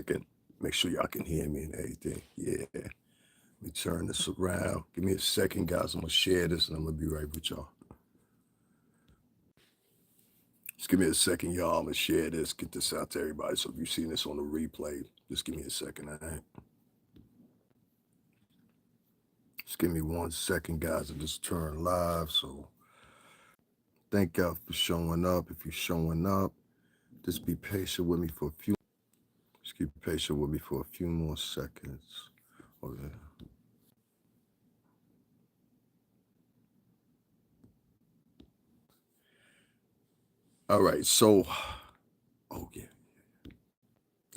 second. Make sure y'all can hear me and everything. Yeah. Let me turn this around. Give me a second, guys. I'm going to share this and I'm going to be right with y'all. Just give me a second, y'all. I'm going to share this, get this out to everybody. So if you've seen this on the replay, just give me a second, all right? Just give me 1 second, guys. I just turned live. So thank y'all for showing up. If you're showing up, just be patient with me for a few. Just keep patient with me for a few more seconds. Okay. All right. So, oh yeah.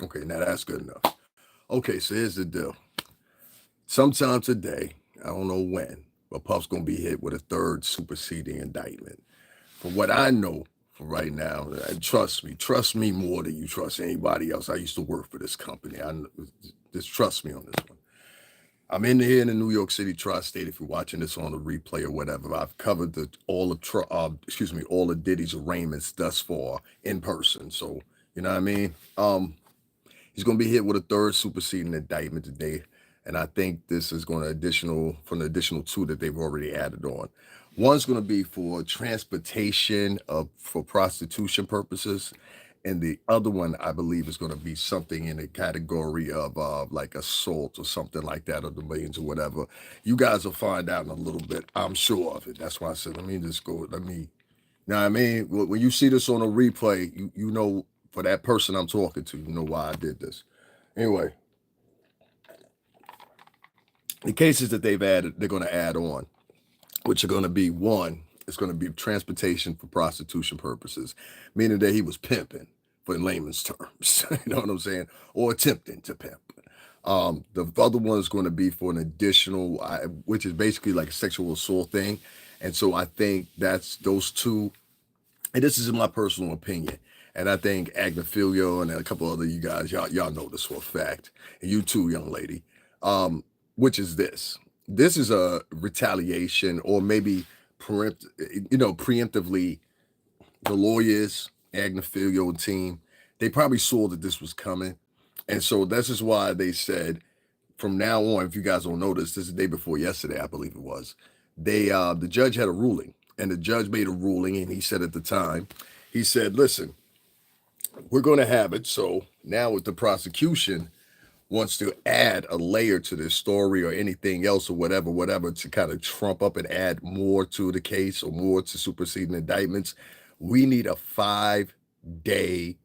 Okay, now that's good enough. Okay, so here's the deal. Sometime today, I don't know when, but Puff's gonna be hit with a 3rd superseding indictment. From what I know for right now, and trust me more than you trust anybody else. I used to work for this company. Just trust me on this one. I'm here in the New York City tri-state. If you're watching this on a replay or whatever, I've covered all of Diddy's arraignments thus far in person. So you know what I mean. He's going to be hit with a 3rd superseding indictment today, and I think this is going to additional 2 that they've already added on. One's going to be for transportation for prostitution purposes, and the other one, I believe, is going to be something in the category of like assault or something like that, or the millions or whatever. You guys will find out in a little bit, I'm sure of it. That's why I said, you know what I mean? When you see this on a replay, you know, for that person I'm talking to, you know why I did this. Anyway, the cases that they've added, they're going to add on, which are going to be one, it's going to be transportation for prostitution purposes, meaning that he was pimping, for in layman's terms, you know what I'm saying, or attempting to pimp. The other one is going to be for an additional, which is basically like a sexual assault thing. And so I think that's those 2, and this is in my personal opinion. And I think Agnophilia and a couple other you guys, y'all know this for a fact. And you too, young lady. Which is this. This is a retaliation, or maybe preemptively, the lawyers, Agnophilia and team, they probably saw that this was coming. And so this is why they said, from now on, if you guys don't know this is the day before yesterday, I believe it was, the judge had a ruling. And the judge made a ruling, and he said at the time, he said, listen, we're going to have it. So now with the prosecution wants to add a layer to this story or anything else or whatever to kind of trump up and add more to the case or more to superseding indictments, we need a 5-day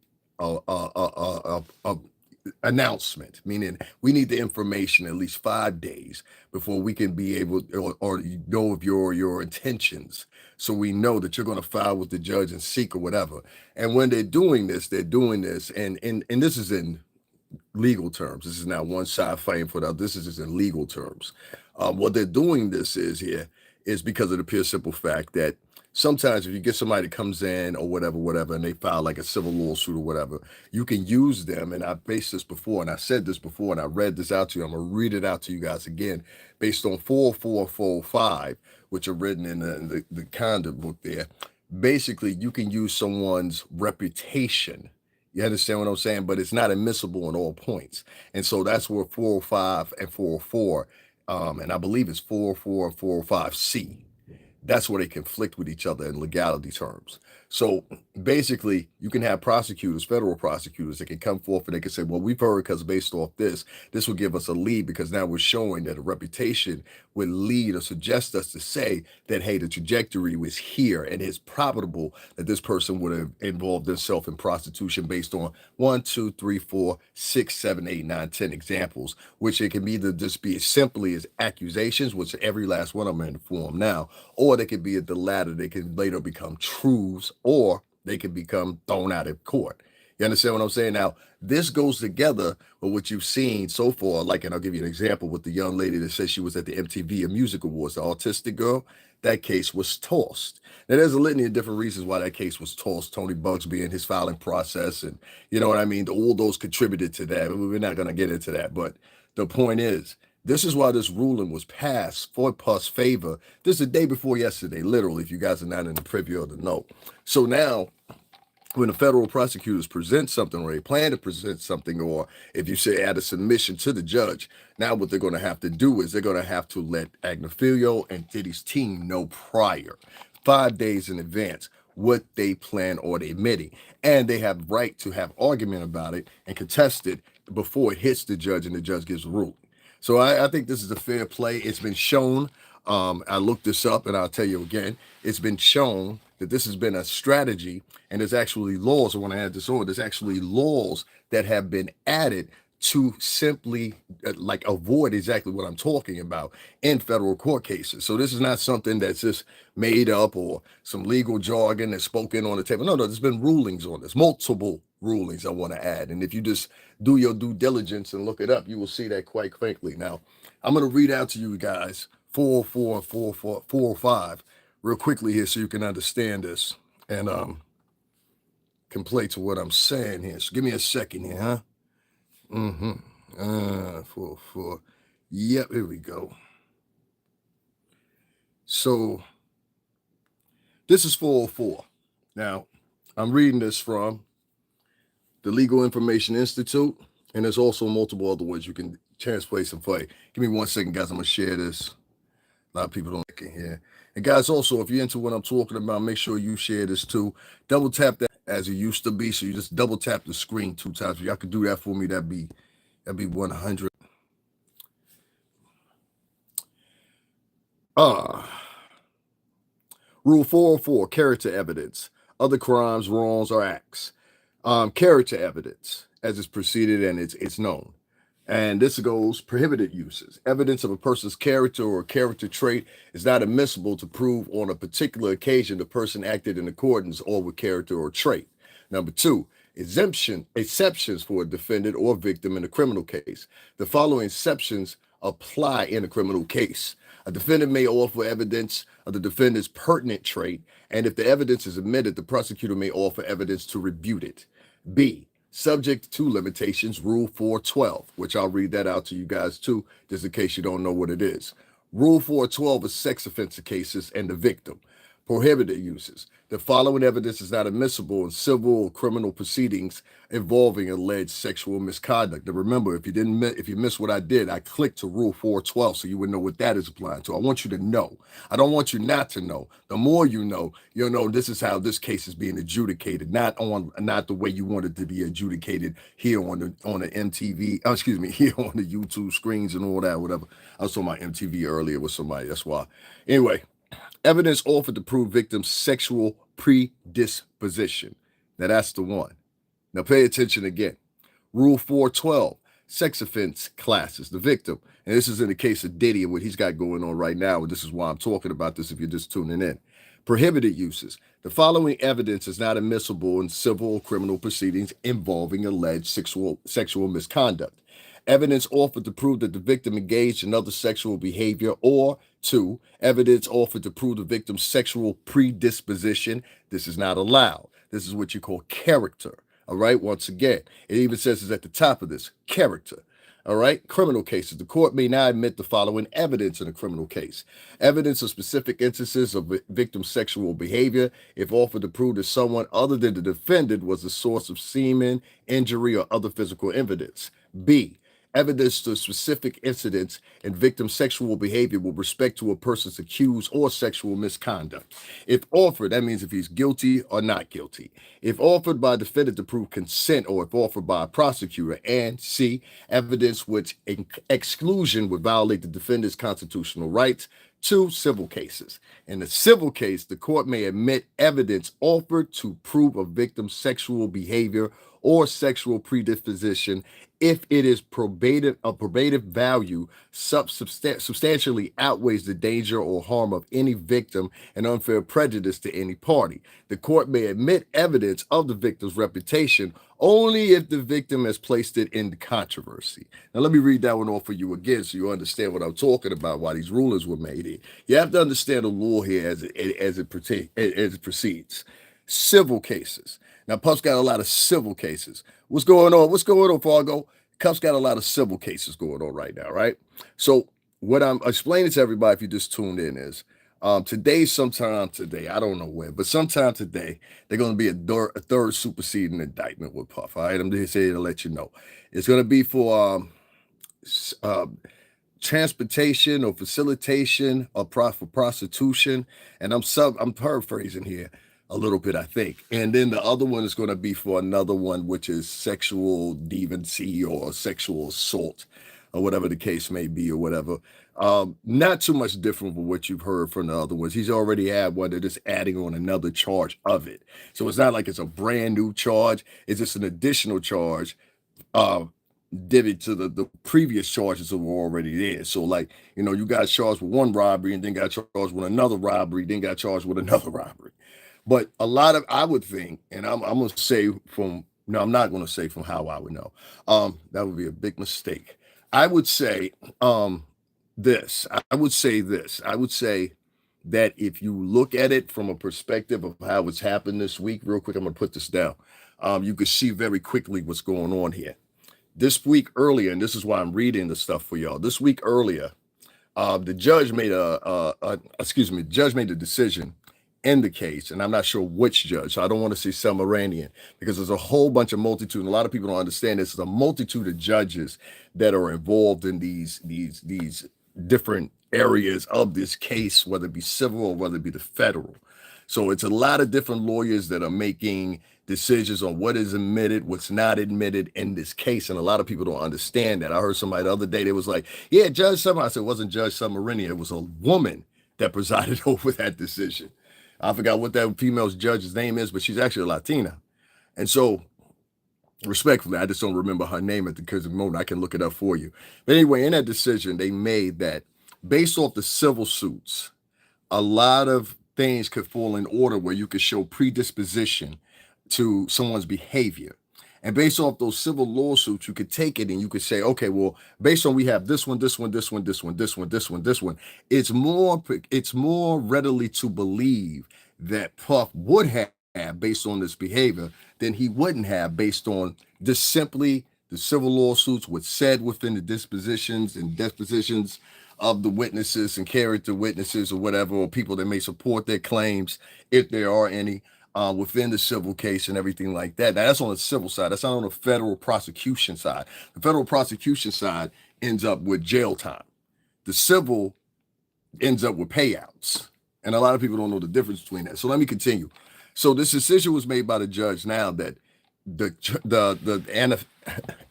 announcement, meaning we need the information at least 5 days before we can be able or know of your intentions, so we know that you're going to file with the judge and seek or whatever. And when they're doing this, and this is in legal terms. This is not one side fighting for the other. This is just in legal terms. What they're doing this is because of the pure simple fact that sometimes if you get somebody that comes in or whatever, and they file like a civil lawsuit or whatever, you can use them. And I based this before, and I said this before, and I read this out to you. I'm going to read it out to you guys again, based on 4445, which are written in the conduct book there. Basically, you can use someone's reputation. You understand what I'm saying? But it's not admissible in all points. And so that's where 405 and 404, and I believe it's 404 and 405C. That's where they conflict with each other in legality terms. So basically, you can have prosecutors, federal prosecutors, that can come forth and they can say, well, we've heard because based off this will give us a lead, because now we're showing that a reputation would lead or suggest us to say that, hey, the trajectory was here, and it's probable that this person would have involved themselves in prostitution based on 1, 2, 3, 4, 6, 7, 8, 9, 10 examples, which it can either just be as simply as accusations, which every last one of them in the form now, or they could be at the latter. They can later become truths, or they can become thrown out of court. You understand what I'm saying? Now, this goes together with what you've seen so far. Like, and I'll give you an example with the young lady that said she was at the MTV Music Awards, the autistic girl. That case was tossed. Now, there's a litany of different reasons why that case was tossed. Tony Bugsby and his filing process, and you know what I mean? All those contributed to that. We're not going to get into that. But the point is, this is why this ruling was passed for Puff's favor. This is the day before yesterday, literally, if you guys are not in the privy of the note. So now when the federal prosecutors present something or they plan to present something, or if you say add a submission to the judge, now what they're going to have to do is they're going to have to let Agnifilio and Diddy's team know prior, 5 days in advance, what they plan on admitting. And they have right to have argument about it and contest it before it hits the judge and the judge gives a ruling. So I think this is a fair play. It's been shown. I looked this up and I'll tell you again, it's been shown that this has been a strategy, and there's actually laws. I want to add this on. There's actually laws that have been added to simply like avoid exactly what I'm talking about in federal court cases. So this is not something that's just made up or some legal jargon that's spoken on the table. No, there's been rulings on this, multiple rulings I want to add. And if you just do your due diligence and look it up, you will see that quite frankly. Now, I'm going to read out to you guys 404 and 405 real quickly here so you can understand this and can play to what I'm saying here. So give me a second here, huh? 404. Yep, here we go. So this is 404. Now, I'm reading this from the Legal Information Institute, and there's also multiple other ways you can translate and play. Give me 1 second, guys. I'm going to share this. A lot of people don't like it here. And guys, also, if you're into what I'm talking about, make sure you share this too. Double tap that as it used to be. So you just double tap the screen 2 times. If y'all could do that for me, that'd be 100. Rule 404, character evidence. Other crimes, wrongs, or acts. Character evidence, as it's preceded and it's known. And this goes prohibited uses. Evidence of a person's character or character trait is not admissible to prove on a particular occasion the person acted in accordance or with character or trait. Number 2, exceptions for a defendant or victim in a criminal case. The following exceptions apply in a criminal case. A defendant may offer evidence of the defendant's pertinent trait, and if the evidence is admitted, the prosecutor may offer evidence to refute it. B, subject to limitations, Rule 412, which I'll read that out to you guys too, just in case you don't know what it is. Rule 412 is sex offense cases and the victim. Prohibited uses. The following evidence is not admissible in civil or criminal proceedings involving alleged sexual misconduct. Now remember, if you missed what I did, I clicked to Rule 412 so you would know what that is applying to. I want you to know. I don't want you not to know. The more you know, you'll know this is how this case is being adjudicated, not the way you want it to be adjudicated here on the MTV. Here on the YouTube screens and all that, whatever. I was talking about MTV earlier with somebody. That's why. Anyway. Evidence offered to prove victim's sexual predisposition. Now that's the one. Now pay attention again. Rule 412, sex offense classes, the victim. And this is in the case of Diddy and what he's got going on right now. And this is why I'm talking about this if you're just tuning in. Prohibited uses. The following evidence is not admissible in civil or criminal proceedings involving alleged sexual misconduct. Evidence offered to prove that the victim engaged in other sexual behavior, or 2, evidence offered to prove the victim's sexual predisposition. This is not allowed. This is what you call character. All right. Once again, it even says it's at the top of this, character. All right. Criminal cases. The court may not admit the following evidence in a criminal case. Evidence of specific instances of victim's sexual behavior if offered to prove that someone other than the defendant was the source of semen, injury, or other physical evidence. B, evidence to specific incidents in victim's sexual behavior with respect to a person's accused or sexual misconduct. If offered, that means if he's guilty or not guilty. If offered by a defendant to prove consent, or if offered by a prosecutor. And C, evidence which exclusion would violate the defendant's constitutional rights. 2, civil cases. In a civil case, the court may admit evidence offered to prove a victim's sexual behavior or sexual predisposition if it is probative value substantially outweighs the danger or harm of any victim and unfair prejudice to any party. The court may admit evidence of the victim's reputation only if the victim has placed it in controversy. Now, let me read that one off for you again so you understand what I'm talking about, why these rulings were made here. You have to understand the law here as it proceeds. Civil cases. Now, Puff's got a lot of civil cases. What's going on, Fargo? Puff's got a lot of civil cases going on right now, right? So what I'm explaining to everybody, if you just tuned in, is Today, sometime today, I don't know when, but sometime today, they're going to be a third superseding indictment with Puff. All right, I'm just here to let you know. It's going to be for s- uh, transportation or facilitation or for prostitution, and I'm paraphrasing here a little bit, I think. And then the other one is going to be for another one, which is sexual deviancy or sexual assault, or whatever the case may be, or whatever. Not too much different from what you've heard from the other ones. He's already had one. They're just adding on another charge of it. So it's not like it's a brand new charge. It's just an additional charge uh divvied to the previous charges that were already there. So like, you got charged with one robbery and then got charged with another robbery, then got charged with another robbery. But a lot of, I would think, and I'm gonna say from no, I'm not gonna say from how I would know. That would be a big mistake. I would say this. I would say this. I would say that if you look at it from a perspective of how it's happened this week, real quick, I'm gonna put this down. You could see very quickly what's going on here. This week earlier, and this is why I'm reading the stuff for y'all. This week earlier, the judge made the judge made a decision in the case, and I'm not sure which judge. So I don't want to say some Iranian because there's a whole bunch of multitude, and a lot of people don't understand this. There's a multitude of judges that are involved in these different areas of this case, whether it be civil or whether it be the federal. So it's a lot of different lawyers that are making decisions on what is admitted, what's not admitted in this case. And a lot of people don't understand that. I heard somebody the other day, they was like, yeah, Judge Summer. I said, it wasn't Judge Summerini. It was a woman that presided over that decision. I forgot what that female judge's name is, but she's actually a Latina. And so respectfully, I just don't remember her name at the present moment. I can look it up for you. But anyway, in that decision, they made that based off the civil suits, a lot of things could fall in order where you could show predisposition to someone's behavior. And based off those civil lawsuits, you could take it and you could say, okay, well, based on we have this one, this one, this one, this one, this one, this one, this one, it's more readily to believe that Puff would have based on this behavior than he wouldn't have based on just simply the civil lawsuits, what's said within the dispositions and depositions of the witnesses and character witnesses or whatever, or people that may support their claims, if there are any, within the civil case and everything like that. Now, that's on the civil side. That's not on the federal prosecution side. The federal prosecution side ends up with jail time. The civil ends up with payouts. And a lot of people don't know the difference between that. So let me continue. So this decision was made by the judge now that the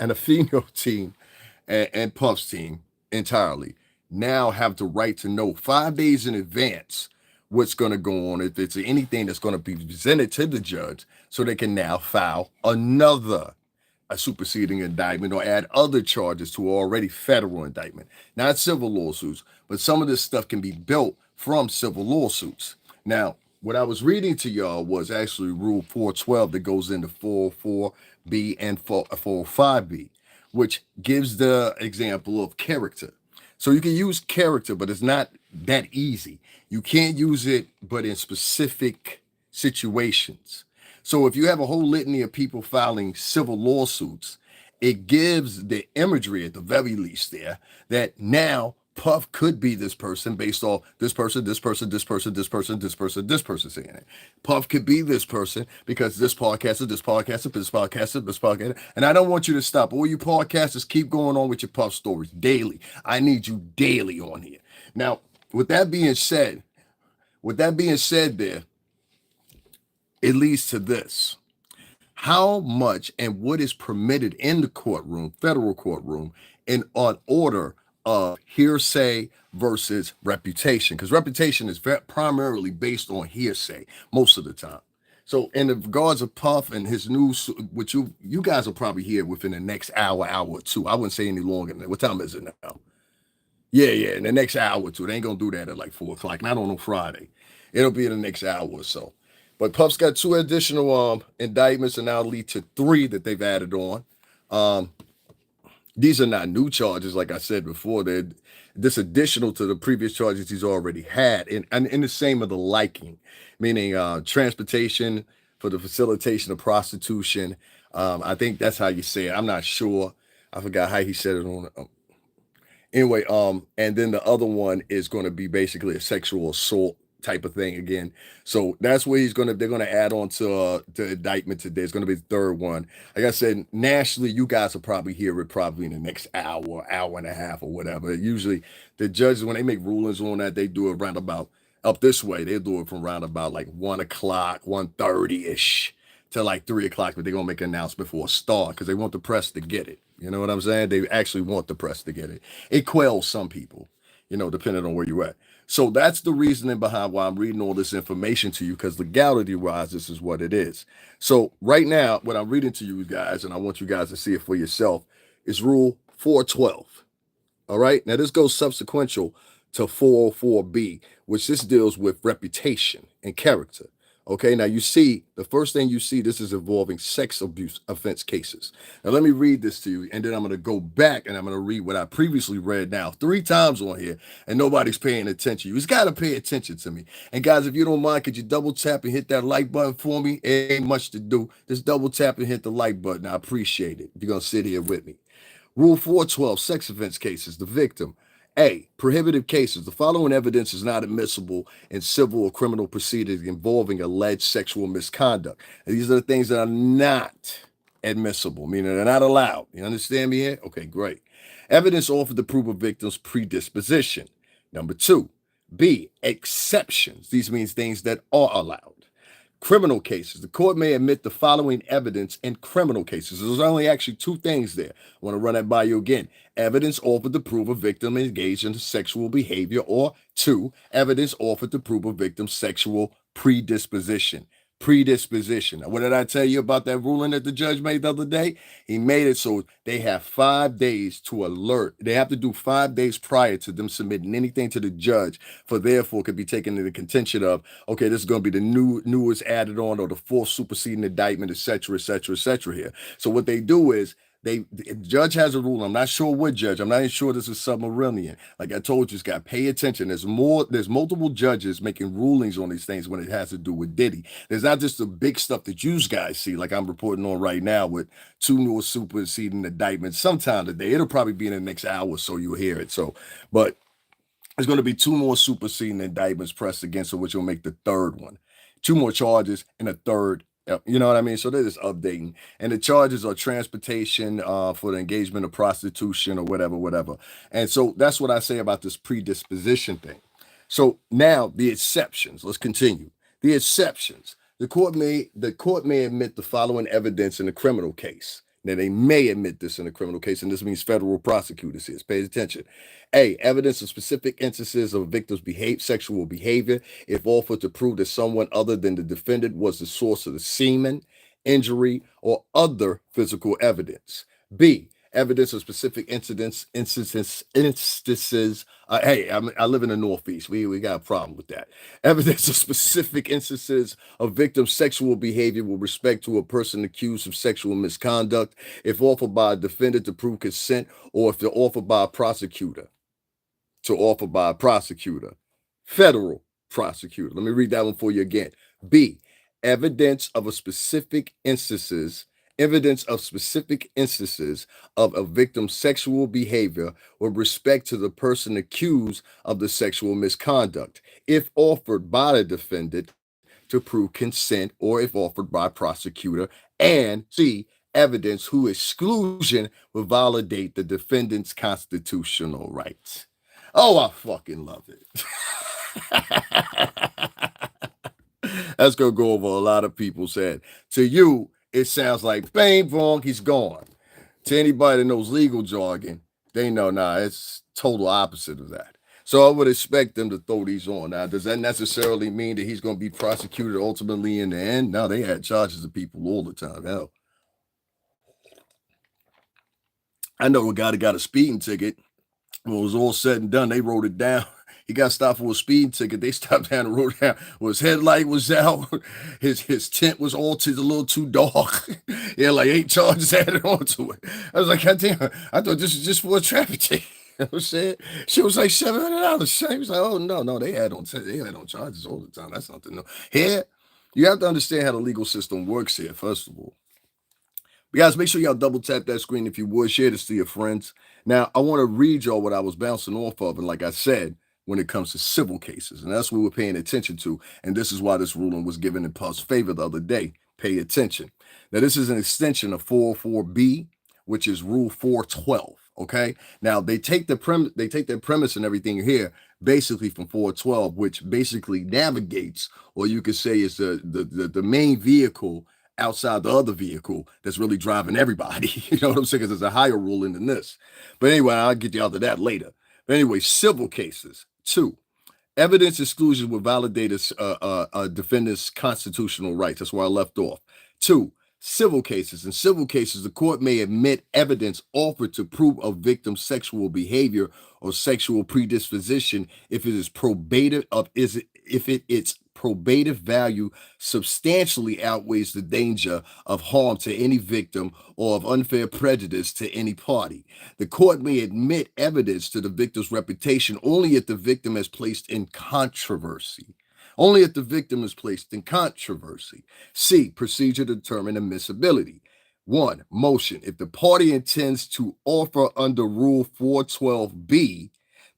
Anafino team and Puff's team entirely now have the right to know 5 days in advance what's going to go on, if it's anything that's going to be presented to the judge, so they can now file another a superseding indictment or add other charges to an already federal indictment. Not civil lawsuits, but some of this stuff can be built from civil lawsuits. Now, what I was reading to y'all was actually Rule 412 that goes into 404B and 405B, which gives the example of character. So you can use character, but it's not that easy. You can't use it, but in specific situations. So if you have a whole litany of people filing civil lawsuits, it gives the imagery at the very least there that now Puff could be this person based off this person, this person, this person, this person, this person, this person saying it. Puff could be this person because this podcaster, this podcaster, this podcaster, this podcaster. And I don't want you to stop. All you podcasters, keep going on with your Puff stories daily. I need you daily on here. Now, with that being said, there, it leads to this. How much and what is permitted in the courtroom, federal courtroom, in on order of hearsay versus reputation? Because reputation is primarily based on hearsay most of the time. So in the regards of Puff and his news, which you guys will probably hear within the next hour or two. I wouldn't say any longer than that. What time is it now? Yeah, in the next hour or two. They ain't gonna do that at like 4 o'clock, not on a Friday. It'll be in the next hour or so. But Puff's got 2 additional indictments, and now lead to 3 that they've added on. These are not new charges, like I said before. They're this additional to the previous charges he's already had, and in the same of the liking, meaning transportation for the facilitation of prostitution. I think that's how you say it. I'm not sure. I forgot how he said it on. Anyway, and then the other one is going to be basically a sexual assault type of thing again. So that's where they're gonna add on to indictment today. It's gonna be the third one. Like I said, nationally, you guys will probably hear it probably in the next hour and a half, or whatever. Usually, the judges, when they make rulings on that, they do it around about up this way. They'll do it from around about like 1 o'clock, 1:30 ish to like 3 o'clock, but they're gonna make an announcement before a start because they want the press to get it. You know what I'm saying? They actually want the press to get it. It quells some people, depending on where you're at. So that's the reasoning behind why I'm reading all this information to you, because legality wise, this is what it is. So right now, what I'm reading to you guys, and I want you guys to see it for yourself, is Rule 412. All right. Now this goes subsequential to 404B, which this deals with reputation and character. Okay. Now you see, the first thing you see, this is involving sex abuse offense cases. Now let me read this to you, and then I'm going to go back and I'm going to read what I previously read now 3 times on here, and nobody's paying attention. You just got to pay attention to me. And guys, if you don't mind, could you double tap and hit that like button for me? It ain't much to do. Just double tap and hit the like button. I appreciate it. If you're going to sit here with me. Rule 412, sex offense cases. The victim. A, prohibited cases. The following evidence is not admissible in civil or criminal proceedings involving alleged sexual misconduct. And these are the things that are not admissible, meaning they're not allowed. You understand me here? Okay, great. Evidence offered to prove a victim's predisposition. Number 2, B, exceptions. These means things that are allowed. Criminal cases. The court may admit the following evidence in criminal cases. There's only actually 2 things there. I want to run that by you again. Evidence offered to prove a victim engaged in sexual behavior, or 2, evidence offered to prove a victim's sexual predisposition. Predisposition. Now, what did I tell you about that ruling that the judge made the other day? He made it so they have 5 days to alert. They have to do 5 days prior to them submitting anything to the judge, for therefore could be taken into contention of, okay, this is going to be the newest added on, or the fourth superseding indictment, etc., etc., etc. here. So what they do is, the judge has a rule. I'm not sure what judge. I'm not even sure this is submarinian. Like I told you, it's got to pay attention. There's multiple judges making rulings on these things when it has to do with Diddy. There's not just the big stuff that you guys see, like I'm reporting on right now with 2 new superseding indictments sometime today. It'll probably be in the next hour or so you'll hear it. So, but there's going to be 2 more superseding indictments pressed against it, which will make the third one. 2 more charges and a third. You know what I mean? So they're just updating. And the charges are transportation for the engagement of prostitution or whatever. And so that's what I say about this predisposition thing. So now the exceptions. Let's continue. The exceptions. The court may admit the following evidence in a criminal case. Now, they may admit this in a criminal case, and this means federal prosecutors here. Pay attention. A, evidence of specific instances of a victim's sexual behavior, if offered to prove that someone other than the defendant was the source of the semen, injury, or other physical evidence. B, evidence of specific instances. Hey, I live in the Northeast. We got a problem with that. Evidence of specific instances of victim sexual behavior with respect to a person accused of sexual misconduct, if offered by a defendant to prove consent, or if they're offered by a prosecutor. Federal prosecutor. Let me read that one for you again. B, evidence of specific instances of a victim's sexual behavior with respect to the person accused of the sexual misconduct, if offered by the defendant to prove consent, or if offered by prosecutor. And C, evidence whose exclusion will validate the defendant's constitutional rights. Oh, I fucking love it. That's going to go over a lot of people's head. To you, it sounds like bang, bong, he's gone. To anybody that knows legal jargon, they know, it's total opposite of that. So I would expect them to throw these on. Now, does that necessarily mean that he's going to be prosecuted ultimately in the end? No, they had charges of people all the time. Hell, I know a guy that got a speeding ticket. When it was all said and done, they wrote it down. He got stopped for a speeding ticket. They stopped down and wrote down. Well, his headlight was out. His tint was altered a little too dark. Yeah, like 8 charges added onto it. I was like, God damn, I thought this was just for a traffic ticket. You know what I'm saying? She was like $700. He was like, oh no, they had on charges all the time. That's something new. Here, you have to understand how the legal system works here, first of all. But guys, make sure y'all double tap that screen if you would. Share this to your friends. Now, I want to read y'all what I was bouncing off of. And like I said, when it comes to civil cases. And that's what we're paying attention to. And this is why this ruling was given in Puff's favor the other day. Pay attention. Now, this is an extension of 404B, which is Rule 412. Okay. Now they take their premise and everything here basically from 412, which basically navigates, or you could say is the main vehicle outside the other vehicle that's really driving everybody. You know what I'm saying? Because there's a higher ruling than this. But anyway, I'll get you out of that later. But anyway, civil cases. 2, evidence exclusion will validate a defendant's constitutional rights. That's where I left off. 2, civil cases. In civil cases, the court may admit evidence offered to prove a victim's sexual behavior or sexual predisposition if it is probative of its probative value substantially outweighs the danger of harm to any victim or of unfair prejudice to any party. The court may admit evidence to the victim's reputation only if the victim is placed in controversy. Only if the victim is placed in controversy. C, procedure to determine admissibility. 1, motion. If the party intends to offer under Rule 412B,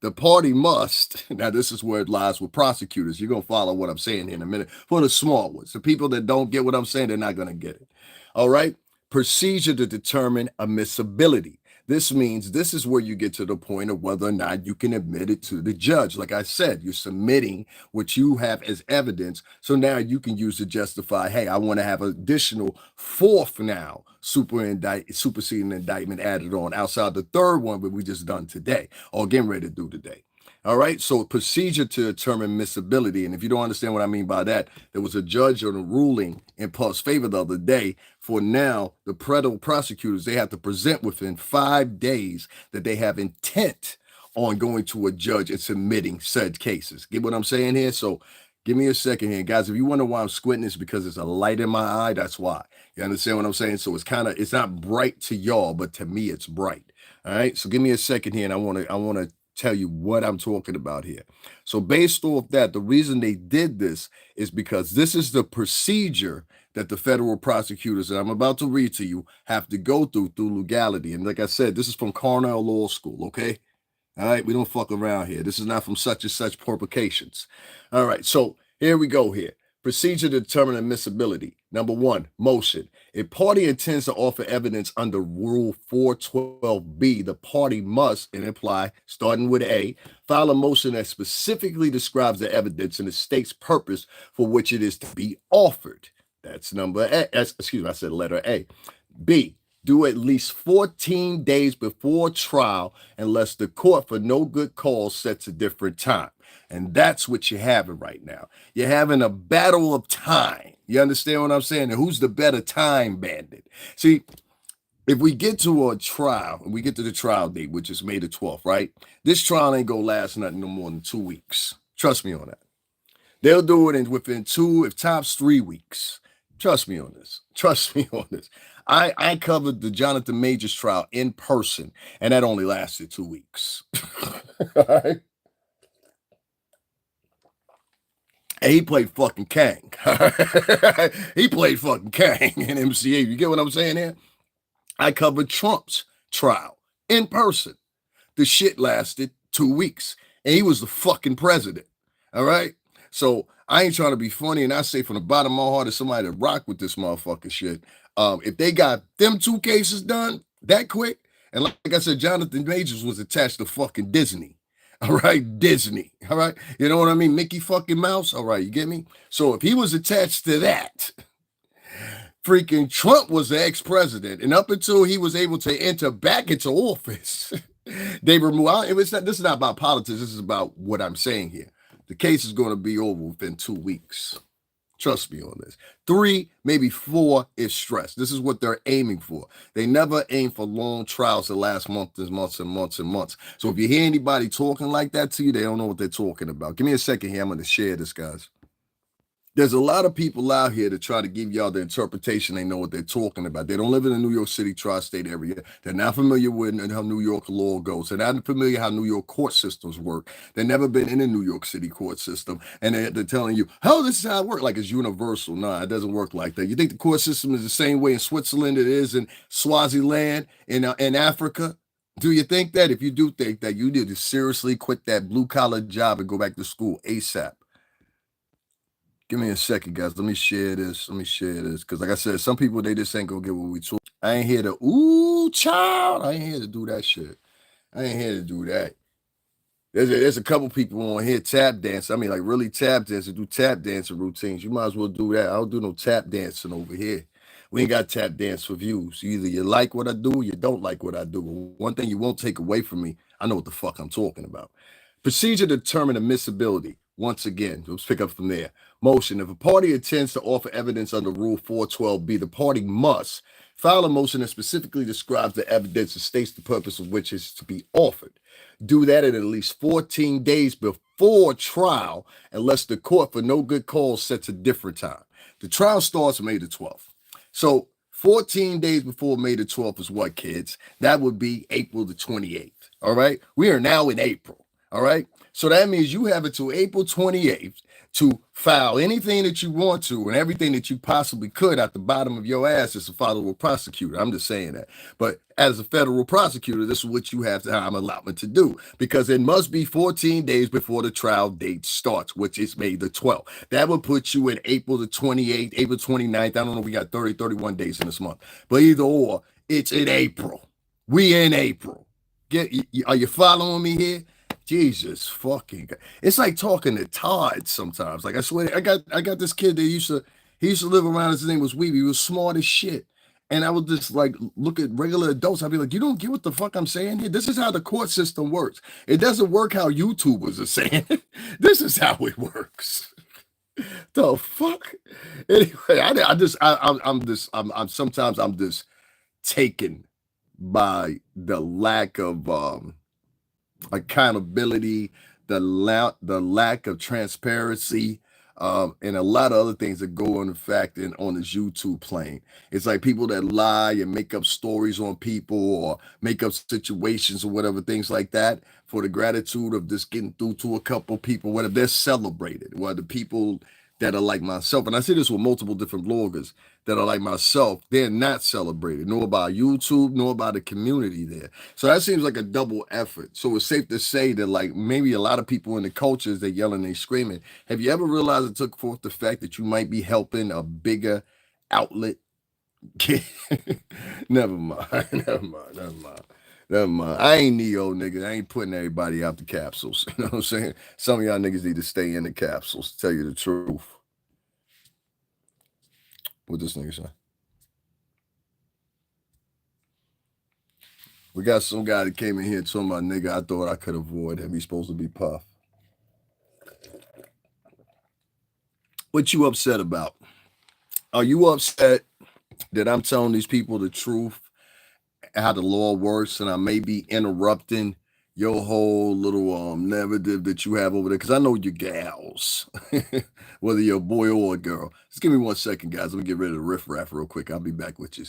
the party must, now this is where it lies with prosecutors. You're going to follow what I'm saying here in a minute. For the small ones, the people that don't get what I'm saying, they're not going to get it. All right. Procedure to determine admissibility. This means this is where you get to the point of whether or not you can admit it to the judge. Like I said, you're submitting what you have as evidence. So now you can use to justify, hey, I want to have additional 4th now superseding indictment added on outside the 3rd one that we just done today or getting ready to do today. All right. So procedure to determine admissibility. And if you don't understand what I mean by that, there was a judge on a ruling in Puff's favor the other day. For now, the federal prosecutors, they have to present within 5 days that they have intent on going to a judge and submitting said cases. Get what I'm saying here? So give me a second here, guys. If you wonder why I'm squinting, it's because there's a light in my eye. That's why. You understand what I'm saying? So it's not bright to y'all, but to me, it's bright. All right. So give me a second here, and I want to tell you what I'm talking about here. So based off that, the reason they did this is because this is the procedure that the federal prosecutors that I'm about to read to you have to go through legality. And like I said, this is from Cornell Law School, okay? All right, we don't fuck around here. This is not from such and such publications. All right, so here we go here. Procedure to determine admissibility. Number 1, motion. If party intends to offer evidence under Rule 412B, the party must, and imply, starting with A, file a motion that specifically describes the evidence and the state's purpose for which it is to be offered. That's number A. Excuse me, I said letter A. B, do at least 14 days before trial unless the court for no good cause sets a different time. And that's what you're having right now. You're having a battle of time. You understand what I'm saying? And who's the better time bandit? See, if we get to a trial, and we get to the trial date, which is May the 12th, right? This trial ain't gonna last nothing no more than 2 weeks. Trust me on that. They'll do it within 2, if tops 3 weeks. Trust me on this. Trust me on this. I covered the Jonathan Majors trial in person, and that only lasted 2 weeks. All right? And he played fucking Kang. He played fucking Kang in MCA. You get what I'm saying here? I covered Trump's trial in person. The shit lasted 2 weeks, and he was the fucking president. All right? So I ain't trying to be funny, and I say from the bottom of my heart, as somebody that rock with this motherfucking shit, if they got them 2 cases done that quick, and like I said, Jonathan Majors was attached to fucking Disney. All right, Disney. All right, you know what I mean? Mickey fucking Mouse. All right, you get me? So if he was attached to that, freaking Trump was the ex-president, and up until he was able to enter back into office, they removed. This is not about politics. This is about what I'm saying here. The case is going to be over within 2 weeks. Trust me on this. 3, maybe 4 is stress. This is what they're aiming for. They never aim for long trials that last months and months and months and months. So if you hear anybody talking like that to you, they don't know what they're talking about. Give me a second here. I'm going to share this, guys. There's a lot of people out here that try to give y'all the interpretation they know what they're talking about. They don't live in the New York City tri-state area. They're not familiar with how New York law goes. They're not familiar how New York court systems work. They've never been in the New York City court system. And they're telling you, oh, this is how it works. Like it's universal. No, it doesn't work like that. You think the court system is the same way in Switzerland it is in Swaziland, in Africa? Do you think that? If you do think that, you need to seriously quit that blue collar job and go back to school ASAP. Give me a second, guys. Let me share this. Because like I said, some people, they just ain't gonna get what we talk. I ain't here to, ooh, child. I ain't here to do that shit. I ain't here to do that. There's a couple people on here tap dance. I mean, like really tap dance and do tap dancing routines. You might as well do that. I don't do no tap dancing over here. We ain't got tap dance for views. Either you like what I do or you don't like what I do. One thing you won't take away from me, I know what the fuck I'm talking about. Procedure to determine admissibility. Once again, let's pick up from there. Motion. If a party intends to offer evidence under Rule 412B, the party must file a motion that specifically describes the evidence and states the purpose of which is to be offered. Do that at least 14 days before trial, unless the court for no good cause sets a different time. The trial starts May the 12th. So 14 days before May the 12th is what, kids? That would be April the 28th. All right. We are now in April. All right. So that means you have until April 28th to file anything that you want to and everything that you possibly could at the bottom of your ass as a federal prosecutor. I'm just saying that. But as a federal prosecutor, this is what you have time allotment to do, because it must be 14 days before the trial date starts, which is May the 12th. That would put you in April the 28th, April 29th. I don't know. We got 30, 31 days in this month, but either or, it's in April. We in April. Are you following me here? Jesus fucking God. It's like talking to Todd sometimes. Like I swear, I got this kid that he used to live around. His name was Weeby. He was smart as shit. And I would just like look at regular adults. I'd be like, you don't get what the fuck I'm saying here? This is how the court system works. It doesn't work how YouTubers are saying. This is how it works. The fuck? Anyway, I'm sometimes I'm just taken by the lack of accountability, the lack of transparency, and a lot of other things that go on, in fact, on this YouTube plane. It's like people that lie and make up stories on people or make up situations or whatever, things like that, for the gratitude of just getting through to a couple people, whether they're celebrated, whether people that are like myself, and I see this with multiple different bloggers that are like myself, they're not celebrated, nor by YouTube, nor by the community there. So that seems like a double effort. So it's safe to say that, like, maybe a lot of people in the cultures, they're yelling, they screaming. Have you ever realized it took forth the fact that you might be helping a bigger outlet? Never mind, never mind. I ain't Neo, nigga. I ain't putting everybody out the capsules. You know what I'm saying? Some of y'all niggas need to stay in the capsules, to tell you the truth. What this nigga say? We got some guy that came in here talking about, nigga, I thought I could avoid him. He's supposed to be Puff. What you upset about? Are you upset that I'm telling these people the truth, how the law works, and I may be interrupting your whole little narrative that you have over there? Because I know you gals, whether you're a boy or a girl. Just give me 1 second, guys. Let me get rid of the riffraff real quick. I'll be back with you.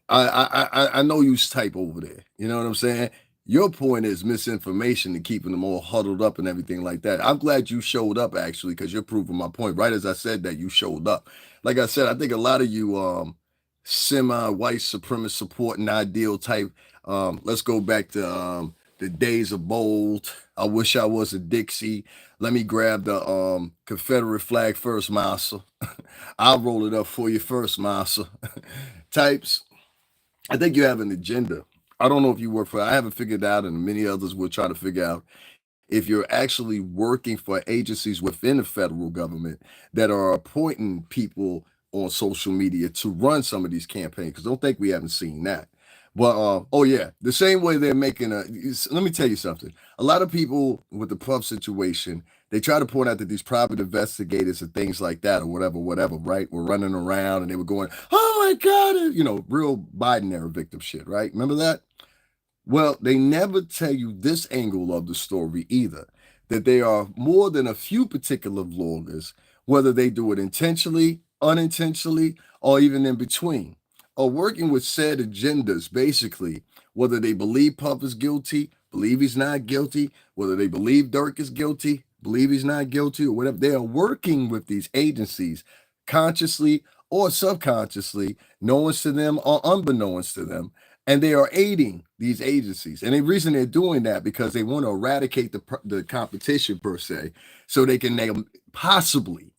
I know you type over there. You know what I'm saying? Your point is misinformation and keeping them all huddled up and everything like that. I'm glad you showed up, actually, because you're proving my point. Right as I said that, you showed up. Like I said, I think a lot of you semi-white supremacist supporting ideal type. Let's go back to the days of bold. I wish I was a Dixie. Let me grab the Confederate flag first, Massa. I'll roll it up for you first, Massa. Types. I think you have an agenda. I don't know if you work for, I haven't figured out, and many others will try to figure out if you're actually working for agencies within the federal government that are appointing people on social media to run some of these campaigns. Because don't think we haven't seen that. But oh yeah, the same way they're making let me tell you something. A lot of people with the Puff situation, they try to point out that these private investigators and things like that, or whatever, right, were running around and they were going, oh my God, you know, real Biden era victim shit, right? Remember that? Well, they never tell you this angle of the story either, that there are more than a few particular vloggers, whether they do it intentionally, unintentionally, or even in between, are working with said agendas, basically, whether they believe Puff is guilty, believe he's not guilty, whether they believe Dirk is guilty, believe he's not guilty, or whatever. They are working with these agencies consciously or subconsciously, knowing to them or unbeknownst to them, And they are aiding these agencies. And the reason they're doing that because they want to eradicate the competition per se, so they can possibly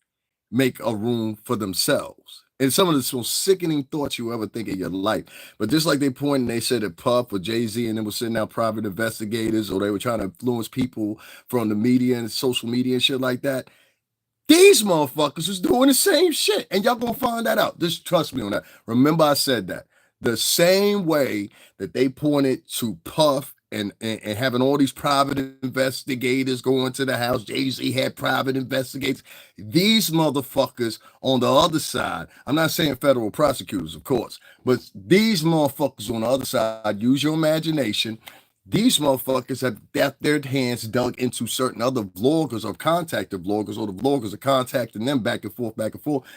make a room for themselves. And some of the most sickening thoughts you ever think in your life. But just like they pointed, they said that Puff or Jay-Z and them were sitting out private investigators, or they were trying to influence people from the media and social media and shit like that. These motherfuckers is doing the same shit. And y'all gonna find that out. Just trust me on that. Remember, I said that. The same way that they pointed to Puff and having all these private investigators going to the house. Jay-Z had private investigators. These motherfuckers on the other side, I'm not saying federal prosecutors, of course, but these motherfuckers on the other side, use your imagination. These motherfuckers have got their hands dug into certain other vloggers or contacted vloggers, or the vloggers are contacting them back and forth,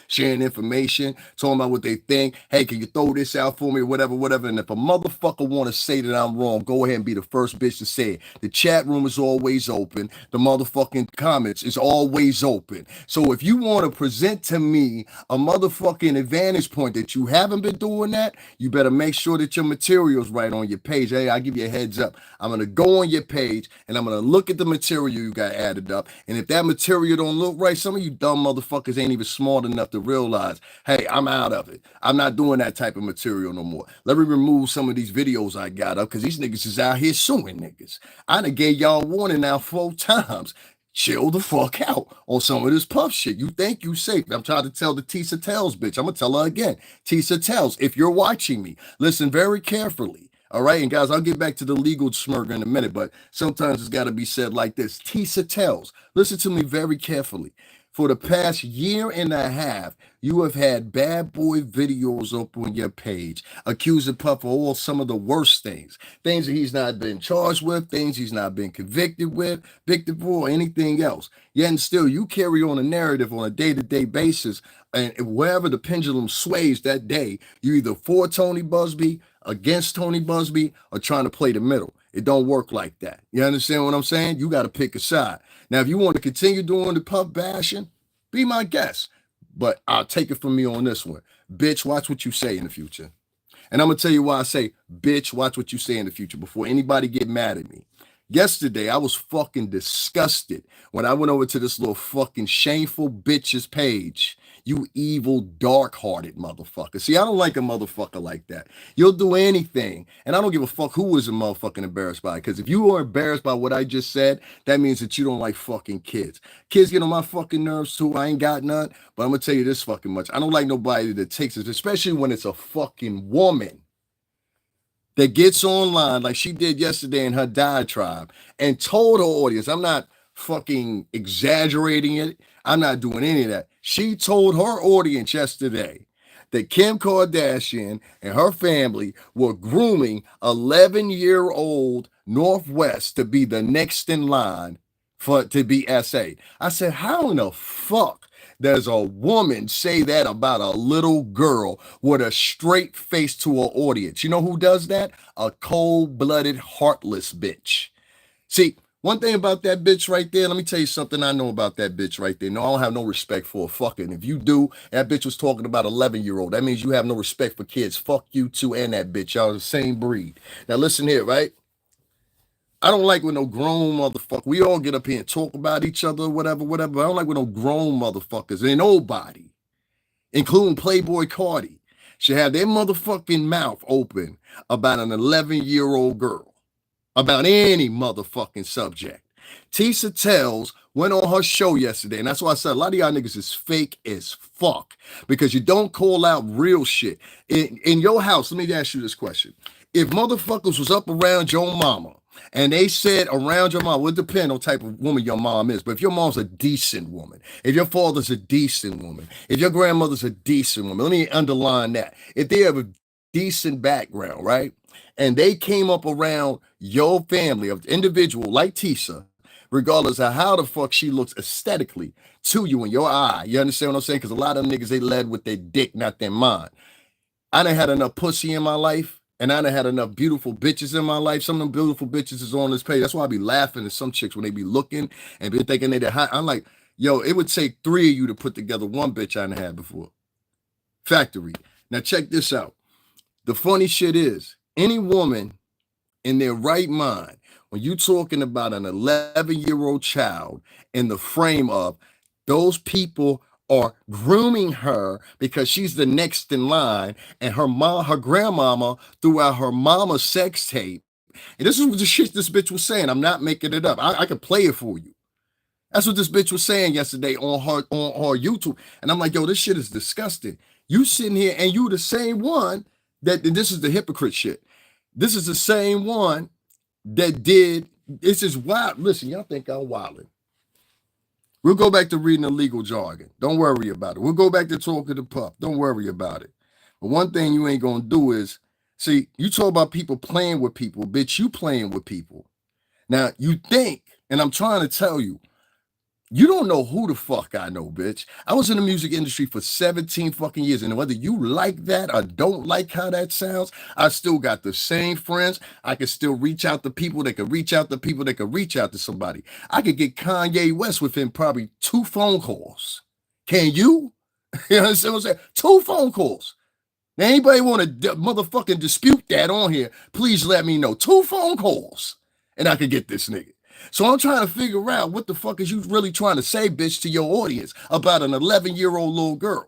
sharing information, talking about what they think. Hey, can you throw this out for me or whatever. And if a motherfucker want to say that I'm wrong, go ahead and be the first bitch to say it. The chat room is always open. The motherfucking comments is always open. So if you want to present to me a motherfucking advantage point that you haven't been doing that, you better make sure that your material's right on your page. Hey, I'll give you a heads up. I'm going to go on your page and I'm going to look at the material you got added up. And if that material don't look right, some of you dumb motherfuckers ain't even smart enough to realize, hey, I'm out of it. I'm not doing that type of material no more. Let me remove some of these videos I got up because these niggas is out here suing niggas. I done gave y'all warning now 4 times. Chill the fuck out on some of this Puff shit. You think you safe. I'm trying to tell the Tisa Tells bitch. I'm going to tell her again. Tisa Tells, if you're watching me, listen very carefully. All right, and guys, I'll get back to the legal smirk in a minute, but sometimes it's got to be said like this. Tisa Tells, listen to me very carefully. For the past year and a half, you have had bad boy videos up on your page, accusing Puff of all some of the worst things that he's not been charged with, things he's not been convicted for, or anything else. Yet and still, you carry on a narrative on a day-to-day basis, and wherever the pendulum sways that day, you either for Tony Busby, against Tony Busby, or trying to play the middle. It don't work like that. You understand what I'm saying? You got to pick a side. Now, if you want to continue doing the Puff bashing, be my guest. But I'll take it from me on this one. Bitch, watch what you say in the future. And I'm going to tell you why I say, bitch, watch what you say in the future before anybody get mad at me. Yesterday, I was fucking disgusted when I went over to this little fucking shameful bitch's page. You evil, dark-hearted motherfucker. See, I don't like a motherfucker like that. You'll do anything. And I don't give a fuck who is a motherfucking embarrassed by it. Because if you are embarrassed by what I just said, that means that you don't like fucking kids. Kids get on my fucking nerves too. I ain't got none. But I'm going to tell you this fucking much. I don't like nobody that takes it, especially when it's a fucking woman that gets online like she did yesterday in her diatribe and told her audience, I'm not fucking exaggerating it. I'm not doing any of that. She told her audience yesterday that Kim Kardashian and her family were grooming 11-year-old Northwest to be the next in line to be SA. I said, how in the fuck does a woman say that about a little girl with a straight face to her audience? You know who does that? A cold-blooded, heartless bitch. See, one thing about that bitch right there, let me tell you something I know about that bitch right there. No, I don't have no respect for a fucking. If you do, that bitch was talking about 11-year-old. That means you have no respect for kids. Fuck you too and that bitch. Y'all the same breed. Now listen here, right? I don't like when no grown motherfucker. We all get up here and talk about each other, whatever. I don't like when no grown motherfuckers and nobody, including Playboy Cardi, should have their motherfucking mouth open about an 11-year-old girl, about any motherfucking subject. Tisa Tells went on her show yesterday, and that's why I said a lot of y'all niggas is fake as fuck because you don't call out real shit. In your house, let me ask you this question. If motherfuckers was up around your mama and they said around your mom, would depend on type of woman your mom is, but if your mom's a decent woman, if your father's a decent woman, if your grandmother's a decent woman, let me underline that. If they have a decent background, right? And they came up around your family of individual like Tisa, regardless of how the fuck she looks aesthetically to you in your eye. You understand what I'm saying? Because a lot of them niggas, they led with their dick, not their mind. I done had enough pussy in my life. And I done had enough beautiful bitches in my life. Some of them beautiful bitches is on this page. That's why I be laughing at some chicks when they be looking and be thinking they hot. I'm like, yo, it would take 3 of you to put together one bitch I done had before. Factory. Now check this out. The funny shit is, Any woman in their right mind, when you're talking about an 11-year-old child in the frame of those people are grooming her because she's the next in line, and her grandmama threw out her mama's sex tape. And this is what the shit this bitch was saying. I'm not making it up. I can play it for you. That's what this bitch was saying yesterday on her YouTube. And I'm like, yo, this shit is disgusting. You sitting here and you the same one that, and this is the hypocrite shit. This is the same one that did, this is wild. Listen, y'all think I'm wilding. We'll go back to reading the legal jargon. Don't worry about it. We'll go back to talking to Puff. Don't worry about it. But one thing you ain't gonna do is, see, you talk about people playing with people, bitch, you playing with people. Now, you think, and I'm trying to tell you, you don't know who the fuck I know, bitch. I was in the music industry for 17 fucking years, and whether you like that or don't like how that sounds, I still got the same friends. I can still reach out to people that can reach out to people that can reach out to somebody. I could get Kanye West within probably 2 phone calls. Can you? You understand what I'm saying? 2 phone calls. Now, anybody want to motherfucking dispute that on here, please let me know. 2 phone calls, and I could get this nigga. So I'm trying to figure out what the fuck is you really trying to say, bitch, to your audience about an 11-year-old little girl,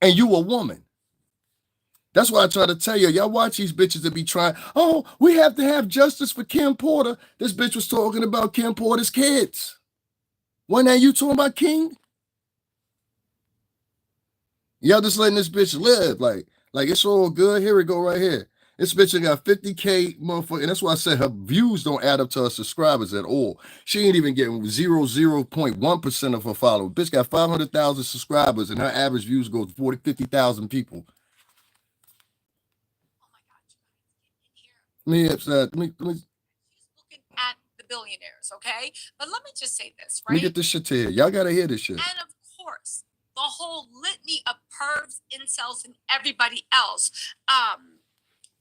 and you a woman. That's why I try to tell you, y'all watch these bitches that be trying, oh, we have to have justice for Kim Porter. This bitch was talking about Kim Porter's kids. When are you talking about King? Y'all just letting this bitch live. Like it's all good. Here we go right here. This bitch got 50K motherfucker. And that's why I said her views don't add up to her subscribers at all. She ain't even getting 0.1% of her followers. Bitch got 500,000 subscribers and her average views go to 50,000 people. Oh my God, me upset. She's looking at the billionaires, okay? But let me just say this, right? Let me get this shit to here. Y'all gotta hear this shit. And of course, the whole litany of pervs, incels, and everybody else,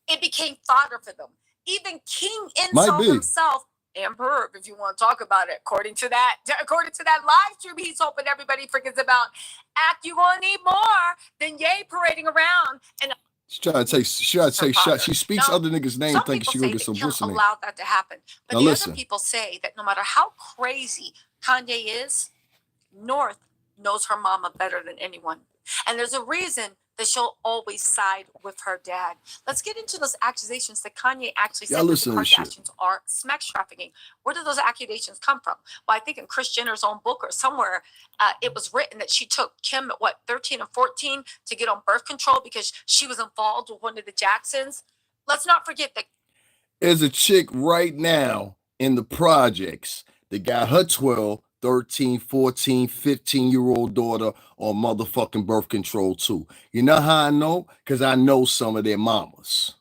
it became fodder for them. Even King Incel himself, and perv, if you want to talk about it, according to that live stream, he's hoping everybody forgets about. Act, you gonna need more than Ye parading around and. She tried to say shut. She speaks other niggas' names thinking she gonna get some pussy. Allowed that to happen, but the other people say that no matter how crazy Kanye is, North knows her mama better than anyone, and there's a reason that she'll always side with her dad. Let's get into those accusations that Kanye actually said that the Kardashians are sex trafficking. Where do those accusations come from? Well, I think in Kris Jenner's own book or somewhere, it was written that she took Kim at 13 and 14 to get on birth control because she was involved with one of the Jacksons. Let's not forget that there's a chick right now in the projects that got her 12, 13, 14, 15-year-old daughter on motherfucking birth control too. You know how I know? Because I know some of their mamas.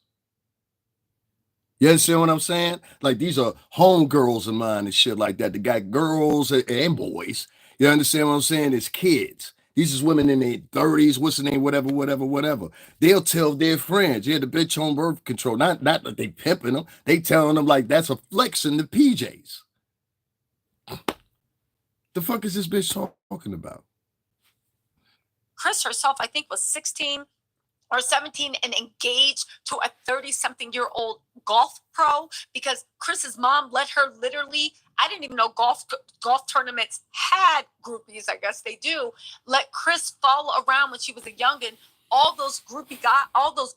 You understand what I'm saying? Like, these are homegirls of mine and shit like that. They got girls and boys. You understand what I'm saying? It's kids. These is women in their 30s, what's the name, whatever. They'll tell their friends, yeah, the bitch on birth control. Not that they pimping them. They telling them like that's a flex in the PJs. The fuck is this bitch talking about? Kris herself, I think, was 16 or 17 and engaged to a 30-something-year-old golf pro because Kris's mom let her literally, I didn't even know golf tournaments had groupies, I guess they do, let Kris follow around when she was a youngin', all those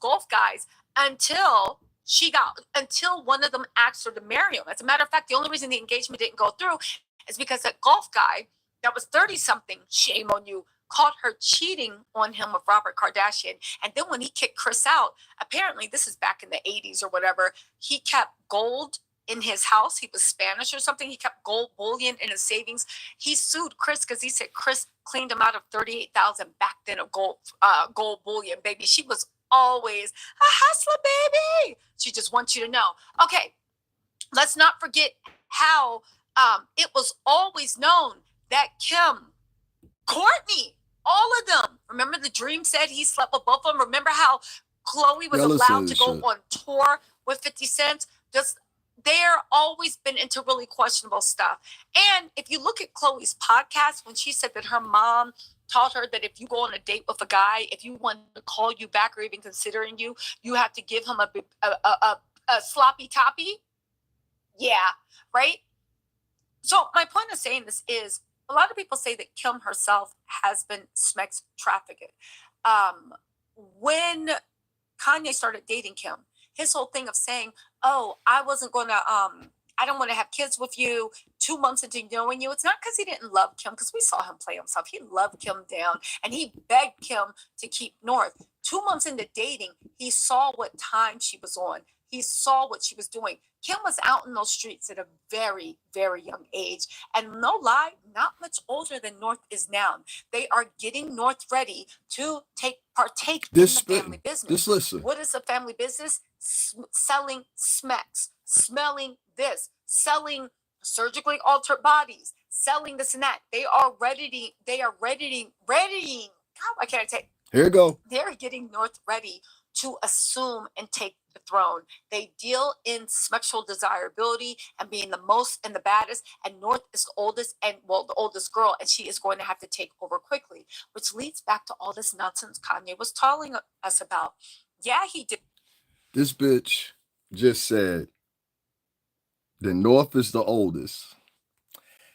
golf guys until one of them asked her to marry him. As a matter of fact, the only reason the engagement didn't go through is because that golf guy that was 30-something, shame on you, caught her cheating on him with Robert Kardashian. And then when he kicked Kris out, apparently this is back in the 80s or whatever, he kept gold in his house. He was Spanish or something. He kept gold bullion in his savings. He sued Kris because he said Kris cleaned him out of $38,000 back then of gold bullion, baby. She was always a hustler, baby. She just wants you to know. Okay, let's not forget how it was always known that Kim, Courtney, all of them. Remember the Dream said he slept with both of them? Remember how Khloe was allowed to go on tour with 50 Cent? They're always been into really questionable stuff. And if you look at Khloe's podcast, when she said that her mom taught her that if you go on a date with a guy, if you want to call you back or even considering you, you have to give him a sloppy toppy. Yeah, right? So my point of saying this is a lot of people say that Kim herself has been sex trafficked. When Kanye started dating Kim, his whole thing of saying, "Oh, I wasn't going to I don't want to have kids with you 2 months into knowing you." It's not because he didn't love Kim, because we saw him play himself. He loved Kim down and he begged Kim to keep North. 2 months into dating, he saw what time she was on. He saw what she was doing. Kim was out in those streets at a very, very young age. And no lie, not much older than North is now. They are getting North ready to partake in the family business. Just listen. What is a family business? Selling smecks, smelling this, selling surgically altered bodies, selling this and that. They are readying. God, why can't I take? Here you go. They're getting North ready to assume and take the throne. They deal in sexual desirability and being the most and the baddest. And North is the oldest the oldest girl, and she is going to have to take over quickly, which leads back to all this nonsense Kanye was telling us about. Yeah, he did. This bitch just said the North is the oldest,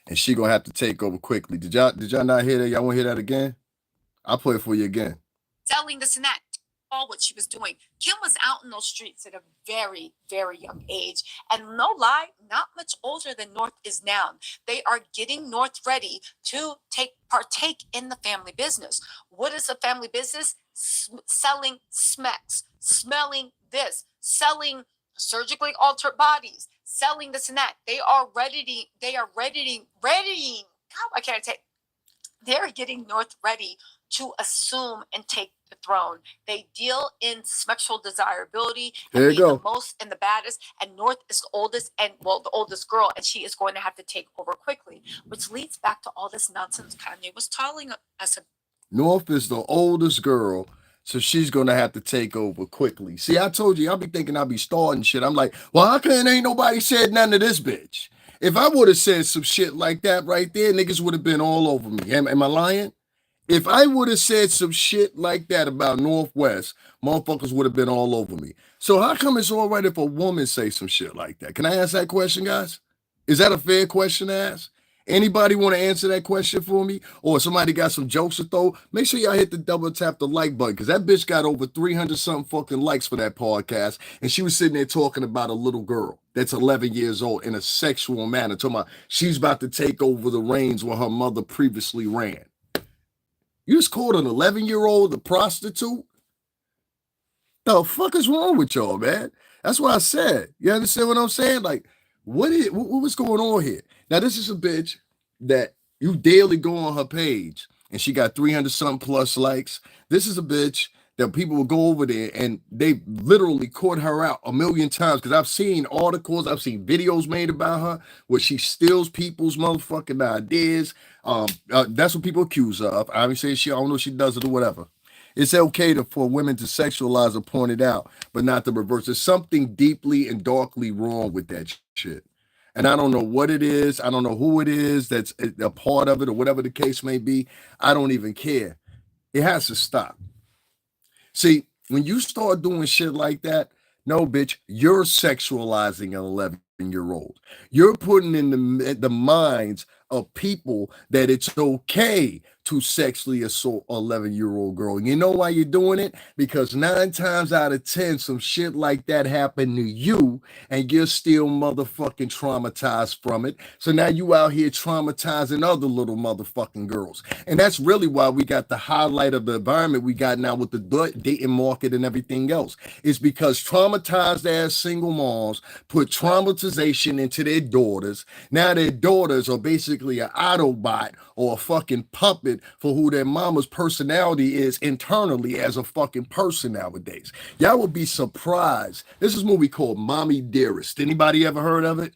and she gonna have to take over quickly. Did y'all not hear that? Y'all want to hear that again? I'll play it for you again. Selling this and that. All what she was doing. Kim was out in those streets at a very, very young age. And no lie, not much older than North is now. They are getting North ready to partake in the family business. What is a family business? Selling smecks, smelling this, selling surgically altered bodies, selling this and that. They are readying. God, why can't I take? They're getting North ready to assume and take the throne. They deal in sexual desirability and being the most and the baddest. And North is the oldest the oldest girl, and she is going to have to take over quickly, which leads back to all this nonsense Kanye was telling us. North is the oldest girl, so she's gonna have to take over quickly. See, I told you, I'll be thinking I'll be starting shit. I'm like, well, how come ain't nobody said nothing to this bitch? If I would have said some shit like that right there, niggas would have been all over me. Am I lying? If I would have said some shit like that about Northwest, motherfuckers would have been all over me. So how come it's all right if a woman say some shit like that? Can I ask that question, guys? Is that a fair question to ask? Anybody want to answer that question for me? Or somebody got some jokes to throw? Make sure y'all hit the double tap the like button, because that bitch got over 300 something fucking likes for that podcast. And she was sitting there talking about a little girl that's 11 years old in a sexual manner, talking about she's about to take over the reins where her mother previously ran. You just called an 11-year-old a prostitute? The fuck is wrong with y'all, man? That's what I said. You understand what I'm saying? Like, what's going on here? Now, this is a bitch that you daily go on her page, and she got 300 something plus likes. This is a bitch that people will go over there, and they literally caught her out a million times, because I've seen articles, I've seen videos made about her where she steals people's motherfucking ideas. That's what people accuse her of. Obviously, I don't know if she does it or whatever. It's okay for women to sexualize or point it out, but not the reverse. There's something deeply and darkly wrong with that shit. And I don't know what it is. I don't know who it is that's a part of it, or whatever the case may be. I don't even care. It has to stop. See, when you start doing shit like that, no, bitch, you're sexualizing an 11-year-old. You're putting in the minds of people that it's okay to sexually assault an 11-year-old girl. You know why you're doing it? Because 9 times out of 10, some shit like that happened to you, and you're still motherfucking traumatized from it. So now you out here traumatizing other little motherfucking girls. And that's really why we got the highlight of the environment we got now with the dating market and everything else. It's because traumatized ass single moms put traumatization into their daughters. Now their daughters are basically an Autobot or a fucking puppet for who their mama's personality is internally as a fucking person nowadays. Y'all would be surprised. This is a movie called Mommy Dearest. Anybody ever heard of it?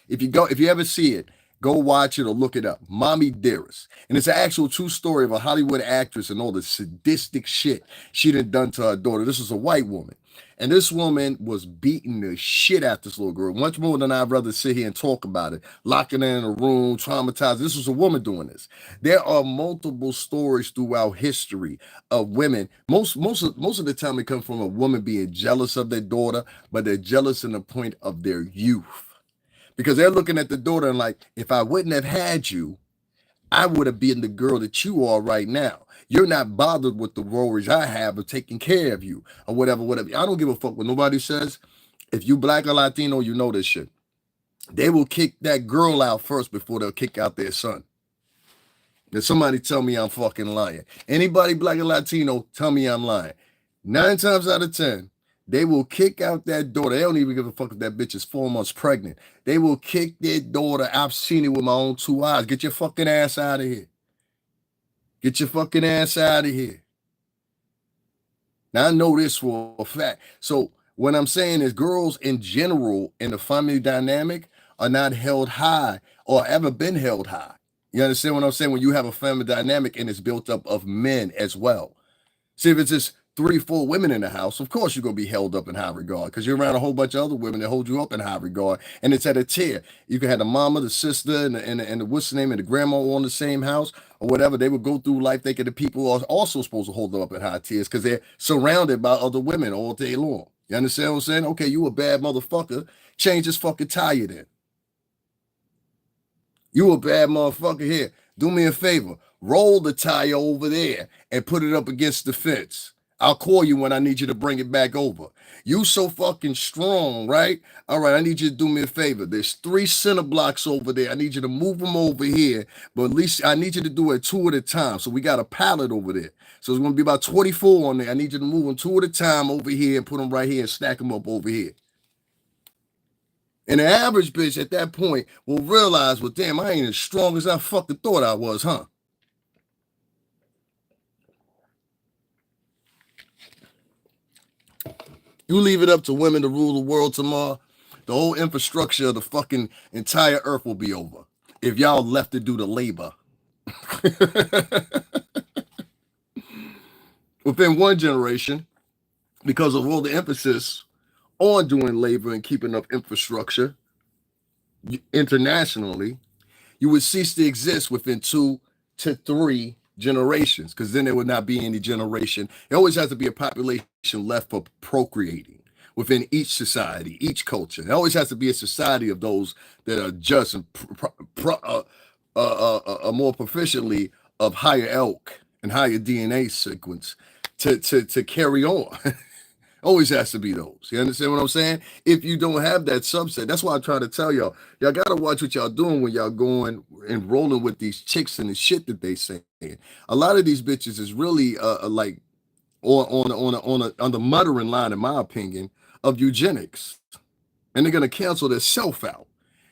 If you ever see it, go watch it or look it up. Mommy Dearest. And it's an actual true story of a Hollywood actress and all the sadistic shit she done to her daughter. This is a white woman. And this woman was beating the shit out this little girl, much more than I'd rather sit here and talk about it, locking her in a room, traumatized. This was a woman doing this. There are multiple stories throughout history of women. Most of the time, it comes from a woman being jealous of their daughter, but they're jealous in the point of their youth. Because they're looking at the daughter and like, if I wouldn't have had you, I would have been the girl that you are right now. You're not bothered with the worries I have of taking care of you or whatever. I don't give a fuck what nobody says. If you black or Latino, you know this shit. They will kick that girl out first before they'll kick out their son. Now somebody tell me I'm fucking lying. Anybody black or Latino, tell me I'm lying. 9 times out of 10, they will kick out that daughter. They don't even give a fuck if that bitch is 4 months pregnant. They will kick their daughter. I've seen it with my own 2 eyes. Get your fucking ass out of here. Get your fucking ass out of here. Now, I know this for a fact. So what I'm saying is girls in general in the family dynamic are not held high or ever been held high. You understand what I'm saying? When you have a family dynamic and it's built up of men as well. See, if it's just 3, 4 women in the house, of course you're going to be held up in high regard because you're around a whole bunch of other women that hold you up in high regard. And it's at a tier. You can have the mama, the sister, and the what's the name, and the grandma all in the same house or whatever. They would go through life thinking the people are also supposed to hold them up in high tiers because they're surrounded by other women all day long. You understand what I'm saying? Okay, you a bad motherfucker. Change this fucking tire then. You a bad motherfucker here. Do me a favor. Roll the tire over there and put it up against the fence. I'll call you when I need you to bring it back over. You so fucking strong, right? All right, I need you to do me a favor. There's 3 center blocks over there. I need you to move them over here, but at least I need you to do it 2 at a time. So we got a pallet over there. So it's going to be about 24 on there. I need you to move them 2 at a time over here and put them right here and stack them up over here. And the average bitch at that point will realize, well, damn, I ain't as strong as I fucking thought I was, huh? You leave it up to women to rule the world tomorrow, the whole infrastructure of the fucking entire earth will be over if y'all left to do the labor. Within one generation, because of all the emphasis on doing labor and keeping up infrastructure internationally, you would cease to exist within 2 to 3 generations, because then there would not be any generation. There always has to be a population left for procreating within each society, each culture. There always has to be a society of those that are just and more proficiently of higher elk and higher DNA sequence to carry on. Always has to be those. You understand what I'm saying? If you don't have that subset, that's why I try to tell y'all got to watch what y'all doing when y'all going and rolling with these chicks and the shit that they saying. A lot of these bitches is really like on the muttering line, in my opinion, of eugenics, and they're gonna cancel their self out.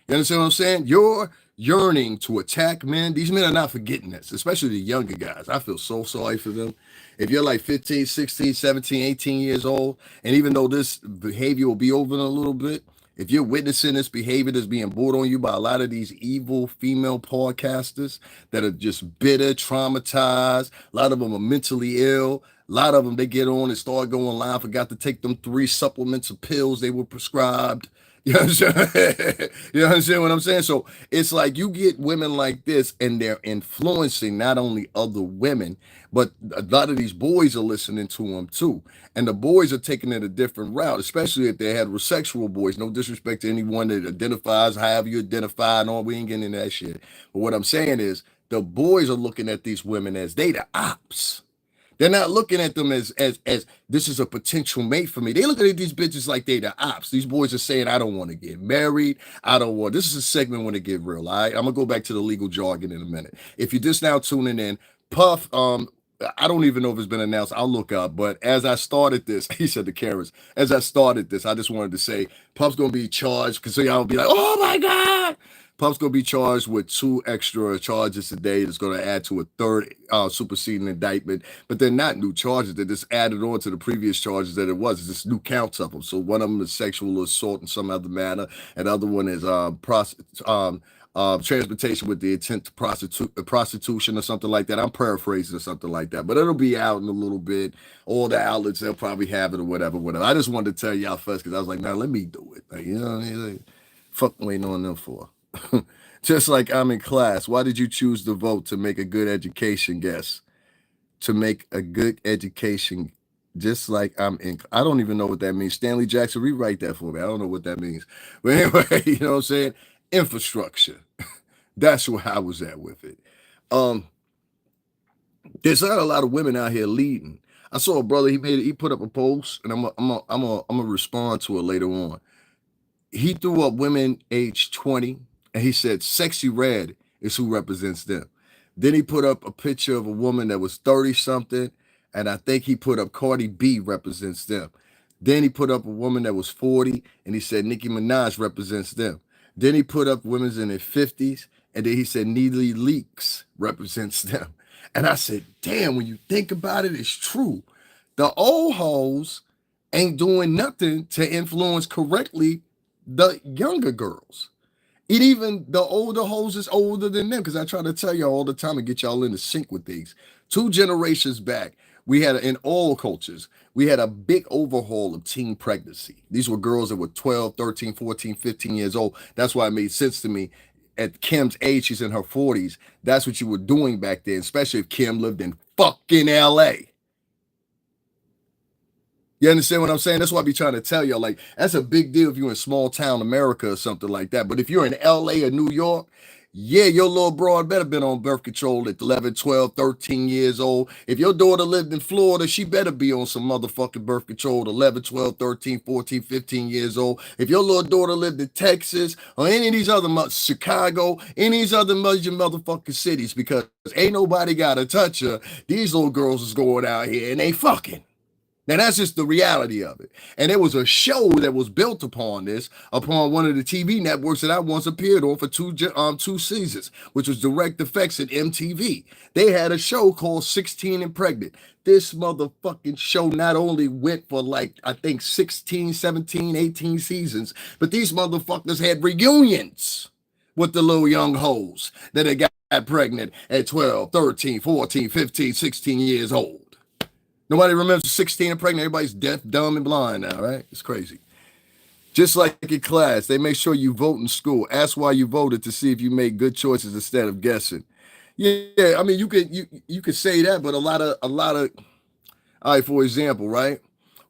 You understand what I'm saying? You're yearning to attack men. These men are not forgetting this, especially the younger guys. I feel so sorry for them. If you're like 15, 16, 17, 18 years old, and even though this behavior will be over in a little bit, if you're witnessing this behavior that's being brought on you by a lot of these evil female podcasters that are just bitter, traumatized, a lot of them are mentally ill, a lot of them, they get on and start going live, forgot to take them 3 supplements of pills they were prescribed. You understand? You understand what I'm saying? So it's like you get women like this and they're influencing not only other women, but a lot of these boys are listening to them too. And the boys are taking it a different route, especially if they're heterosexual boys. No disrespect to anyone that identifies however you identify and all. We ain't getting into that shit. But what I'm saying is the boys are looking at these women as they the ops. They're not looking at them as this is a potential mate for me. They looking at these bitches like they the ops. These boys are saying, I don't want to get married. I don't want. This is a segment when it get real. All right, I'm gonna go back to the legal jargon in a minute. If you're just now tuning in, Puff, I don't even know if it's been announced. I'll look up. But as I started this, he said the Karens. As I started this, I just wanted to say Puff's gonna be charged because so y'all be like, oh my God. Puff's gonna be charged with 2 extra charges today. That's gonna add to a third superseding indictment, but they're not new charges. They're just added on to the previous charges that it was. It's just new counts of them. So one of them is sexual assault in some other manner, and the other one is transportation with the intent to prostitution or something like that. I'm paraphrasing or something like that, but it'll be out in a little bit. All the outlets, they'll probably have it or whatever. I just wanted to tell y'all first because I was like, nah, let me do it. Like, you know what I mean? Like, fuck waiting on them for. Just like I'm in class. Why did you choose to vote to make a good education guess? To make a good education, just like I'm in. I don't even know what that means. Stanley Jackson, rewrite that for me. I don't know what that means. But anyway, you know what I'm saying? Infrastructure. That's where I was at with it. There's not a lot of women out here leading. I saw a brother. He put up a post, and I'm gonna respond to it later on. He threw up women age 20, and he said Sexy Red is who represents them. Then he put up a picture of a woman that was 30 something, and I think he put up Cardi B represents them. Then he put up a woman that was 40, and he said Nicki Minaj represents them. Then he put up women in their 50s, and then he said Neely Leaks represents them. And I said, damn, when you think about it, it's true. The old hoes ain't doing nothing to influence correctly the younger girls. It even the older hoes is older than them, because I try to tell y'all all the time and get y'all into sync with these. 2 generations back, we had, in all cultures, we had a big overhaul of teen pregnancy. These were girls that were 12, 13, 14, 15 years old. That's why it made sense to me. At Kim's age, she's in her 40s. That's what you were doing back then, especially if Kim lived in fucking LA. You understand what I'm saying? That's why I be trying to tell y'all, like, that's a big deal if you're in small town America or something like that. But if you're in LA or New York, yeah, your little broad better been on birth control at 11, 12, 13 years old. If your daughter lived in Florida, she better be on some motherfucking birth control at 11, 12, 13, 14, 15 years old. If your little daughter lived in Texas or any of these other, Chicago, any of these other major motherfucking cities, because ain't nobody got to touch her, these little girls is going out here and they fucking. Now, that's just the reality of it. And there was a show that was built upon this, upon one of the TV networks that I once appeared on for two seasons, which was Direct Effects at MTV. They had a show called 16 and Pregnant. This motherfucking show not only went for, like, I think 16, 17, 18 seasons, but these motherfuckers had reunions with the little young hoes that had got pregnant at 12, 13, 14, 15, 16 years old. Nobody remembers 16 and pregnant. Everybody's deaf, dumb, and blind now, right? It's crazy. Just like in class, they make sure you vote in school. Ask why you voted to see if you made good choices instead of guessing. Yeah, I mean, you could say that, but a lot of, all right, for example, right?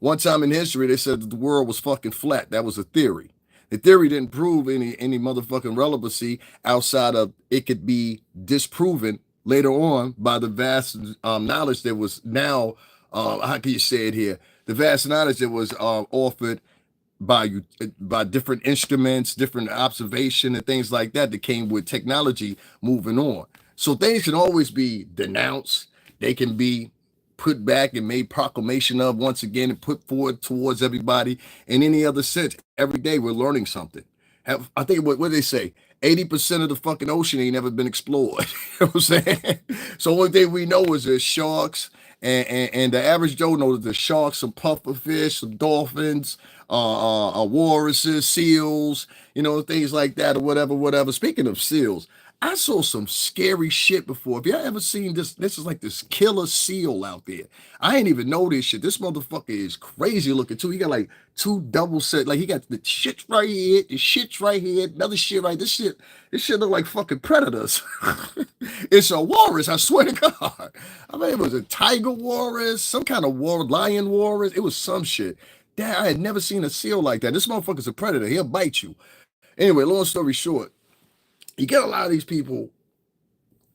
One time in history, they said that the world was fucking flat. That was a theory. The theory didn't prove any motherfucking relevancy outside of it could be disproven later on by the vast knowledge that was now. How can you say it here? The vast knowledge that was offered by different instruments, different observation, and things like that came with technology moving on. So things can always be denounced. They can be put back and made proclamation of once again and put forward towards everybody in any other sense. Every day we're learning something. I think what they say, 80% of the fucking ocean ain't never been explored. You know what I'm saying? So one thing we know is there's sharks. And the average Joe knows that there's sharks, some pufferfish, some dolphins, walruses, seals, things like that or whatever. Speaking of seals, I saw some scary shit before. If y'all ever seen this is like this killer seal out there. I ain't even know this shit. This motherfucker is crazy looking too. He got like 2 double set. Like he got the shit right here, the shit's right here, another shit right. This shit look like fucking predators. It's a walrus, I swear to God. I mean, it was a tiger walrus, some kind of lion walrus. It was some shit. Damn, I had never seen a seal like that. This motherfucker's a predator. He'll bite you. Anyway, long story short, you get a lot of these people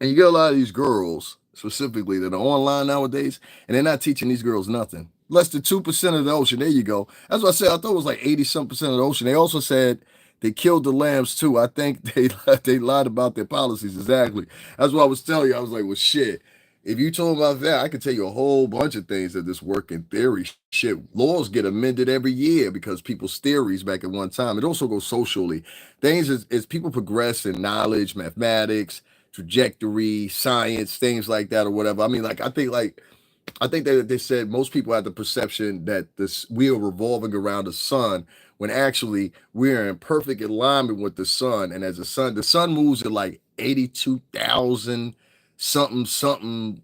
and you get a lot of these girls specifically that are online nowadays, and they're not teaching these girls nothing. Less than 2% of the ocean. There you go. That's what I said. I thought it was like 80-some% of the ocean. They also said they killed the lambs too. I think they lied about their policies. Exactly. That's what I was telling you. I was like, well, shit. If you told about that, I could tell you a whole bunch of things that this work in theory. Shit, laws get amended every year because people's theories back at one time. It also goes socially. Things as people progress in knowledge, mathematics, trajectory, science, things like that, or whatever. I mean, like I think that they said most people have the perception that this we are revolving around the sun when actually we're in perfect alignment with the sun. And as the sun moves at like 82,000 something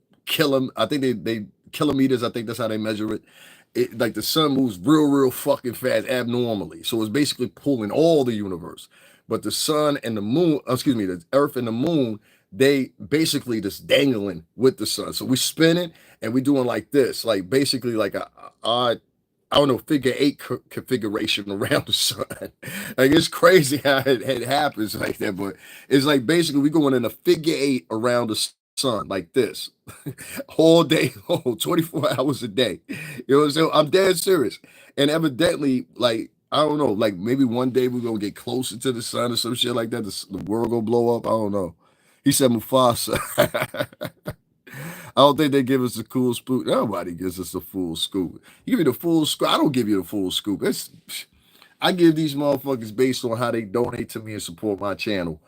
I think they kilometers. I think that's how they measure it. Like the sun moves real fucking fast abnormally. So it's basically pulling all the universe. But the sun and the moon, excuse me, the earth and the moon, they basically just dangling with the sun. So we spinning and we doing like this, like basically like a odd, I don't know, figure eight configuration around the sun. Like it's crazy how it happens like that, but it's like basically we going in a figure eight around the sun like this all day long, 24 hours a day. You know what I'm saying? I'm dead serious. And evidently, like, I don't know, like maybe one day we're gonna get closer to the sun or some shit like that. The world gonna blow up. I don't know. He said Mufasa. I don't think they give us a cool scoop. Nobody gives us a full scoop. You give me the full scoop. I don't give you the full scoop. I give these motherfuckers based on how they donate to me and support my channel.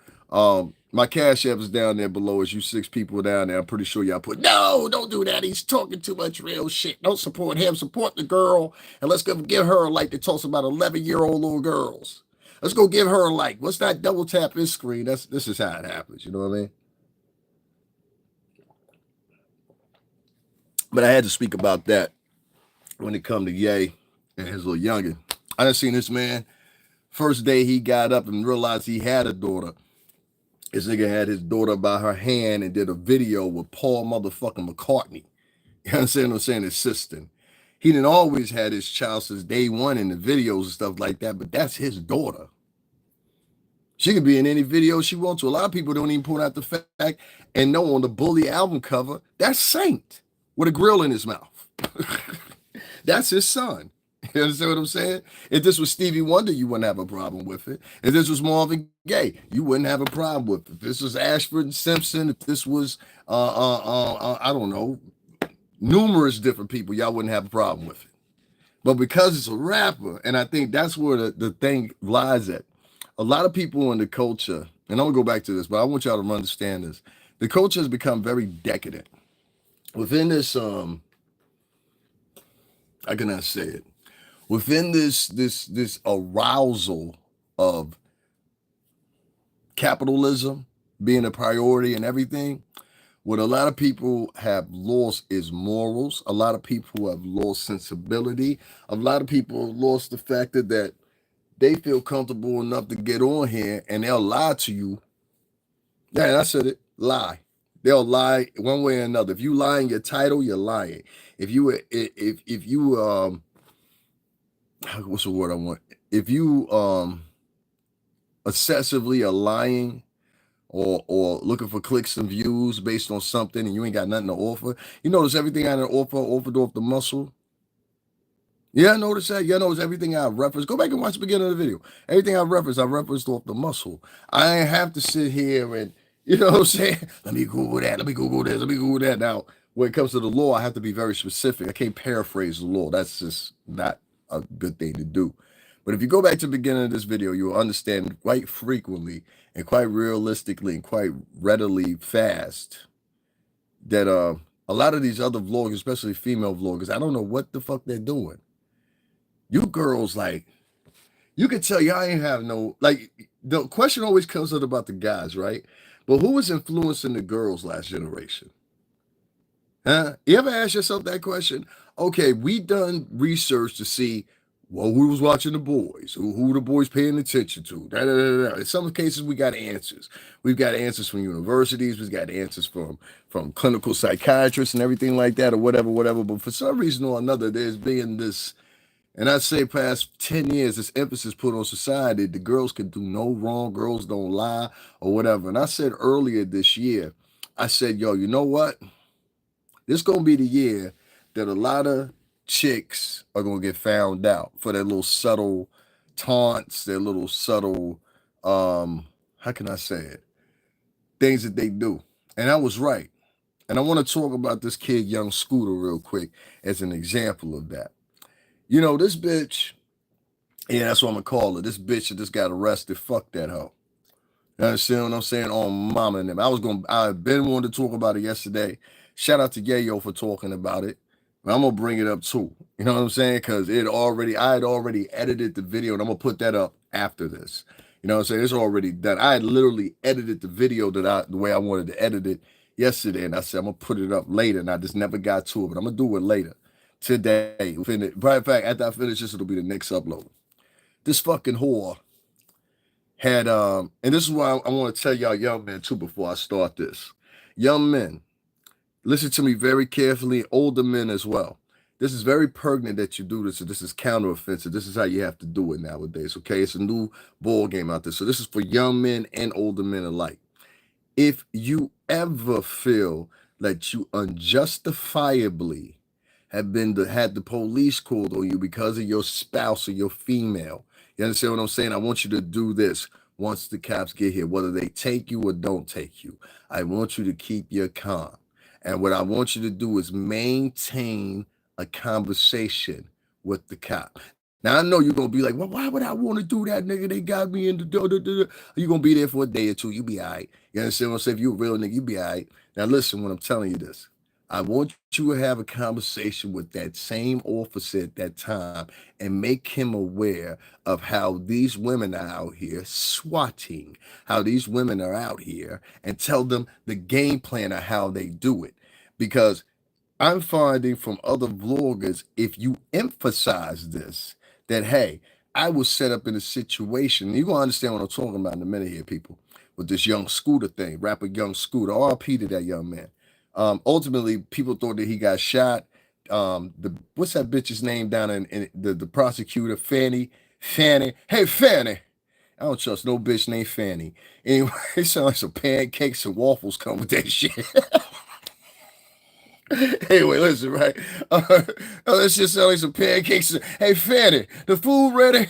My cash app is down there below. As you six people down there, I'm pretty sure y'all put no, don't do that. He's talking too much real shit. Don't support him. Support the girl, and let's go give her a like that talks about 11-year-old little girls. Let's go give her a like. Let's not double tap his screen. This is how it happens. You know what I mean? But I had to speak about that when it come to Ye and his little youngin. I done seen this man. First day he got up and realized he had a daughter. This nigga had his daughter by her hand and did a video with Paul motherfucking McCartney. You understand what I'm saying? Assistant. He didn't always had his child since day one in the videos and stuff like that, but that's his daughter. She can be in any video she wants to. A lot of people don't even point out the fact and know on the Bully album cover, that's Saint with a grill in his mouth. That's his son. You understand what I'm saying? If this was Stevie Wonder, you wouldn't have a problem with it. If this was Marvin Gaye, you wouldn't have a problem with it. If this was Ashford and Simpson, if this was, I don't know, numerous different people, y'all wouldn't have a problem with it. But because it's a rapper, and I think that's where the thing lies at. A lot of people in the culture, and I'm gonna go back to this, but I want y'all to understand this. The culture has become very decadent. Within this, how can I say it? Within this arousal of capitalism being a priority and everything, what a lot of people have lost is morals. A lot of people have lost sensibility. A lot of people have lost the fact that they feel comfortable enough to get on here and they'll lie to you. Yeah, I said it. Lie. They'll lie one way or another. If you lie in your title, you're lying. If you what's the word I want? If you excessively are lying or looking for clicks and views based on something and you ain't got nothing to offer, you notice everything I offered off the muscle. Yeah, notice that. Yeah, notice everything I referenced. Go back and watch the beginning of the video. Everything I referenced off the muscle. I ain't have to sit here and, you know what I'm saying? Let me Google that. Let me Google this. Let me Google that. Now, when it comes to the law, I have to be very specific. I can't paraphrase the law. That's just not a good thing to do. But if you go back to the beginning of this video, you will understand quite frequently and quite realistically and quite readily fast that a lot of these other vloggers, especially female vloggers, I don't know what the fuck they're doing. You girls, like, you could tell y'all ain't have no, like, the question always comes up about the guys, right? But who was influencing the girls last generation? Huh? You ever ask yourself that question? Okay, we done research to see, well, who was watching the boys? Who the boys paying attention to? Da, da, da, da. In some cases, we got answers. We've got answers from universities. We've got answers from clinical psychiatrists and everything like that or whatever. But for some reason or another, there's been this, and I'd say past 10 years, this emphasis put on society, the girls can do no wrong, girls don't lie or whatever. And I said earlier this year, I said, yo, you know what? This going to be the year that a lot of chicks are going to get found out for their little subtle taunts, their little subtle, how can I say it? Things that they do. And I was right. And I want to talk about this kid, young Scooter, real quick as an example of that. You know, this bitch, yeah, that's what I'm gonna call her. This bitch that just got arrested. Fuck that hoe. You understand what I'm saying? On mama and them. I've been wanting to talk about it yesterday. Shout out to Yayo for talking about it. But I'm gonna bring it up too. You know what I'm saying? Because I had already edited the video, and I'm gonna put that up after this. You know what I'm saying? It's already done. I had literally edited the video the way I wanted to edit it yesterday, and I said I'm gonna put it up later, and I just never got to it. But I'm gonna do it later today. Matter of fact, after I finish this, it'll be the next upload. This fucking whore had and this is why I want to tell y'all young men too before I start this. Young men, listen to me very carefully, older men as well. This is very pertinent that you do this. This is counteroffensive. This is how you have to do it nowadays. Okay, it's a new ball game out there. So this is for young men and older men alike. If you ever feel that you unjustifiably had the police called on you because of your spouse or your female, you understand what I'm saying? I want you to do this once the cops get here, whether they take you or don't take you. I want you to keep your calm. And what I want you to do is maintain a conversation with the cop. Now, I know you're going to be like, well, why would I want to do that, nigga? They got me in the... You're going to be there for a day or two. You be all right. You understand what I'm saying? If you're a real nigga, you be all right. Now, listen when I'm telling you this. I want you to have a conversation with that same officer at that time and make him aware of how these women are out here swatting, how these women are out here, and tell them the game plan of how they do it. Because I'm finding from other vloggers, if you emphasize this, that, hey, I was set up in a situation, you're going to understand what I'm talking about in a minute here, people, with this young Scooter thing, rapper Young Scooter, RP to that young man. Ultimately, people thought that he got shot. What's that bitch's name down in the prosecutor, Fanny? Hey, Fanny. I don't trust no bitch named Fanny. Anyway, it sounds like some pancakes and waffles come with that shit. Anyway, listen, right? Let's just sound like some pancakes. Hey, Fanny, the food ready?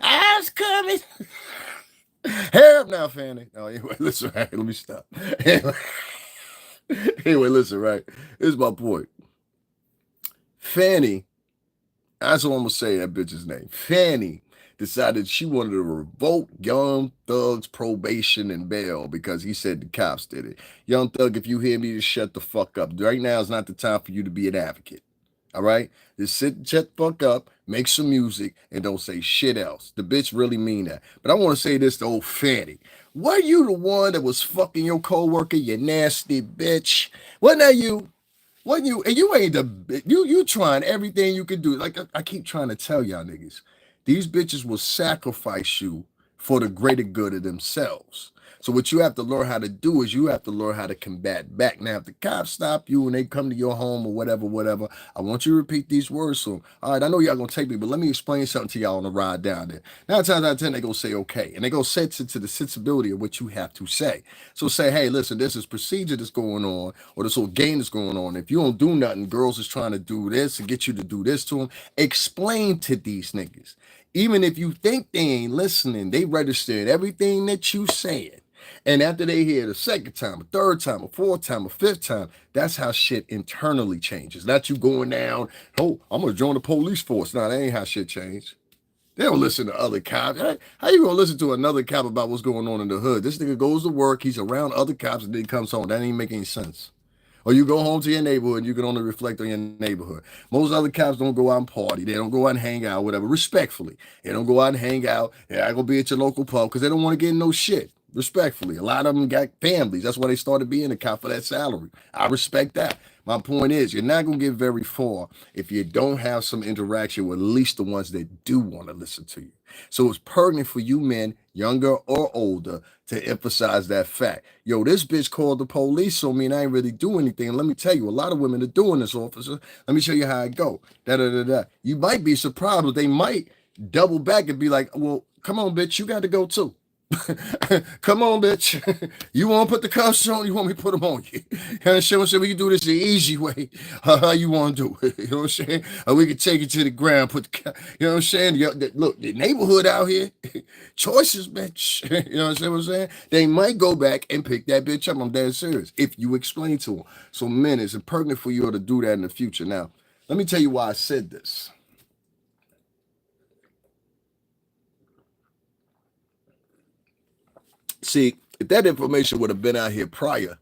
I was coming. Help now, Fanny. Oh, anyway, listen, right? Let me stop. Anyway, listen, right? Here's my point. Fanny, that's what I'm gonna say that bitch's name. Fanny decided she wanted to revoke Young Thug's probation and bail because he said the cops did it. Young Thug, if you hear me, just shut the fuck up. Right now is not the time for you to be an advocate. All right? Just shut the fuck up, make some music, and don't say shit else. The bitch really mean that. But I want to say this to old Fanny. Were you the one that was fucking your coworker, you nasty bitch? Wasn't that you? Wasn't you? And you ain't you trying everything you can do. Like I keep trying to tell y'all niggas, these bitches will sacrifice you for the greater good of themselves. So what you have to learn how to do is you have to learn how to combat back. Now, if the cops stop you and they come to your home or whatever, I want you to repeat these words to them. All right, I know y'all gonna take me, but let me explain something to y'all on the ride down there. 9 times out of 10, they gonna say okay, and they gonna set it to the sensibility of what you have to say. So say, hey, listen, this is procedure that's going on, or this whole game that's going on. If you don't do nothing, girls is trying to do this and get you to do this to them. Explain to these niggas. Even if you think they ain't listening, they registered everything that you saying. And after they hear the second time, a third time, a fourth time, a fifth time, that's how shit internally changes. Not you going down, oh, I'm going to join the police force. Nah, that ain't how shit changed. They don't listen to other cops. How you going to listen to another cop about what's going on in the hood? This nigga goes to work, he's around other cops, and then comes home. That ain't make any sense. Or you go home to your neighborhood and you can only reflect on your neighborhood. Most other cops don't go out and party. They don't go out and hang out, whatever, respectfully. They don't go out and hang out. Yeah, I go be at your local pub because they don't want to get in no shit. Respectfully. A lot of them got families. That's why they started being a cop for that salary. I respect that. My point is, you're not going to get very far if you don't have some interaction with at least the ones that do want to listen to you. So it's pertinent for you men, younger or older, to emphasize that fact. Yo, this bitch called the police on me and I ain't really do anything. And let me tell you, a lot of women are doing this, officer. Let me show you how it go. Da-da-da-da. You might be surprised, but they might double back and be like, well, come on, bitch, you got to go too. Come on, bitch. You want to put the cuffs on? You want me to put them on you? You understand what I'm saying? We can do this the easy way. How you want to do it? You know what I'm saying? Or we can take it to the ground. You know what I'm saying? Look, the neighborhood out here, choices, bitch. You know what I'm saying? They might go back and pick that bitch up. I'm dead serious. If you explain to them. So, men, it's pertinent for you to do that in the future. Now, let me tell you why I said this. See, if that information would have been out here prior,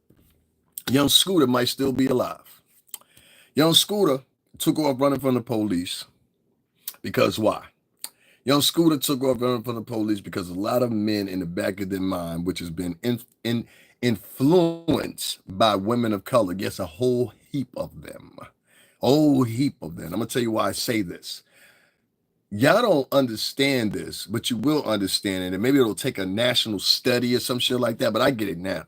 young Scooter might still be alive. Young Scooter took off running from the police because why? Young Scooter took off running from the police because a lot of men in the back of their mind, which has been influenced by women of color, yes, a whole heap of them. A whole heap of them. I'm going to tell you why I say this. Y'all don't understand this, but you will understand it. And maybe it'll take a national study or some shit like that, but I get it now.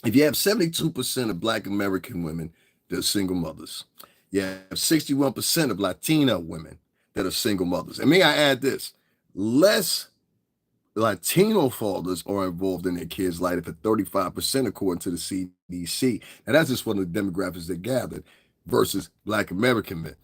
If you have 72% of Black American women that are single mothers, you have 61% of Latina women that are single mothers. And may I add this, less Latino fathers are involved in their kids' life at 35% according to the CDC. And that's just one of the demographics they gathered versus Black American men.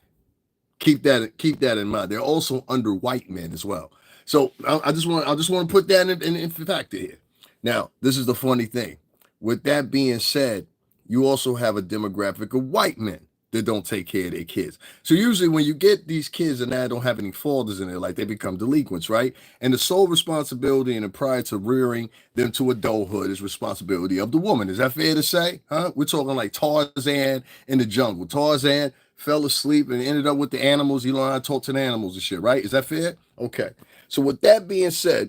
Keep that in mind. They're also under white men as well. So I just want to put that in factor here. Now, this is the funny thing. With that being said, you also have a demographic of white men that don't take care of their kids. So usually when you get these kids and they don't have any fathers in their life, they become delinquents, right? And the sole responsibility and the prior to rearing them to adulthood is responsibility of the woman. Is that fair to say? Huh? We're talking like Tarzan in the jungle. Tarzan fell asleep and ended up with the animals. He learned how to talk to the animals and shit, right? Is that fair? Okay. So with that being said,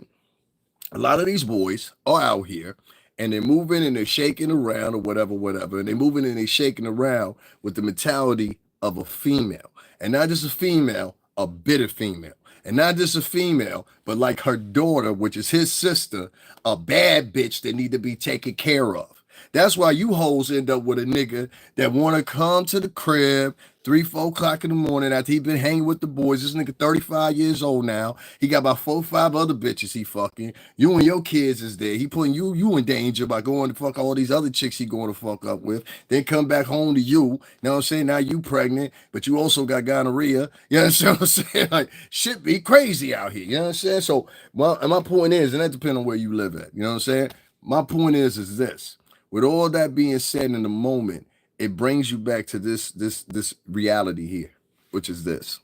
a lot of these boys are out here and they're moving and they're shaking around or whatever. And they're moving and they're shaking around with the mentality of a female. And not just a female, a bitter female. And not just a female, but like her daughter, which is his sister, a bad bitch that need to be taken care of. That's why you hoes end up with a nigga that want to come to the crib 3, 4 o'clock in the morning after he been hanging with the boys. This nigga 35 years old now. He got about 4, 5 other bitches he fucking. You and your kids is there. He putting you in danger by going to fuck all these other chicks he going to fuck up with. Then come back home to you. You know what I'm saying? Now you pregnant, but you also got gonorrhea. You know what I'm saying? Like shit be crazy out here. You know what I'm saying? So and my point is, and that depends on where you live at. You know what I'm saying? My point is this. With all that being said in the moment, it brings you back to this reality here, which is this.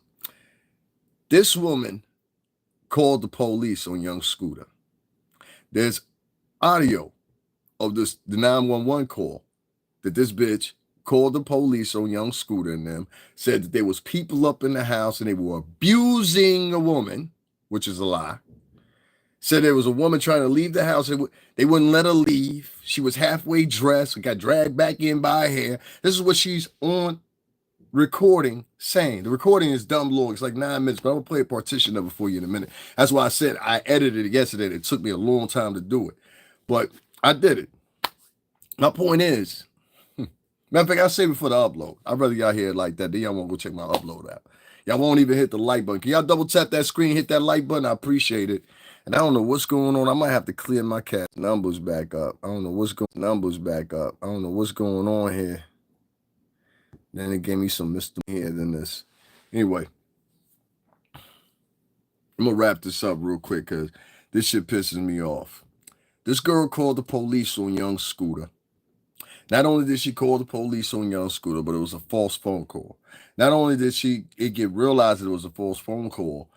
This woman called the police on young Scooter. There's audio of the 911 call that this bitch called the police on young Scooter and them, said that there was people up in the house and they were abusing a woman, which is a lie. Said there was a woman trying to leave the house. They wouldn't let her leave. She was halfway dressed and got dragged back in by her hair. This is what she's on recording saying. The recording is dumb long. It's like 9 minutes, but I'm going to play a partition of it for you in a minute. That's why I said I edited it yesterday. It took me a long time to do it, but I did it. My point is, matter of fact, I'll save it for the upload. I'd rather y'all hear it like that. Then y'all won't go check my upload out. Y'all won't even hit the like button. Can y'all double tap that screen, hit that like button? I appreciate it. And I don't know what's going on. I might have to clear my cat numbers back up. I don't know what's going on here. Then it gave me some misdemeanor than this. Anyway, I'm gonna wrap this up real quick because this shit pisses me off. This girl called the police on young Scooter. Not only did she call the police on young Scooter, but it was a false phone call. Not only did it get realized that it was a false phone call,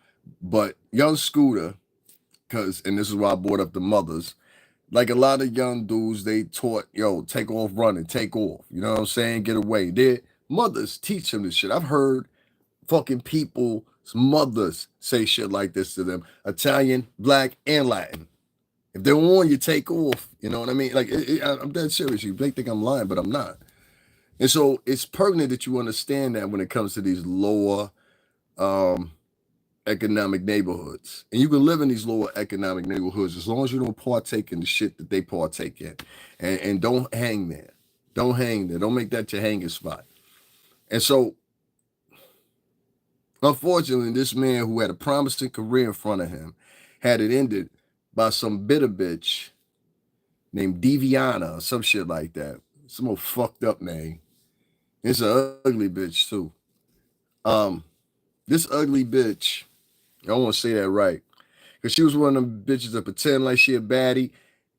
but young Scooter, and this is why I brought up the mothers, like a lot of young dudes, they taught, take off running, take off. You know what I'm saying? Get away. Their mothers teach them this shit. I've heard fucking people's mothers say shit like this to them. Italian, Black, and Latin. If they're on you, take off. You know what I mean? Like, I'm dead serious. You may think I'm lying, but I'm not. And so it's pertinent that you understand that when it comes to these lower economic neighborhoods. And you can live in these lower economic neighborhoods as long as you don't partake in the shit that they partake in. And don't hang there. Don't hang there. Don't make that your hanging spot. And so, unfortunately, this man who had a promising career in front of him had it ended by some bitter bitch named Deviana or some shit like that. Some old fucked up name. It's an ugly bitch too. Um, this ugly bitch, I want to say that right, because she was one of them bitches that pretend like she a baddie.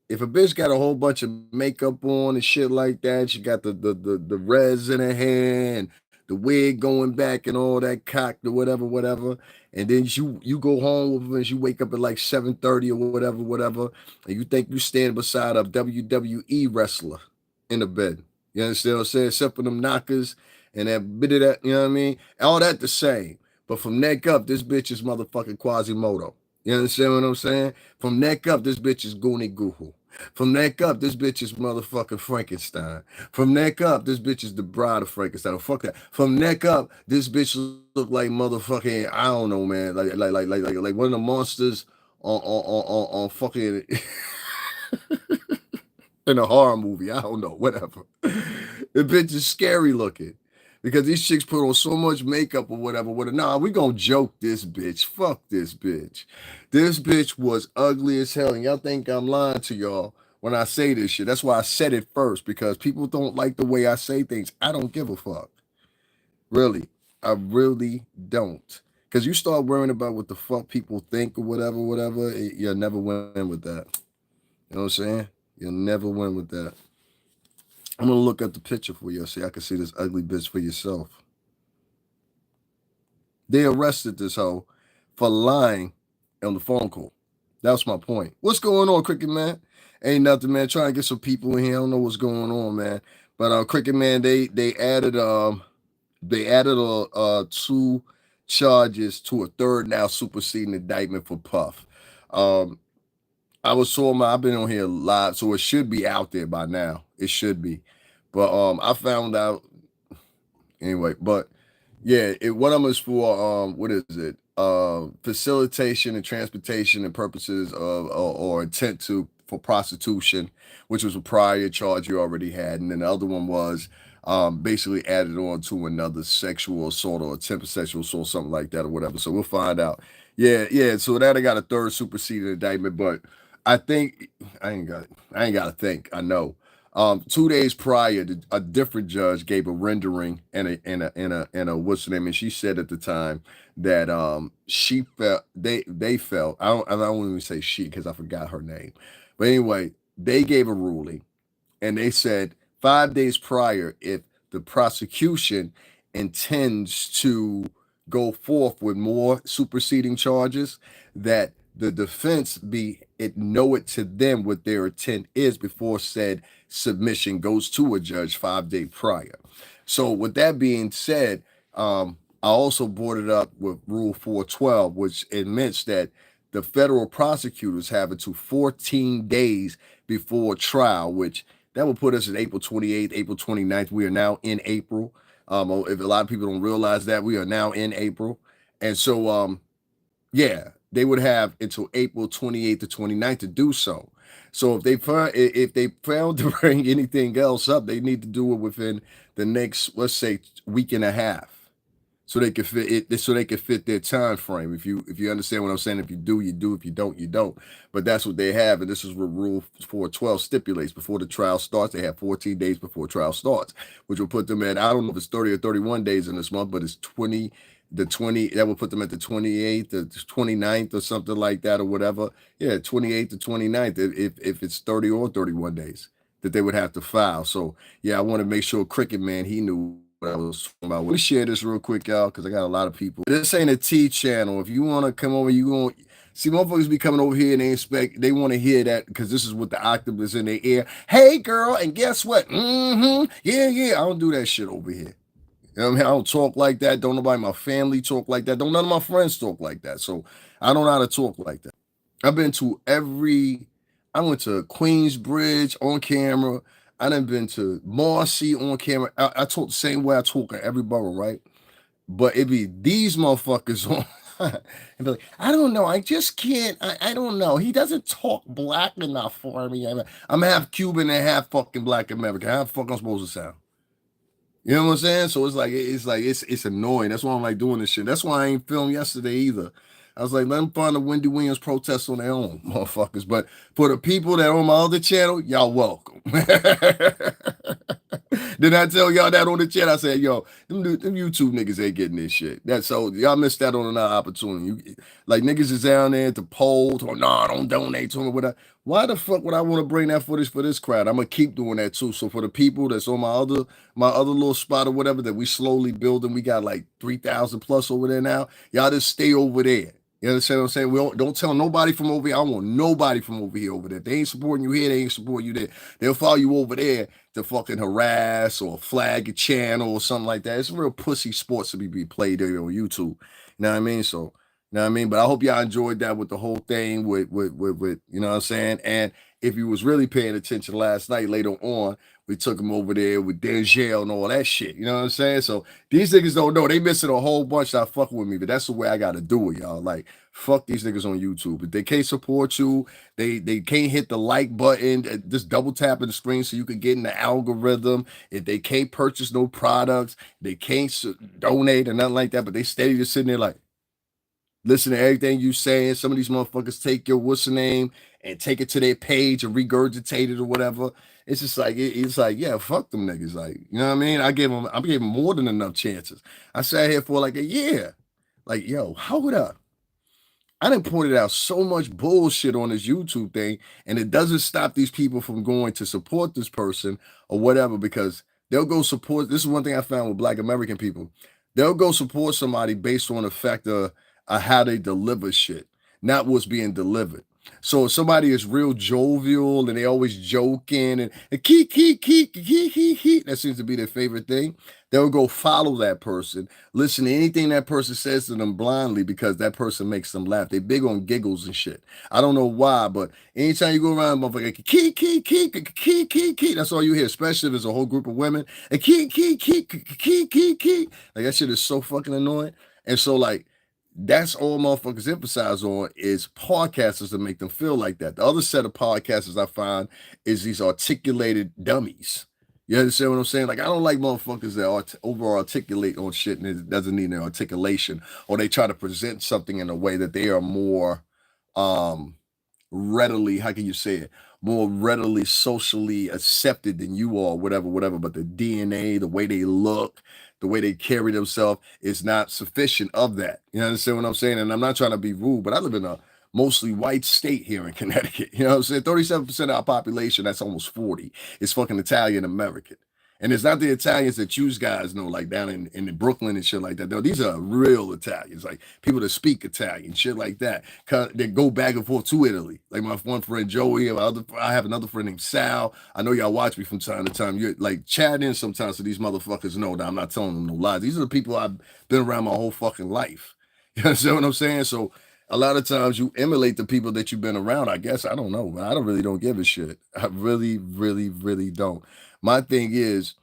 If a bitch got a whole bunch of makeup on and shit like that, she got the res in her hair and the wig going back and all that cock or whatever, and then you go home with her and you wake up at like 7:30 or whatever, and you think you stand beside a WWE wrestler in the bed. You understand what I'm saying? Except for them knockers and that bit of that, you know what I mean? All that the same. But from neck up, this bitch is motherfucking Quasimodo. You understand what I'm saying? From neck up, this bitch is Goonie Goohoo. From neck up, this bitch is motherfucking Frankenstein. From neck up, this bitch is the bride of Frankenstein. Oh, fuck that. From neck up, this bitch look like motherfucking, I don't know, man, like one of the monsters on fucking in a horror movie. I don't know, whatever. The bitch is scary looking. Because these chicks put on so much makeup or whatever. Nah, we gonna joke this bitch. Fuck this bitch. This bitch was ugly as hell. And y'all think I'm lying to y'all when I say this shit. That's why I said it first. Because people don't like the way I say things. I don't give a fuck. Really. I really don't. Because you start worrying about what the fuck people think or whatever, you'll never win with that. You know what I'm saying? You'll never win with that. I'm gonna look at the picture for you so y'all can see this ugly bitch for yourself. They arrested this hoe for lying on the phone call. That's my point. What's going on, Cricket Man? Ain't nothing, man. Trying to get some people in here. I don't know what's going on, man. But Cricket Man, they added two charges to a third now superseding indictment for Puff. I was told I've been on here live, so it should be out there by now. It should be. But I found out anyway, but yeah, one of them is for what is it? Facilitation and transportation and purposes of or intent to for prostitution, which was a prior charge you already had, and then the other one was basically added on to another sexual assault or attempted sexual assault, something like that or whatever. So we'll find out. Yeah. So that I got a third superseding indictment, but I think I ain't got to think. I know. 2 days prior, a different judge gave a rendering and a what's the name, and she said at the time that she felt they felt I don't even say she because I forgot her name, but anyway, they gave a ruling and they said 5 days prior, if the prosecution intends to go forth with more superseding charges, that the defense know it to them what their intent is before said submission goes to a judge 5 days prior. So with that being said, I also brought it up with Rule 412, which admits that the federal prosecutors have until 14 days before trial, which that will put us at April 28th, April 29th. We are now in April. If a lot of people don't realize that, we are now in April. And so, yeah, they would have until April 28th to 29th to do so. So if they failed to bring anything else up, they need to do it within the next, let's say, week and a half, so they can fit it. So they can fit their time frame. If you understand what I'm saying, if you do, you do. If you don't, you don't. But that's what they have, and this is what Rule 412 stipulates. Before the trial starts, they have 14 days before trial starts, which will put them at, I don't know if it's 30 or 31 days in this month, but it's 20. The 20 that will put them at the 28th, the 29th, or something like that, or whatever. Yeah, 28th to 29th, if it's 30 or 31 days that they would have to file. So yeah, I want to make sure Cricket Man he knew what I was talking about. Let me share this real quick, y'all, because I got a lot of people. This ain't a T channel. If you want to come over, you going to see motherfuckers be coming over here and they want to hear that because this is what the octopus in their ear. Hey girl, and guess what? Yeah. I don't do that shit over here. You know what I mean? I don't talk like that. Don't nobody in my family talk like that. Don't none of my friends talk like that. So I don't know how to talk like that. I've been to I went to Queensbridge on camera. I done been to Marcy on camera. I talk the same way I talk in every borough, right? But it be these motherfuckers on. And be like, I don't know. I just can't. I don't know. He doesn't talk black enough for me. I'm half Cuban and half fucking black American. How the fuck I'm supposed to sound? You know what I'm saying? So it's annoying. That's why I'm like doing this shit. That's why I ain't filmed yesterday either. I was like, let them find the Wendy Williams protest on their own, motherfuckers. But for the people that are on my other channel, y'all welcome. Did I tell y'all that on the chat? I said, yo, them YouTube niggas ain't getting this shit. That's so y'all missed that on another opportunity. Like niggas is down there at the poll, or nah, don't donate to me. Why the fuck would I want to bring that footage for this crowd? I'm gonna keep doing that too. So for the people that's on my other little spot or whatever that we slowly building, we got like 3,000 plus over there now. Y'all just stay over there. You understand what I'm saying? We don't tell nobody from over here. I don't want nobody from over here over there. If they ain't supporting you here, they ain't supporting you there. They'll follow you over there to fucking harass or flag a channel or something like that. It's real pussy sports to be played there on YouTube. You know what I mean? So, you know what I mean? But I hope y'all enjoyed that with the whole thing with you know what I'm saying? And if you was really paying attention last night, later on, we took them over there with Denzel and all that shit. You know what I'm saying? So these niggas don't know. They missing a whole bunch that fucking with me, but that's the way I got to do it, y'all. Like, fuck these niggas on YouTube. If they can't support you, they can't hit the like button, just double tapping the screen so you can get in the algorithm. If they can't purchase no products, they can't donate or nothing like that, but they steady just sitting there like, listen to everything you saying. Some of these motherfuckers take your what's the name and take it to their page and regurgitate it or whatever. It's just like it's like, yeah, fuck them niggas. Like, you know what I mean? I gave them more than enough chances. I sat here for like a year. Like, yo, hold up. I done pointed out so much bullshit on this YouTube thing, and it doesn't stop these people from going to support this person or whatever, because they'll go support. This is one thing I found with Black American people. They'll go support somebody based on the fact of how they deliver shit, not what's being delivered. So if somebody is real jovial and they always joking and key, that seems to be their favorite thing, they'll go follow that person, listen to anything that person says to them blindly because that person makes them laugh. They big on giggles and shit. I don't know why, but anytime you go around, motherfucker, key, that's all you hear, especially if it's a whole group of women. And key. Like that shit is so fucking annoying. And so like, that's all motherfuckers emphasize on is podcasters to make them feel like that. The other set of podcasters I find is these articulated dummies. You understand what I'm saying? Like, I don't like motherfuckers that over articulate on shit and it doesn't need an articulation, or they try to present something in a way that they are more readily, how can you say it, more readily socially accepted than you are, whatever. But the DNA, the way they look, the way they carry themselves is not sufficient of that. You understand what I'm saying? And I'm not trying to be rude, but I live in a mostly white state here in Connecticut. You know what I'm saying? 37% of our population, that's almost 40, is fucking Italian American. And it's not the Italians that you guys know, like down in Brooklyn and shit like that. No, these are real Italians, like people that speak Italian, shit like that. They go back and forth to Italy. Like my one friend Joey, I have another friend named Sal. I know y'all watch me from time to time. You're like chatting sometimes, so these motherfuckers know that I'm not telling them no lies. These are the people I've been around my whole fucking life. You understand what I'm saying? So a lot of times you emulate the people that you've been around. I guess I don't know, but I don't give a shit. I really don't. My thing is,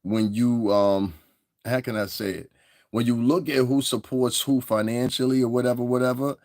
when you how can I say it? When you look at who supports who financially or whatever,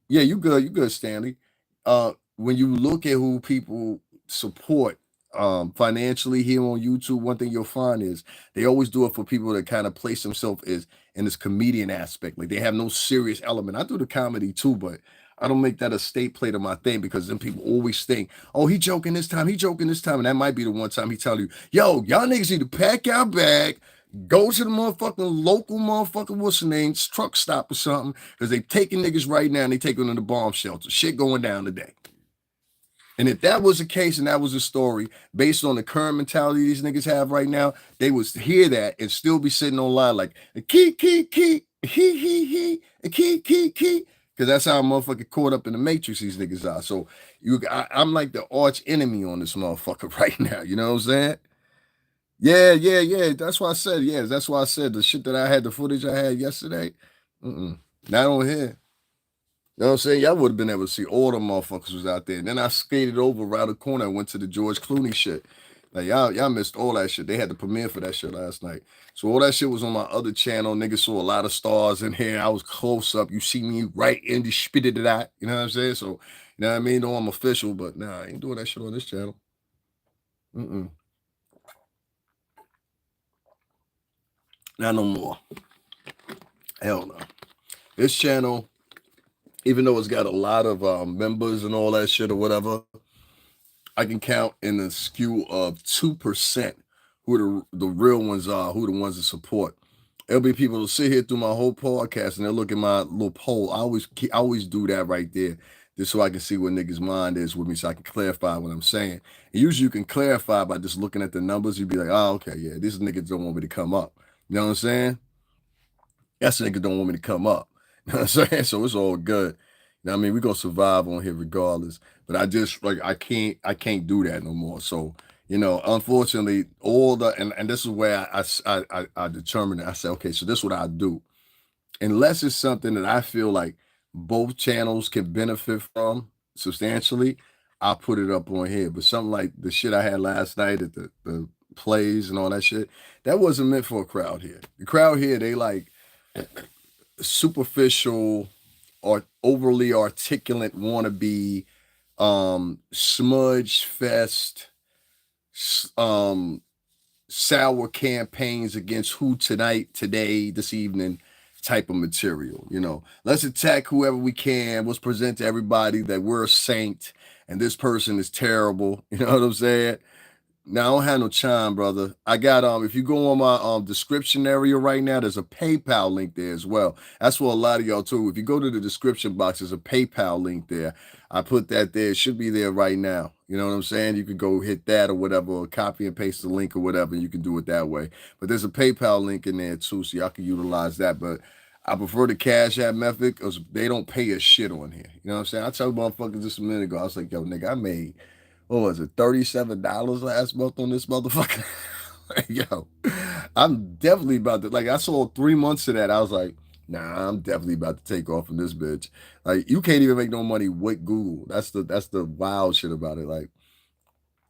yeah, you good, Stanley. When you look at who people support financially here on YouTube, one thing you'll find is they always do it for people that kind of place themselves as in this comedian aspect. Like they have no serious element. I do the comedy too, but I don't make that a state plate of my thing, because then people always think, oh, he joking this time, and that might be the one time he tell you, yo, y'all niggas need to pack your bag, go to the motherfucking local motherfucking what's the name truck stop or something, because they taking niggas right now and they taking them to the bomb shelter. Shit going down today. And if that was the case and that was the story, based on the current mentality these niggas have right now, they would hear that and still be sitting online like, key, he, key. Because that's how I'm motherfucking caught up in the matrix these niggas are. So I'm like the arch enemy on this motherfucker right now. You know what I'm saying? Yeah. That's why I said, that's why I said the shit that I had, the footage I had yesterday, not on here. You know what I'm saying? Y'all would have been able to see all the motherfuckers was out there. And then I skated over around the corner and went to the George Clooney shit. Like y'all missed all that shit. They had the premiere for that shit last night. So all that shit was on my other channel. Niggas saw a lot of stars in here. I was close up. You see me right in the spit of that. You know what I'm saying? So, you know what I mean? No, I'm official, but nah, I ain't doing that shit on this channel. Not no more. Hell no. This channel even though it's got a lot of members and all that shit or whatever, I can count in a skew of 2% who the real ones are, who the ones that support. There'll be people who sit here through my whole podcast and they'll look at my little poll. I always do that right there, just so I can see what niggas' mind is with me, so I can clarify what I'm saying. And usually you can clarify by just looking at the numbers. You'd be like, oh, okay, yeah, these niggas don't want me to come up. You know what I'm saying? That's niggas don't want me to come up. You know what I'm saying? So it's all good. You know what I mean? We're gonna survive on here regardless. But I just like I can't do that no more. So, unfortunately, all the and this is where I determined it. I said, okay, so this is what I do. Unless it's something that I feel like both channels can benefit from substantially, I'll put it up on here. But something like the shit I had last night at the plays and all that shit, that wasn't meant for a crowd here. The crowd here, they like superficial or overly articulate wannabe smudge fest um sour campaigns against who tonight, today, this evening type of material. Let's attack whoever we can. Let's present to everybody that we're a saint and this person is terrible. You know what I'm saying? Now I don't have no chime, brother. I got if you go on my description area right now, there's a PayPal link there as well. That's for a lot of y'all too. If you go to the description box, there's a PayPal link there. I put that there. It should be there right now. You know what I'm saying? You can go hit that or whatever, or copy and paste the link or whatever, and you can do it that way. But there's a PayPal link in there too, so y'all can utilize that. But I prefer the Cash App method because they don't pay a shit on here. You know what I'm saying? I told motherfuckers just a minute ago, I was like, yo, nigga, I made what was it, $37 last month on this motherfucker? Yo, I'm definitely about to, like, I saw 3 months of that. I was like, nah, I'm definitely about to take off from this bitch. Like, you can't even make no money with Google. That's the wild shit about it. Like,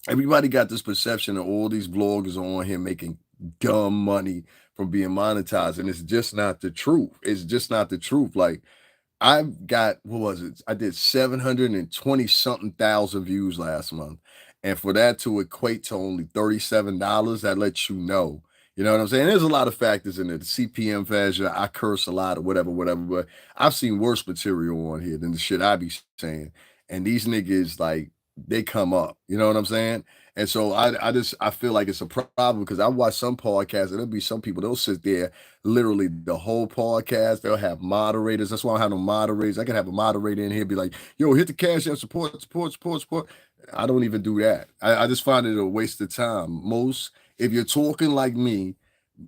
everybody got this perception that all these vloggers are on here making dumb money from being monetized, and it's just not the truth. It's just not the truth. Like, I've got, what was it? I did 720 something thousand views last month. And for that to equate to only $37, that lets you know. You know what I'm saying? There's a lot of factors in it. The CPM factor, I curse a lot or whatever, whatever. But I've seen worse material on here than the shit I be saying. And these niggas, like, they come up. You know what I'm saying? And so I feel like it's a problem because I watch some podcasts and there'll be some people, they'll sit there literally the whole podcast. They'll have moderators. That's why I don't have no moderators. I can have a moderator in here be like, yo, hit the Cash App, support. I don't even do that. I just find it a waste of time. If you're talking like me,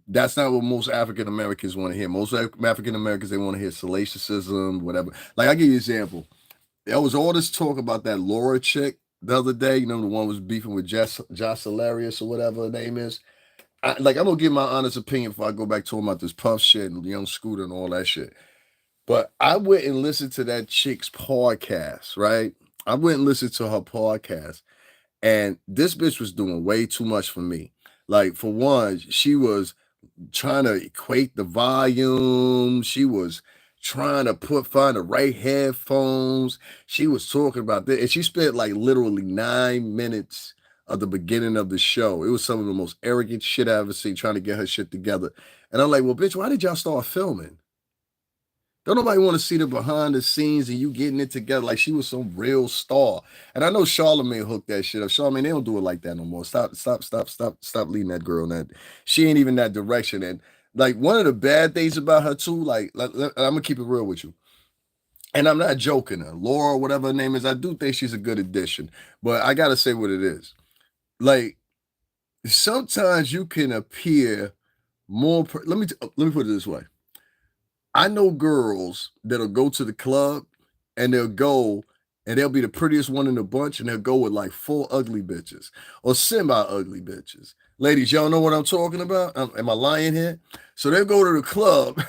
that's not what most African Americans want to hear. Most African Americans, they want to hear salaciousism, whatever. Like, I give you an example. There was all this talk about that Laura chick the other day. The one was beefing with Josh Hilarious or whatever her name is. I'm gonna give my honest opinion before I go back to him about this Puff shit and Young Scooter and all that shit. But I went and listened to that chick's podcast, right? I went and listened to her podcast, and this bitch was doing way too much for me. Like, for one, she was trying to equate the volume. She was trying to find the right headphones. She was talking about that, and she spent like literally 9 minutes of the beginning of the show. It was some of the most arrogant shit I ever seen, trying to get her shit together. And I'm like, well, bitch, why did y'all start filming? Don't nobody want to see the behind the scenes and you getting it together like she was some real star. And I know Charlamagne hooked that shit up. Charlamagne, they don't do it like that no more. Stop leading that girl in that. She ain't even that direction. And like, one of the bad things about her too, like I'm gonna keep it real with you. And I'm not joking her. Laura, whatever her name is, I do think she's a good addition. But I gotta say what it is. Like, sometimes you can appear more. Let me put it this way. I know girls that'll go to the club and they'll be the prettiest one in the bunch and they'll go with like 4 ugly bitches or semi-ugly bitches. Ladies, y'all know what I'm talking about? Am I lying here? So they'll go to the club.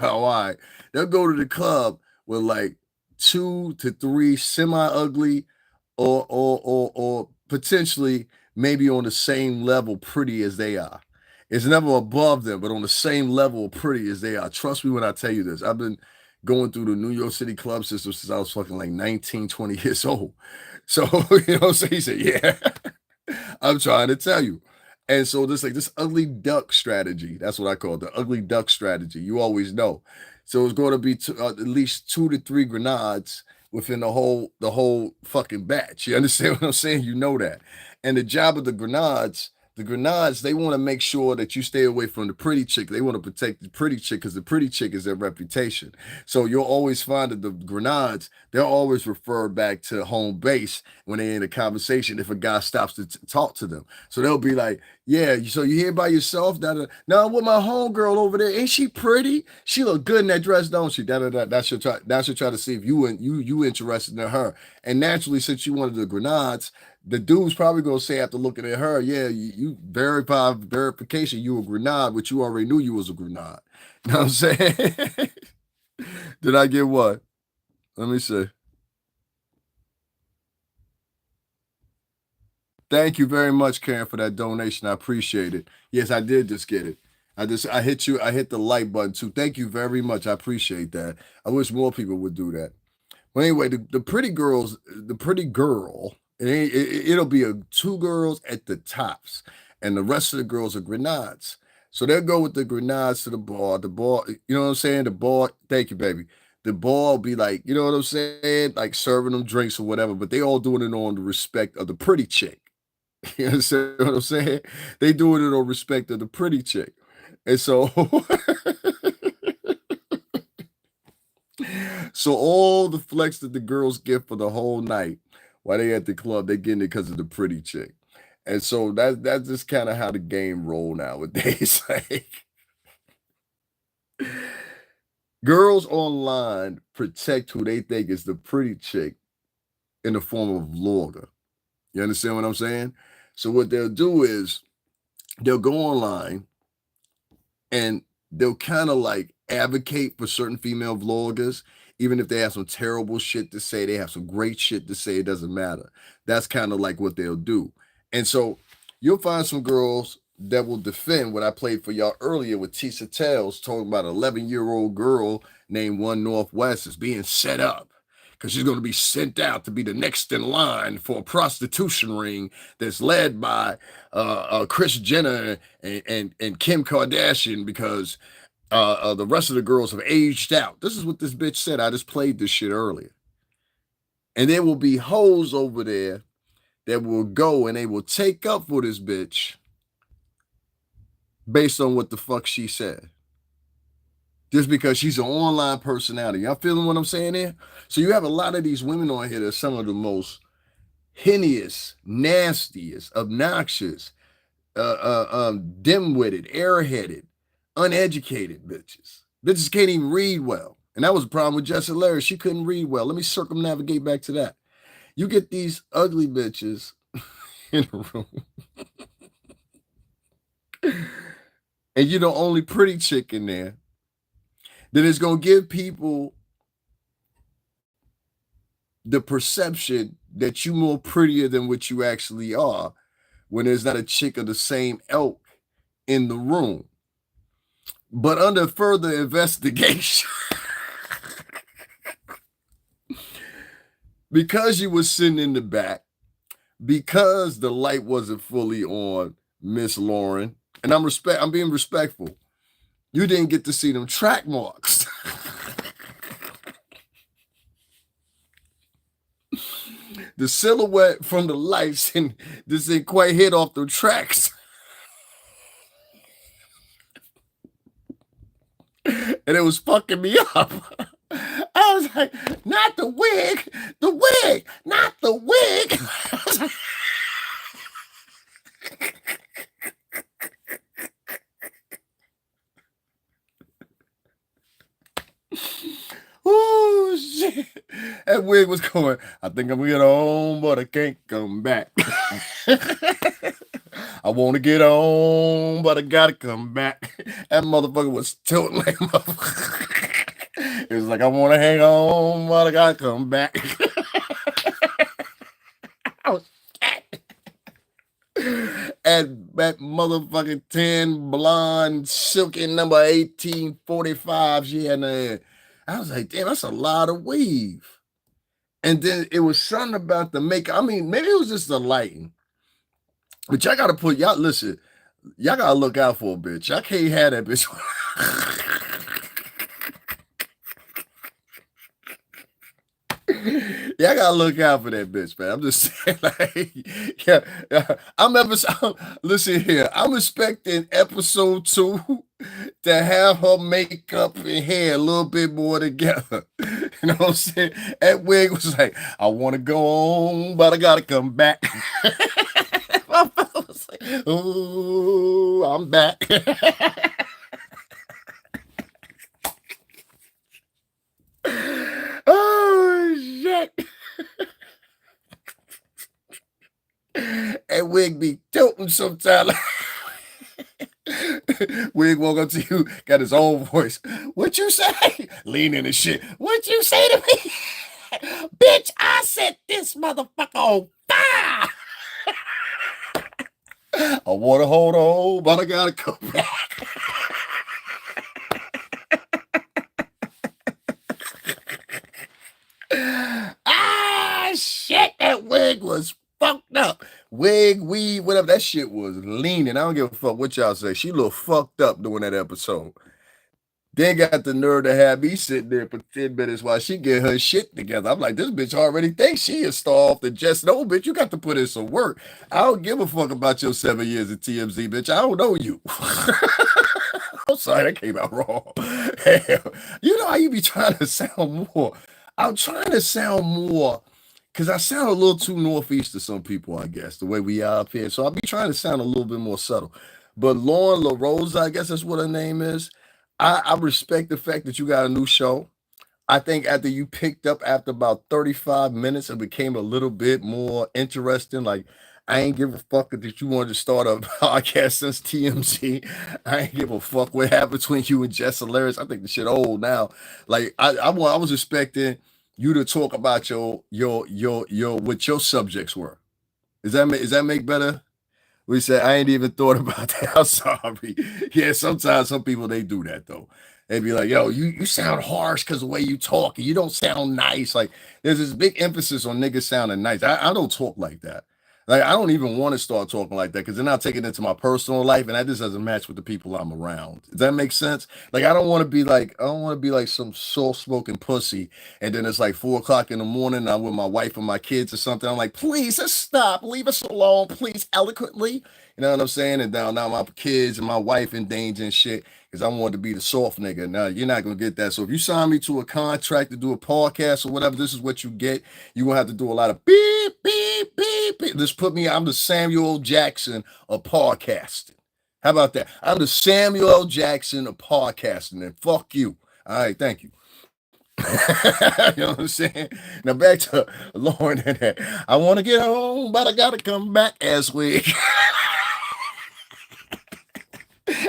All right. They'll go to the club with like 2 to 3 semi-ugly or potentially maybe on the same level pretty as they are. It's never above them, but on the same level of pretty as they are. Trust me when I tell you this. I've been going through the New York City club system since I was fucking like 19, 20 years old. So, you know what I'm saying? He said, yeah, I'm trying to tell you. And so this ugly duck strategy, that's what I call it, the ugly duck strategy. You always know. So it's going to be at least 2 to 3 grenades within the whole fucking batch. You understand what I'm saying? You know that. And the job of the grenades, they want to make sure that you stay away from the pretty chick. They want to protect the pretty chick because the pretty chick is their reputation. So you'll always find that the grenades, they'll always refer back to home base when they're in a conversation if a guy stops to talk to them. So they'll be like, yeah, so you here by yourself? No, I'm with my homegirl over there. Ain't she pretty? She look good in that dress, don't she? That should try to see if you interested in her. And naturally, since you wanted the grenades, the dude's probably gonna say after looking at her, yeah, you verification, you a grenade, which you already knew you was a grenade. You know what I'm saying? Did I get what? Let me see. Thank you very much, Karen, for that donation. I appreciate it. Yes, I did just get it. I hit the like button too. Thank you very much. I appreciate that. I wish more people would do that. But anyway, the pretty girl, it'll be 2 girls at the tops, and the rest of the girls are grenades. So they'll go with the grenades to the bar. The bar, you know what I'm saying? The bar, thank you, baby. The bar will be like, you know what I'm saying? Like serving them drinks or whatever, but they all doing it on the respect of the pretty chick. You understand what I'm saying? They doing it on respect of the pretty chick. And so so all the flex that the girls get for the whole night while they at the club, they getting it because of the pretty chick. And so that's just kind of how the game roll nowadays. Like, girls online protect who they think is the pretty chick in the form of vlogger. You understand what I'm saying? So what they'll do is they'll go online and they'll kind of like advocate for certain female vloggers, even if they have some terrible shit to say, they have some great shit to say, it doesn't matter. That's kind of like what they'll do. And so you'll find some girls that will defend what I played for y'all earlier with Tisa Tales, talking about an 11-year-old girl named One Northwest is being set up because she's going to be sent out to be the next in line for a prostitution ring that's led by Kris Jenner and Kim Kardashian because the rest of the girls have aged out. This is what this bitch said. I just played this shit earlier. And there will be hoes over there that will go and they will take up for this bitch based on what the fuck she said. Just because she's an online personality. Y'all feeling what I'm saying there? So you have a lot of these women on here that are some of the most heinous, nastiest, obnoxious, dim-witted, airheaded, uneducated bitches. Bitches can't even read well. And that was a problem with Jessica Larry. She couldn't read well. Let me circumnavigate back to that. You get these ugly bitches in a room. And you're the only pretty chick in there. Then it's going to give people the perception that you're more prettier than what you actually are when there's not a chick of the same ilk in the room. But under further investigation, because you were sitting in the back, because the light wasn't fully on Miss Lauren, and I'm being respectful, you didn't get to see them track marks. The silhouette from the lights and this didn't quite hit off the tracks. And it was fucking me up. I was like, not the wig, not the wig. Oh shit. That wig was going, I think I'm gonna get home, but I can't come back. I want to get home, but I gotta come back. That motherfucker was tilting like motherfucker. It was like, I want to hang on, but I gotta come back. Oh, at that motherfucking 10 blonde silky number 1845 she had in her head. I was like, damn, that's a lot of weave. And then it was something about the makeup. I mean, maybe it was just the lighting. But y'all gotta put, y'all listen, y'all gotta look out for a bitch. Y'all can't have that bitch. Yeah, I gotta look out for that bitch, man. I'm just saying, like, yeah. Listen here. I'm expecting episode 2 to have her makeup and hair a little bit more together. You know what I'm saying? That wig was like, I want to go on, but I gotta come back. My father was like, ooh, I'm back. Oh shit. That wig be tilting sometimes. Wig walk up to you, got his own voice. What you say? Leaning and shit. What you say to me? Bitch, I set this motherfucker on fire. I want to hold on, but I gotta come back. Ah, shit, that wig was fucked up. Wig, weed, whatever, that shit was leaning. I don't give a fuck what y'all say. She looked fucked up doing that episode. Then got the nerve to have me sitting there for 10 minutes while she get her shit together. I'm like, this bitch already thinks she is star off the jet. No, bitch, you got to put in some work. I don't give a fuck about your 7 years at TMZ, bitch. I don't know you. I'm sorry, that came out wrong. Hell, you know how you be trying to sound more. I'm trying to sound more because I sound a little too northeast to some people, I guess, the way we are up here. So I'll be trying to sound a little bit more subtle. But Lauren LaRosa, I guess that's what her name is. I respect the fact that you got a new show. I think after you picked up after about 35 minutes, it became a little bit more interesting. Like, I ain't give a fuck that you wanted to start a podcast since TMZ. I ain't give a fuck what happened between you and Jess Hilarious. I think the shit old now. Like, I was expecting you to talk about your what your subjects were. Does that make better? We said, I ain't even thought about that. I'm sorry. Yeah, sometimes some people, they do that, though. They be like, yo, you sound harsh because the way you talk. You don't sound nice. Like, there's this big emphasis on niggas sounding nice. I don't talk like that. Like, I don't even want to start talking like that because then I'll take it into my personal life and that just doesn't match with the people I'm around. Does that make sense? Like, I don't want to be like some soft-spoken pussy and then it's like 4 o'clock in the morning and I'm with my wife and my kids or something. I'm like, please just stop. Leave us alone, please, eloquently. You know what I'm saying? And now my kids and my wife in danger and shit because I wanted to be the soft nigga. Now, you're not going to get that. So if you sign me to a contract to do a podcast or whatever, this is what you get. You're going to have to do a lot of beep, beep, beep, beep. Just put me, I'm the Samuel L. Jackson of podcasting. How about that? I'm the Samuel L. Jackson of podcasting. And fuck you. All right, thank you. You know what I'm saying? Now back to Lauren and that. I want to get home, but I gotta come back as we.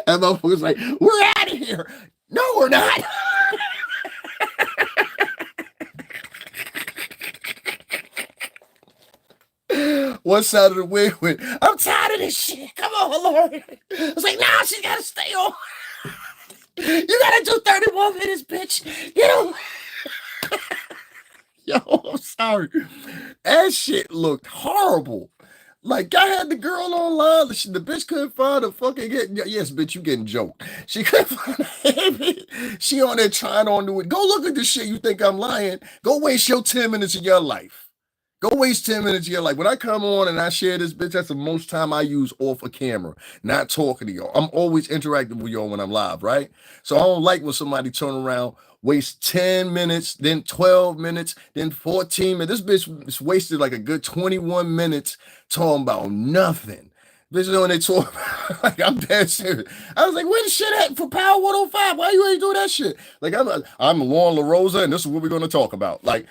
And motherfuckers like, we're out of here. No, we're not. One side of the wig went, I'm tired of this shit. Come on, Lauren. I was like, nah, she gotta stay on. You gotta do 30 more minutes, bitch. You know. Yo, I'm sorry. That shit looked horrible. Like, I had the girl online. The bitch couldn't find a fucking yes, bitch, you getting joked. She couldn't find a She on there trying on to it. Go look at this shit. You think I'm lying? Go waste your 10 minutes of your life. Go waste 10 minutes of your life. When I come on and I share this, bitch, that's the most time I use off a camera, not talking to y'all. I'm always interacting with y'all when I'm live, right? So I don't like when somebody turn around, waste 10 minutes, then 12 minutes, then 14 minutes. This bitch is wasted like a good 21 minutes talking about nothing. Bitch, when they talk, like, I'm dead serious. I was like, where the shit at for Power 105? Why you ain't do that shit? Like, I'm Lauren LaRosa, and this is what we're going to talk about. Like,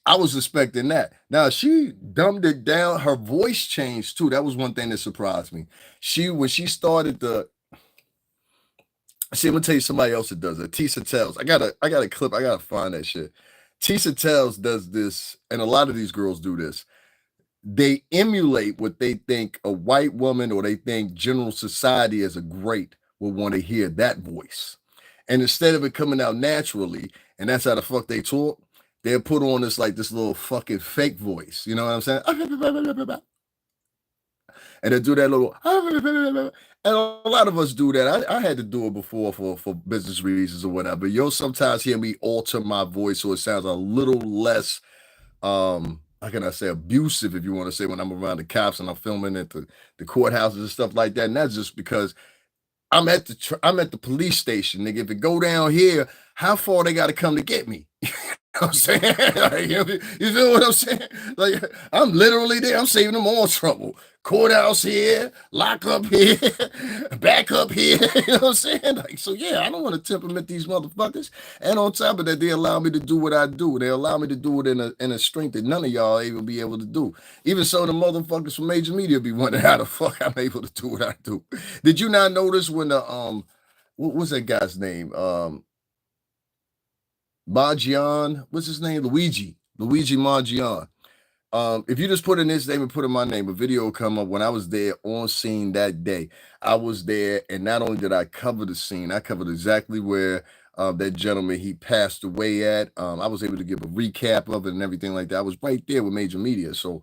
I was expecting that. Now she dumbed it down. Her voice changed too. That was one thing that surprised me. When she started the see, I'm gonna tell you somebody else that does it. Tisa Tells. I got a clip. I gotta find that shit. Tisa Tells does this, and a lot of these girls do this. They emulate what they think a white woman or they think general society as a great will want to hear that voice. And instead of it coming out naturally, and that's how the fuck they talk, they'll put on this little fucking fake voice. You know what I'm saying? And they do that little, and a lot of us do that. I had to do it before for business reasons or whatever. You'll sometimes hear me alter my voice so it sounds a little less how can I say, abusive, if you want to say, when I'm around the cops and I'm filming at the courthouses and stuff like that. And that's just because I'm at the police station, nigga. If it go down here, how far they got to come to get me? You know what I'm saying? Like, you feel what I'm saying? Like, I'm literally there. I'm saving them all trouble. Courthouse here, lock up here, back up here. You know what I'm saying? Like, so yeah, I don't want to temperament these motherfuckers. And on top of that, they allow me to do what I do. They allow me to do it in a strength that none of y'all even be able to do. Even so, the motherfuckers from major media be wondering how the fuck I'm able to do what I do. Did you not notice when the what was that guy's name? Margion, what's his name? Luigi Margion. If you just put in his name and put in my name, a video will come up when I was there on scene that day. I was there, and not only did I cover the scene, I covered exactly where that gentleman he passed away at. I was able to give a recap of it and everything like that. I was right there with major media. So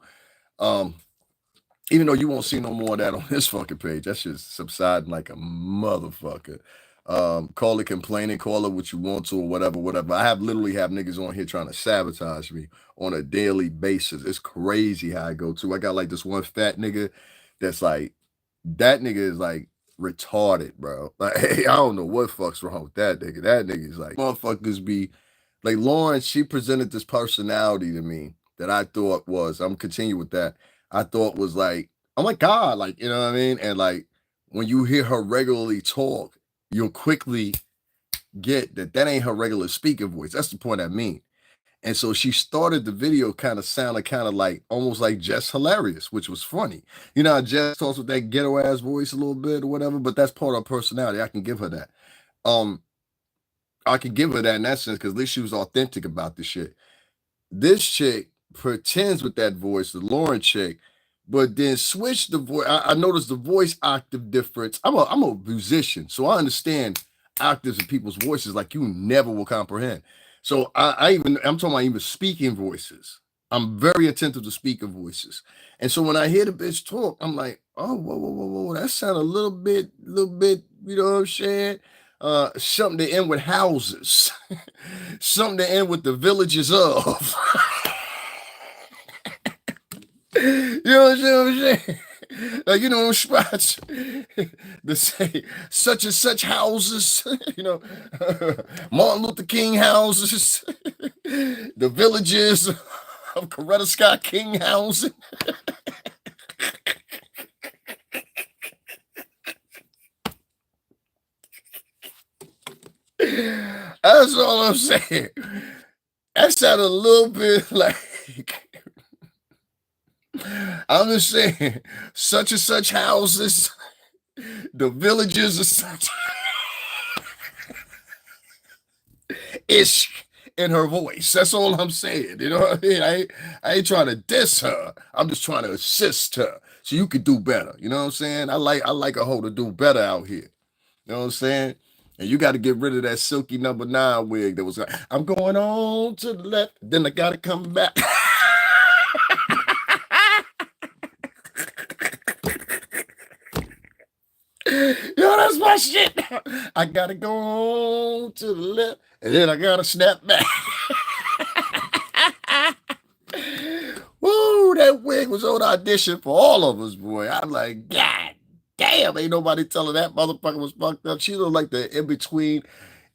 even though you won't see no more of that on this fucking page, that shit's subsiding like a motherfucker. Call it complaining, call it what you want to, or whatever. I literally have niggas on here trying to sabotage me on a daily basis. It's crazy how I go to. I got like this one fat nigga that's like, that nigga is like retarded, bro. Like, hey, I don't know what fuck's wrong with that nigga. That nigga is like, motherfuckers be like, Lauren, she presented this personality to me that I thought was, I'm continue with that. I thought was like, oh my God, like, you know what I mean? And like, when you hear her regularly talk, you'll quickly get that ain't her regular speaking voice. That's the point I mean. And so she started the video kind of sounding kind of like almost like Jess Hilarious, which was funny. You know how Jess talks with that ghetto ass voice a little bit or whatever, but that's part of her personality. I can give her that. I can give her that in that sense because at least she was authentic about the shit. This chick pretends with that voice, the Lauren chick, but then switch the voice. I noticed the voice octave difference. I'm a musician, so I understand octaves of people's voices like you never will comprehend. So I'm talking about even speaking voices. I'm very attentive to speaker voices. And so when I hear the bitch talk, I'm like, oh, whoa, that sound a little bit, you know what I'm saying? Something to end with houses, something to end with the villages of. You know what I'm saying? Like, you know, spots to say such and such houses, you know, Martin Luther King houses, the villages of Coretta Scott King housing. That's all I'm saying. That sounded a little bit like, I'm just saying, such and such houses, the villages of such ish in her voice. That's all I'm saying. You know what I mean? I ain't trying to diss her. I'm just trying to assist her so you could do better. You know what I'm saying? I like a hoe to do better out here. You know what I'm saying? And you got to get rid of that silky number 9 wig that was like, I'm going on to the left, then I got to come back. Yo, that's my shit. I gotta go on to the left, and then I gotta snap back. Woo, that wig was on audition for all of us, boy. I'm like, God damn, ain't nobody telling that motherfucker was fucked up. She looked like the in between.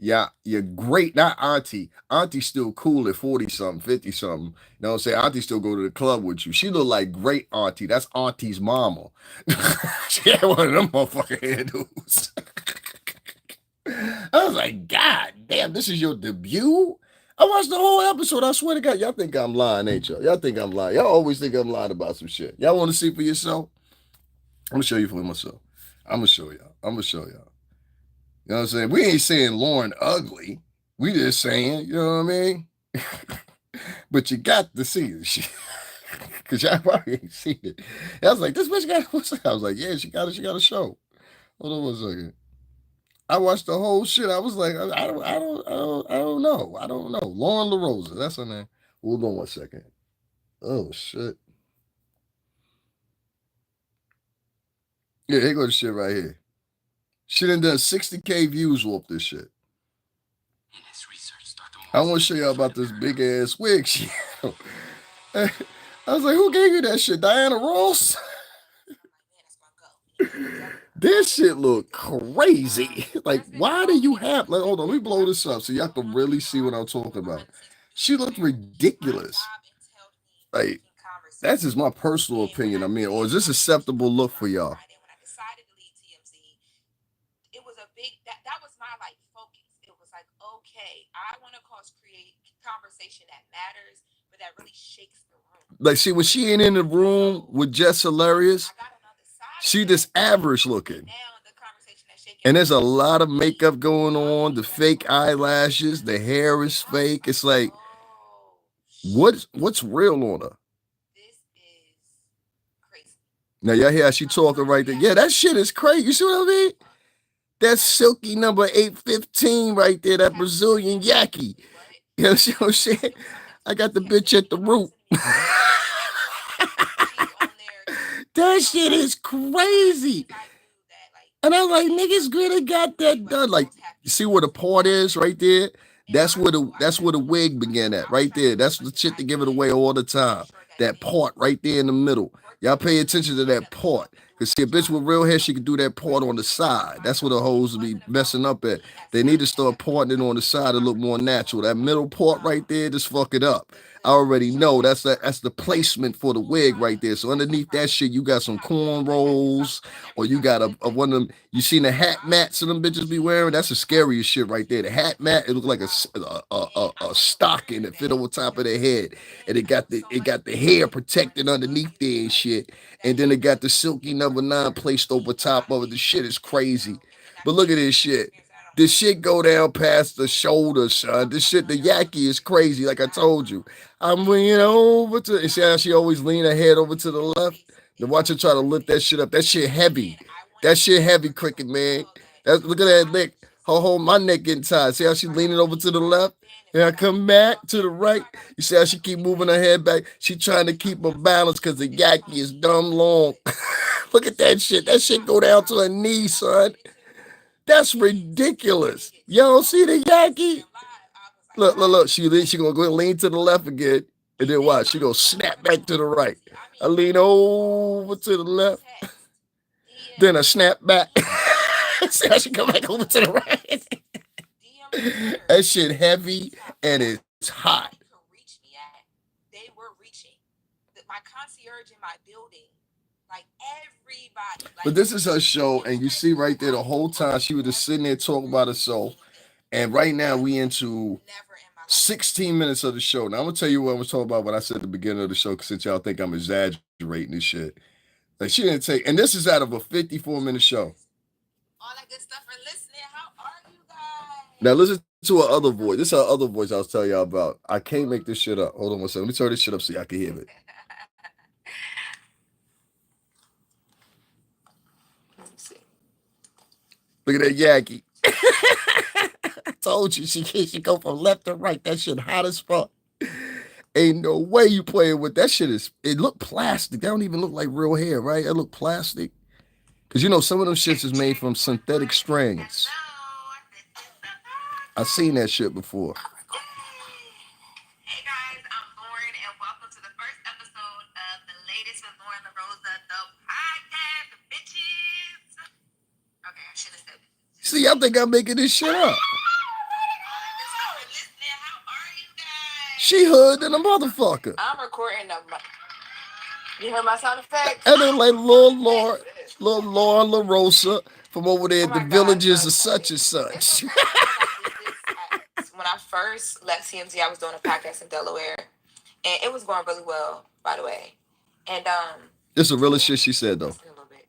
Yeah, you're great, not auntie. Auntie's still cool at 40 something, 50 something. You know what I'm saying? Auntie still go to the club with you. She look like great auntie. That's auntie's mama. She had one of them motherfucking hairdos. I was like, God damn, this is your debut? I watched the whole episode. I swear to God, y'all think I'm lying, ain't y'all? Y'all think I'm lying. Y'all always think I'm lying about some shit. Y'all want to see for yourself? I'm gonna show you for myself. I'm gonna show y'all. You know what I'm saying? We ain't saying Lauren ugly. We just saying, you know what I mean? But you got to see the shit. Because y'all probably ain't seen it. I was like, this bitch got what's I was like, yeah, she got a show. Hold on one second. I watched the whole shit. I was like, I don't know. Lauren LaRosa, that's her name. Hold on one second. Oh shit. Yeah, here goes the shit right here. She done 60K views off this shit. I want to show y'all about this big ass wig she I was like, who gave you that shit? Diana Ross? This shit look crazy. Like, why do you have like hold on, let me blow this up so y'all can really see what I'm talking about. She looked ridiculous. Like, that's just my personal opinion. I mean, or is this acceptable look for y'all? It was a big that was my like focus. It was like, okay, I want to create conversation that matters, but that really shakes the room. Like, see, when she ain't in the room with Jess Hilarious, she just average looking. And there's a lot of makeup going on, the fake eyelashes, the hair is fake. It's like, what's real on her? This is crazy. Now y'all hear how she talking right there? Yeah, that shit is crazy. You see what I mean? That's silky number 815 right there, that Brazilian yaki. You know what I'm saying? I got the bitch at the root. That shit is crazy. And I'm like, niggas really got that done. Like, you see where the part is right there? That's where the wig began at, right there. That's the shit to give it away all the time. That part right there in the middle. Y'all pay attention to that part. Cause see, a bitch with real hair, she could do that part on the side. That's where the hoes will be messing up at. They need to start parting it on the side to look more natural. That middle part right there, just fuck it up. I already know that's the placement for the wig right there. So underneath that shit, you got some cornrows, or you got a one of them. You seen the hat mats some of them bitches be wearing? That's the scariest shit right there. The hat mat, it look like a stocking that fit over top of their head, and it got the hair protected underneath there and shit. And then it got the silky number 9 placed over top of it. The shit is crazy. But look at this shit. This shit go down past the shoulder, son. This shit, the yaki is crazy, like I told you. I'm leaning over to, see how she always lean her head over to the left? Then watch her try to lift that shit up. That shit heavy. That shit heavy, cricket, man. Look at that neck. Her whole my neck getting tired. See how she leaning over to the left? And I come back to the right. You see how she keep moving her head back? She trying to keep her balance because the yaki is dumb long. Look at that shit. That shit go down to her knee, son. That's ridiculous. Y'all see the yaki? Look. She gonna go lean to the left again, and then watch. She gonna snap back to the right. I lean over to the left, then I snap back. See how she come back over to the right? That shit heavy and it's hot. They were reaching. My concierge in my building, like everybody. But this is her show, and you see right there the whole time she was just sitting there talking about herself. And right now we into 16 minutes of the show. Now I'm gonna tell you what I was talking about when I said at the beginning of the show, because since y'all think I'm exaggerating this shit. Like, she didn't take, and this is out of a 54-minute show. All that good stuff for listening. How are you guys? Now listen to her other voice. This is her other voice I was telling y'all about. I can't make this shit up. Hold on one second. Let me turn this shit up so y'all can hear it. Look at that yaki. I told you she go from left to right. That shit hot as fuck. Ain't no way you playing with that shit. It look plastic. That don't even look like real hair, right? It look plastic. Cause you know some of them shits is made from synthetic strands. I seen that shit before. Hey guys, I'm Lauren, and welcome to the first episode of the latest with Lauren LaRosa, the podcast, bitches. Okay, I should have said it. See, I think I'm making this shit up. She hood than a motherfucker. I'm recording them. You heard my sound effects? And then like Lil Lauren LaRosa from over there at the villages of such and such. When I first left CMZ, I was doing a podcast in Delaware, and it was going really well, by the way. And this is the realest shit she said though. A little bit.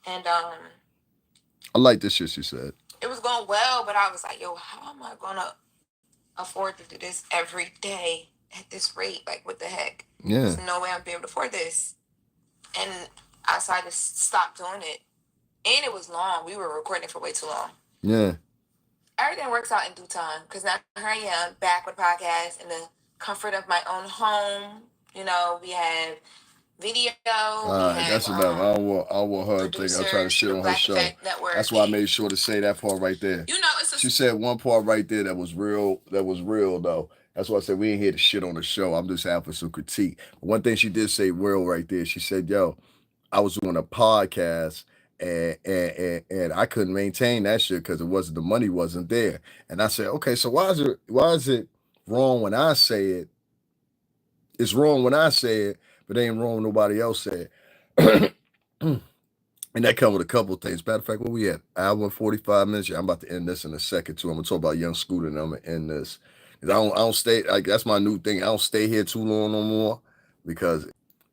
And I like this shit she said. It was going well, but I was like, yo, how am I gonna afford to do this every day at this rate? Like, what the heck? Yeah. There's no way I'm be able to afford this. And I decided to stop doing it. And it was long. We were recording for way too long. Yeah. Everything works out in due time, because now here I am back with a podcast in the comfort of my own home. You know, we have video. That's enough. I don't want her to think I'm trying to shit on her show. That's why I made sure to say that part right there. You know, she said one part right there that was real though. That's why I said we ain't here to shit on the show. I'm just having some critique. But one thing she did say real right there. She said, "Yo, I was doing a podcast and I couldn't maintain that shit because it wasn't the money wasn't there." And I said, "Okay, so why is it wrong when I say it? It's wrong when I say it, but it ain't wrong when nobody else say it." And that covered a couple of things. Matter of fact, where we at? Hour and 45 minutes. Yeah, I'm about to end this in a second too. I'm gonna talk about Young Scooter and I'm gonna end this. 'Cause I don't stay like that's my new thing. I don't stay here too long no more because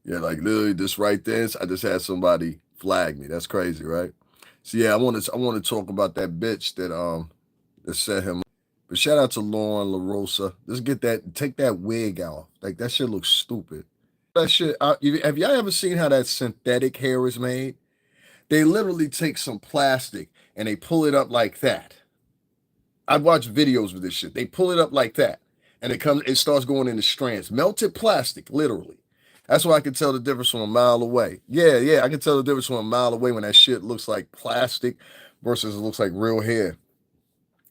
yeah, like literally this right this. I just had somebody flag me. That's crazy, right? So yeah, I want to talk about that bitch that set him. But shout out to Lauren LaRosa. Let's get that take that wig off. Like that shit looks stupid. That shit. Have y'all ever seen how that synthetic hair is made? They literally take some plastic and they pull it up like that. I've watched videos with this shit. They pull it up like that, and it starts going into strands. Melted plastic, literally. That's why I can tell the difference from a mile away. Yeah, yeah, I can tell the difference from a mile away when that shit looks like plastic versus it looks like real hair.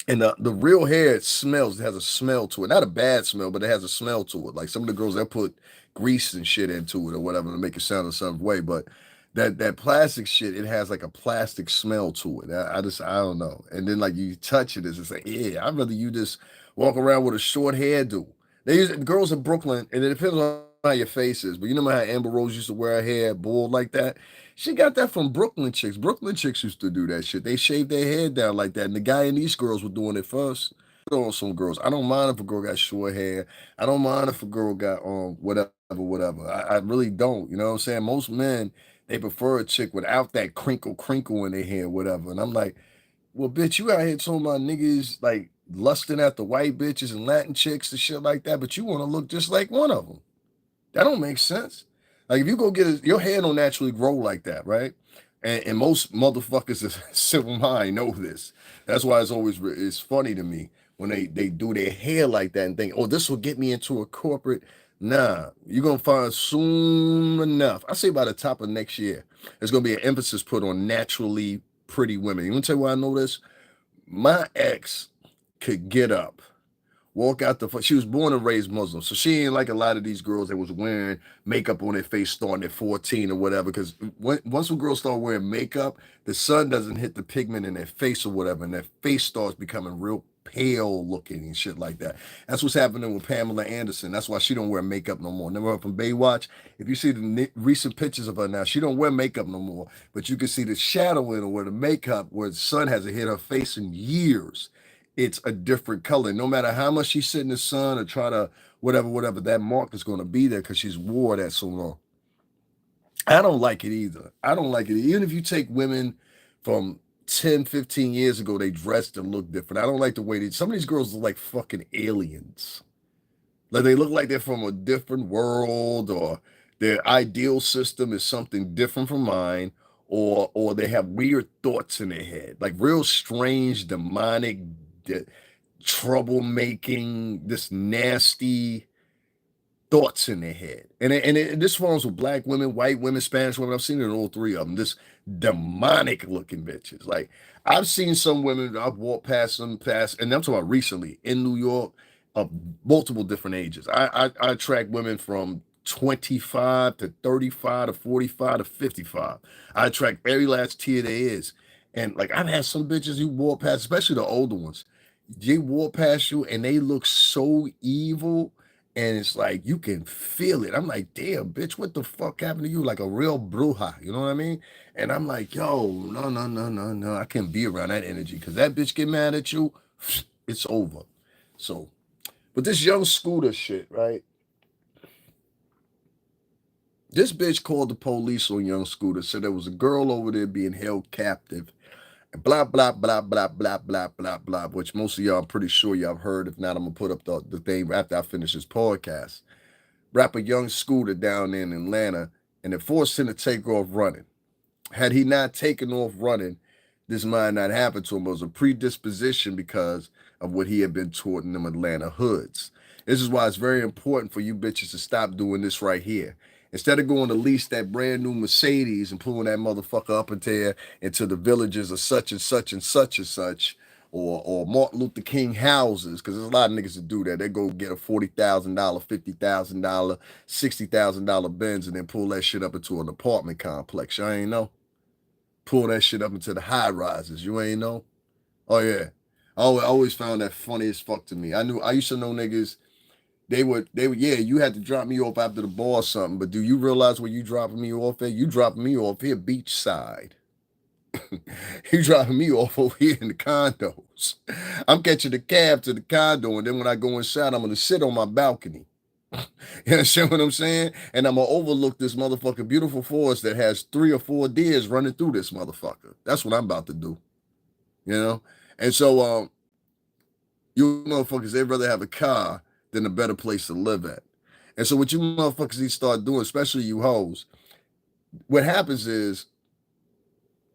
And the real hair it smells. It has a smell to it. Not a bad smell, but it has a smell to it. Like some of the girls that put grease and shit into it or whatever to make it sound a certain way. But that plastic shit, it has like a plastic smell to it. I don't know. And then like you touch it, it's just like, yeah, I'd rather you just walk around with a short hairdo. They use girls in Brooklyn, and it depends on how your face is. But you know how Amber Rose used to wear her hair bald like that? She got that from Brooklyn chicks. Brooklyn chicks used to do that shit. They shaved their hair down like that. And the guy and these girls were doing it first. On some girls. I don't mind if a girl got short hair. I don't mind if a girl got whatever. I really don't. You know what I'm saying? Most men they prefer a chick without that crinkle in their hair, whatever. And I'm like, well, bitch, you out here talking about niggas like lusting after white bitches and Latin chicks and shit like that, but you want to look just like one of them. That don't make sense. Like if you go your hair don't naturally grow like that, right? And most motherfuckers is civil mind know this. That's why it's funny to me when they do their hair like that and think, oh, this will get me into a corporate. Nah, you're gonna find soon enough. I say by the top of next year, there's gonna be an emphasis put on naturally pretty women. You wanna tell you why I know this? My ex could get up walk out she was born and raised Muslim. So she ain't like a lot of these girls that was wearing makeup on their face starting at 14 or whatever. Because once a girl start wearing makeup, the sun doesn't hit the pigment in their face or whatever. And their face starts becoming real pale looking and shit like that. That's what's happening with Pamela Anderson. That's why she don't wear makeup no more. Never from Baywatch. If you see the recent pictures of her now, she don't wear makeup no more. But you can see the shadow in her where the makeup, where the sun hasn't hit her face in years, it's a different color. No matter how much she sit in the sun or try to whatever, that mark is going to be there because she's wore that so long. I don't like it either. I don't like it. Even if you take women from 10, 15 years ago, they dressed and look different. I don't like the way some of these girls look like fucking aliens. Like they look like they're from a different world, or their ideal system is something different from mine, or they have weird thoughts in their head, like real strange, demonic, troublemaking, this nasty thoughts in their head. And this forms with black women, white women, Spanish women. I've seen it in all three of them. This demonic looking bitches. Like I've seen some women, I've walked past them, and I'm talking about recently in New York, of multiple different ages. I attract women from 25 to 35 to 45 to 55. I attract every last tier there is. And like I've had some bitches you walk past, especially the older ones. They walk past you and they look so evil, and it's like you can feel it. I'm like, damn, bitch, what the fuck happened to you? Like a real bruja, you know what I mean? And I'm like, yo, no, I can't be around that energy because that bitch get mad at you, it's over. So, but this young Scooter shit, right? This bitch called the police on young Scooter, said there was a girl over there being held captive, and blah, blah, blah, blah, blah, blah, blah, blah, which most of y'all, I'm pretty sure y'all have heard. If not, I'm going to put up the thing after I finish this podcast. Rapper Young Scooter down in Atlanta, and they forced him to take off running. Had he not taken off running, this might not happen to him. It was a predisposition because of what he had been taught in them Atlanta hoods. This is why it's very important for you bitches to stop doing this right here. Instead of going to lease that brand new Mercedes and pulling that motherfucker up into the villages of such and such and such and such, or Martin Luther King houses, because there's a lot of niggas that do that. They go get a $40,000, $50,000, $60,000 Benz and then pull that shit up into an apartment complex. You ain't know. Pull that shit up into the high rises. You ain't know. Oh yeah. I always found that funny as fuck to me. I used to know niggas. They would, yeah, you had to drop me off after the bar or something, but do you realize where you dropping me off at? You dropping me off here beachside. You dropping me off over here in the condos. I'm catching the cab to the condo, and then when I go inside, I'm gonna sit on my balcony. You understand what I'm saying? And I'm gonna overlook this motherfucking beautiful forest that has 3 or 4 deers running through this motherfucker. That's what I'm about to do. You know? And so you motherfuckers, they'd rather have a car than a better place to live at. And so what you motherfuckers need to start doing, especially you hoes, what happens is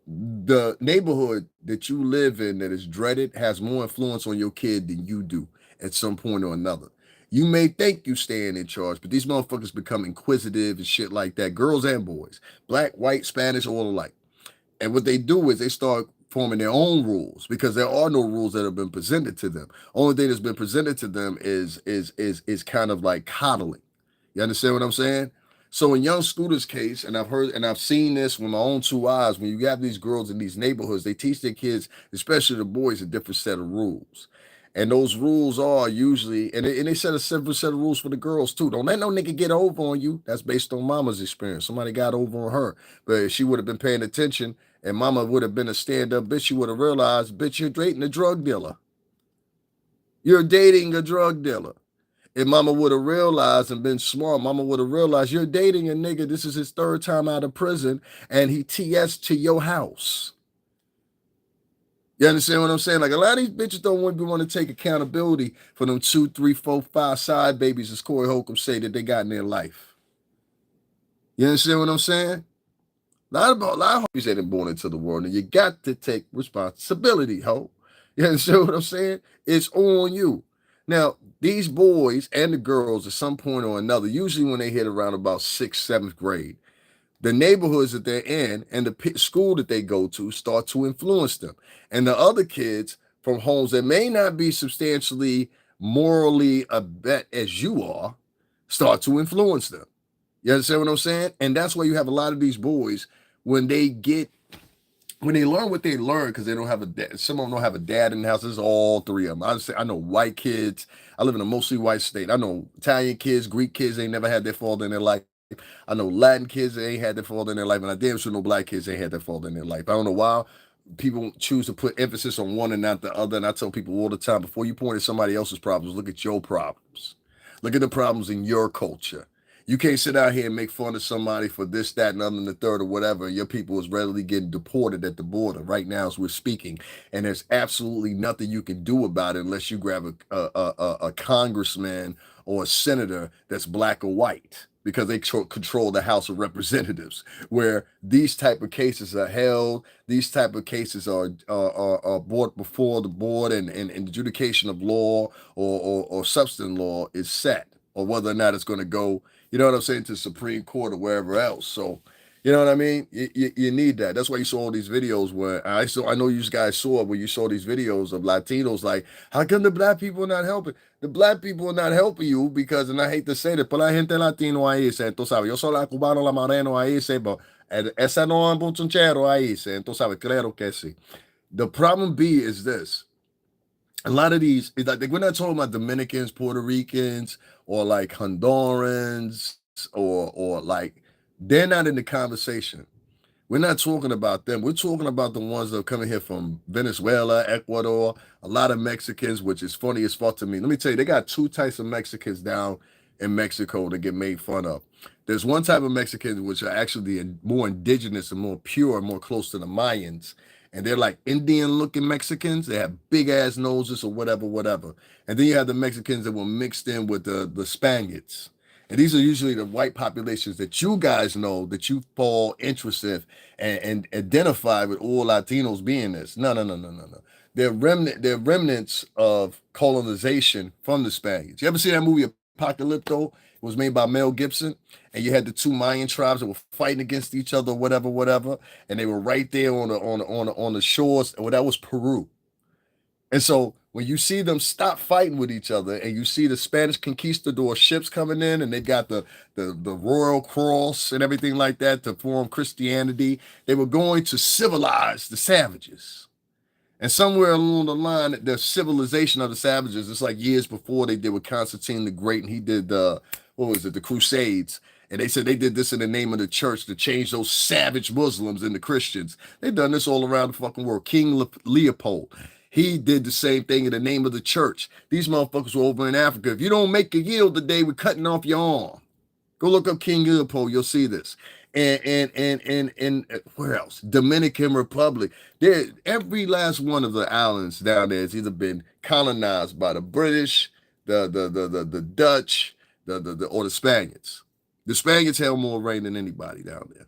the neighborhood that you live in that is dreaded has more influence on your kid than you do at some point or another. You may think you staying in charge, but these motherfuckers become inquisitive and shit like that, girls and boys, black, white, Spanish, all alike. And what they do is they start forming their own rules because there are no rules that have been presented to them. Only thing that's been presented to them is kind of like coddling. You understand what I'm saying? So in young Scooter's case, and I've heard and I've seen this with my own 2 eyes, when you have these girls in these neighborhoods, they teach their kids, especially the boys, a different set of rules. And those rules are usually, and they set a separate set of rules for the girls too. Don't let no nigga get over on you. That's based on mama's experience. Somebody got over on her. But if she would have been paying attention and mama would have been a stand-up bitch, she would have realized, bitch, you're dating a drug dealer. You're dating a drug dealer. If mama would have realized and been smart, mama would have realized you're dating a nigga. This is his 3rd time out of prison, and he TS to your house. You understand what I'm saying? Like a lot of these bitches don't want to take accountability for them 2, 3, 4, 5 side babies, as Corey Holcomb say, that they got in their life. You understand what I'm saying? A lot of homies ain't born into the world, and you got to take responsibility, ho. You understand what I'm saying? It's on you. Now, these boys and the girls, at some point or another, usually when they hit around about 6th, 7th grade, the neighborhoods that they're in and the school that they go to start to influence them. And the other kids from homes that may not be substantially morally abet as you are start to influence them. You understand what I'm saying? And that's why you have a lot of these boys when they learn what they learn, because they don't have a dad. Some of them don't have a dad in the house. This is all 3 of them. I know white kids. I live in a mostly white state. I know Italian kids, Greek kids, they never had their father in their life. I know Latin kids, they ain't had their father in their life. And I damn sure know black kids, they ain't had their father in their life. I don't know why people choose to put emphasis on one and not the other. And I tell people all the time, before you point at somebody else's problems, look at your problems. Look at the problems in your culture. You can't sit out here and make fun of somebody for this, that, and other, and the third, or whatever. Your people is readily getting deported at the border right now as we're speaking, and there's absolutely nothing you can do about it unless you grab a congressman or a senator that's black or white, because they control the House of Representatives, where these type of cases are held. These type of cases are brought before the board, and adjudication of law or substance law is set, or whether or not it's going to go, you know what I'm saying, to the Supreme Court or wherever else. So, you know what I mean? You need that. That's why you saw all these videos where I know you guys saw where you saw these videos of Latinos like, how come the black people are not helping? The black people are not helping you because, and I hate to say that, pero la gente latino ahí, tú sabes, yo soy la cubano, la moreno ahí, but esa no es un chonchero ahí, tú sabes, claro que sí. The problem is this. A lot of these, like, we're not talking about Dominicans, Puerto Ricans, or like Hondurans, or like, they're not in the conversation. We're not talking about them. We're talking about the ones that are coming here from Venezuela, Ecuador, a lot of Mexicans, which is funny as fuck to me. Let me tell you, they got 2 types of Mexicans down in Mexico that get made fun of. There's one type of Mexicans which are actually more indigenous and more pure and more close to the Mayans. And they're like Indian-looking Mexicans. They have big-ass noses or whatever. And then you have the Mexicans that were mixed in with the Spaniards. And these are usually the white populations that you guys know, that you fall interested and identify with all Latinos being this. No. They're remnants of colonization from the Spaniards. You ever see that movie Apocalypto? It was made by Mel Gibson, and you had the 2 Mayan tribes that were fighting against each other, whatever, and they were right there on the shores. Well, that was Peru. And so when you see them stop fighting with each other and you see the Spanish conquistador ships coming in and they got the royal cross and everything like that to form Christianity, they were going to civilize the savages. And somewhere along the line, the civilization of the savages, it's like years before they did with Constantine the Great, and he did the Crusades. And they said they did this in the name of the church to change those savage Muslims into Christians. They've done this all around the fucking world. King Leopold, he did the same thing in the name of the church. These motherfuckers were over in Africa. If you don't make a yield today, we're cutting off your arm. Go look up King Leopold, you'll see this. And where else? Dominican Republic. There, every last one of the islands down there has either been colonized by the British, the Dutch, or the Spaniards. The Spaniards held more reign than anybody down there.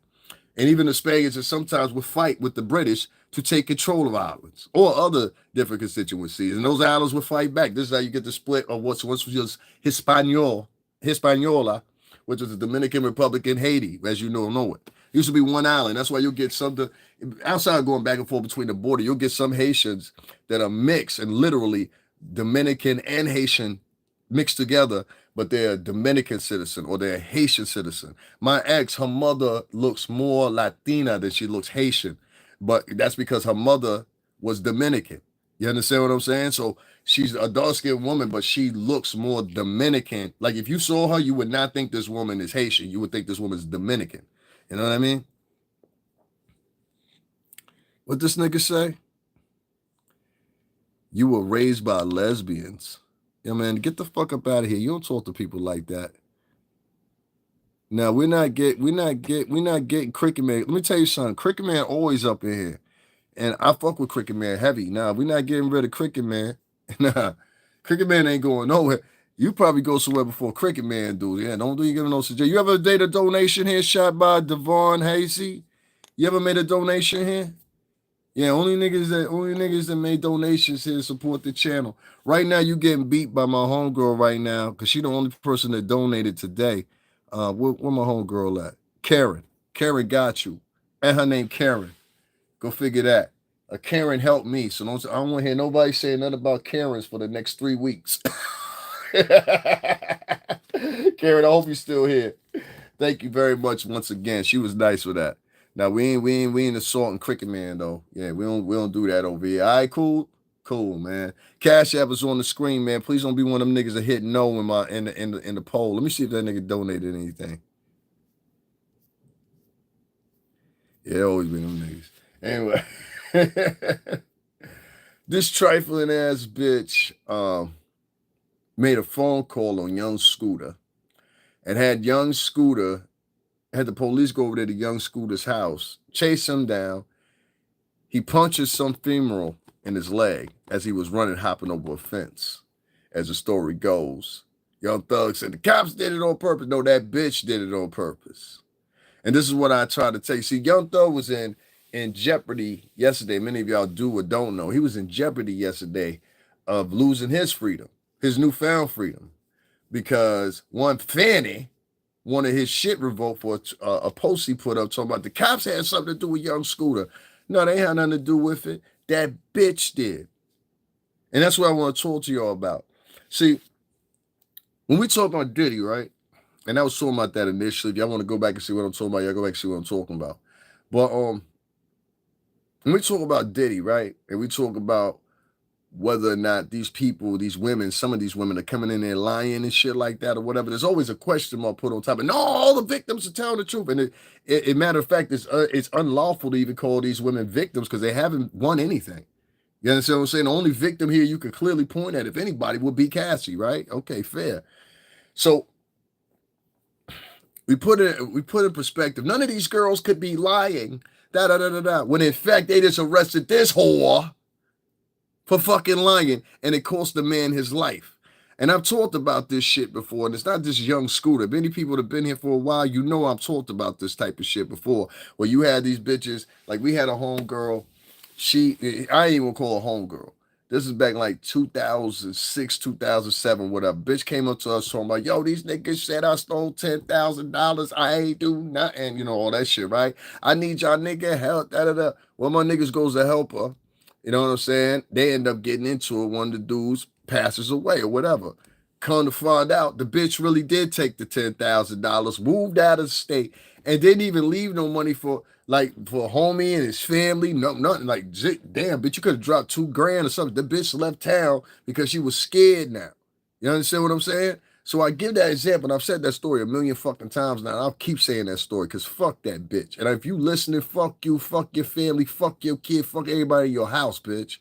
And even the Spaniards sometimes would fight with the British to take control of islands or other different constituencies. And those islands would fight back. This is how you get the split of what's once was Hispaniola, which is the Dominican Republic and Haiti, as you know it. It used to be one island. That's why you'll get some, outside going back and forth between the border, you'll get some Haitians that are mixed and literally Dominican and Haitian mixed together, but they're a Dominican citizen or they're a Haitian citizen. My ex, her mother looks more Latina than she looks Haitian, but that's because her mother was Dominican. You understand what I'm saying? So she's a dark-skinned woman, but she looks more Dominican. Like if you saw her, you would not think this woman is Haitian. You would think this woman is Dominican. You know what I mean? What this nigga say? You were raised by lesbians. Yeah, man, get the fuck up out of here. You don't talk to people like that. Now we're not getting Cricket Man. Let me tell you something. Cricket Man always up in here. And I fuck with Cricket Man heavy. Nah, we're not getting rid of Cricket Man. Nah, Cricket Man ain't going nowhere. You probably go somewhere before Cricket Man do. Yeah, don't you give no suggestion. You ever did a donation here shot by Devon Hazy? You ever made a donation here? Yeah, only niggas that made donations here support the channel. Right now, you getting beat by my homegirl right now because she the only person that donated today. Where my homegirl at? Karen. Karen got you. And her name Karen. Go figure that. Karen helped me. So I don't want to hear nobody saying nothing about Karens for the next 3 weeks. Karen, I hope you're still here. Thank you very much once again. She was nice with that. Now we ain't assaulting Cricket Man though. Yeah, we don't do that over here. All right, cool, man. Cash App is on the screen, man. Please don't be one of them niggas that hit no in the poll. Let me see if that nigga donated anything. Yeah, always been them niggas. Anyway, this trifling ass bitch made a phone call on Young Scooter and had the police go over there to Young Scooter's house, chase him down. He punches some female in his leg as he was hopping over a fence, as the story goes. Young Thug said the cops did it on purpose. No, that bitch did it on purpose. And this is what I try to tell you. See, Young Thug was in jeopardy yesterday. Many of y'all do or don't know. He was in jeopardy yesterday of losing his freedom, his newfound freedom, because one Fanny wanted his shit revoked for a post he put up talking about the cops had something to do with Young Scooter. No, they had nothing to do with it. That bitch did. And that's what I want to talk to y'all about. See, when we talk about Diddy, right? And I was talking about that initially. If y'all want to go back and see what I'm talking about, y'all go back and see what I'm talking about. But when we talk about Diddy, right? And we talk about whether or not these people, these women, some of these women are coming in there lying and shit like that or whatever, there's always a question mark put on top of, no, all the victims are telling the truth. And it matter of fact, it's unlawful to even call these women victims because they haven't won anything. You understand what I'm saying? The only victim here you could clearly point at, if anybody, would be Cassie, right? Okay, fair. So we put in perspective, none of these girls could be lying, when in fact they just arrested this whore for fucking lying, and it cost the man his life. And I've talked about this shit before, and it's not just Young Scooter. Many people that have been here for a while, you know I've talked about this type of shit before, where you had these bitches, like we had a homegirl, I ain't even call her homegirl. This is back like 2006, 2007, whatever. Bitch came up to us talking about, yo, these niggas said I stole $10,000. I ain't do nothing, all that shit, right? I need y'all nigga help, Well, my niggas goes to help her. You know what I'm saying? They end up getting into it. One of the dudes passes away or whatever. Come to find out, the bitch really did take the $10,000, moved out of the state, and didn't even leave no money for homie and his family. No, nothing. Like, damn, bitch, you could have dropped $2,000 or something. The bitch left town because she was scared now. You understand what I'm saying? So I give that example, and I've said that story a million fucking times now. And I'll keep saying that story because fuck that bitch. And if you listening, fuck you, fuck your family, fuck your kid, fuck everybody in your house, bitch.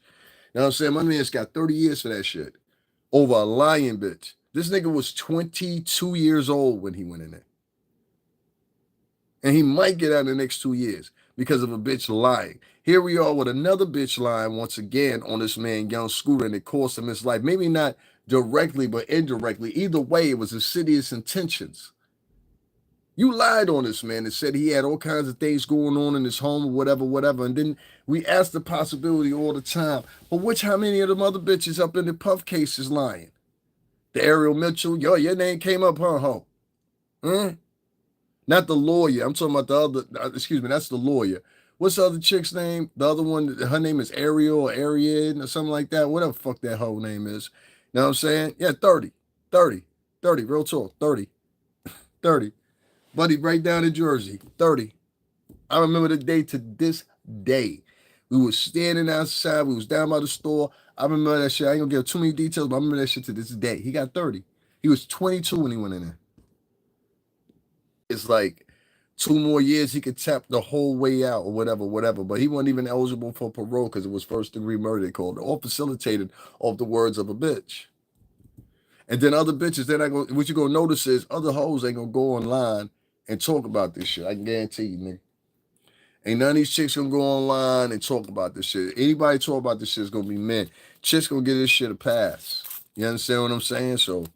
You know what I'm saying? My man's got 30 years for that shit. Over a lying bitch. This nigga was 22 years old when he went in there. And he might get out in the next 2 years because of a bitch lying. Here we are with another bitch lying once again on this man, Young Scooter, and it cost him his life. Maybe not directly, but indirectly. Either way, it was insidious intentions. You lied on this man and said he had all kinds of things going on in his home or whatever, whatever. And then we asked the possibility all the time. But how many of them other bitches up in the Puff case is lying? The Ariel Mitchell, yo, your name came up, huh, ho? Not the lawyer. I'm talking about the other, excuse me, that's the lawyer. What's the other chick's name? The other one, her name is Ariel or Ariad or something like that. Whatever the fuck that whole name is. You know what I'm saying? Yeah, 30, real talk, 30. Buddy, right down in Jersey, 30. I remember the day to this day. We was standing outside. We was down by the store. I remember that shit. I ain't gonna give too many details, but I remember that shit to this day. He got 30. He was 22 when he went in there. It's like 2 more years he could tap the whole way out or whatever. But he wasn't even eligible for parole because it was first-degree murder, they called it, all facilitated off the words of a bitch. And then other bitches, what you gonna notice is other hoes ain't gonna go online and talk about this shit. I can guarantee you, nigga. Ain't none of these chicks gonna go online and talk about this shit. Anybody talk about this shit is gonna be men. Chicks gonna get this shit a pass. You understand what I'm saying? So,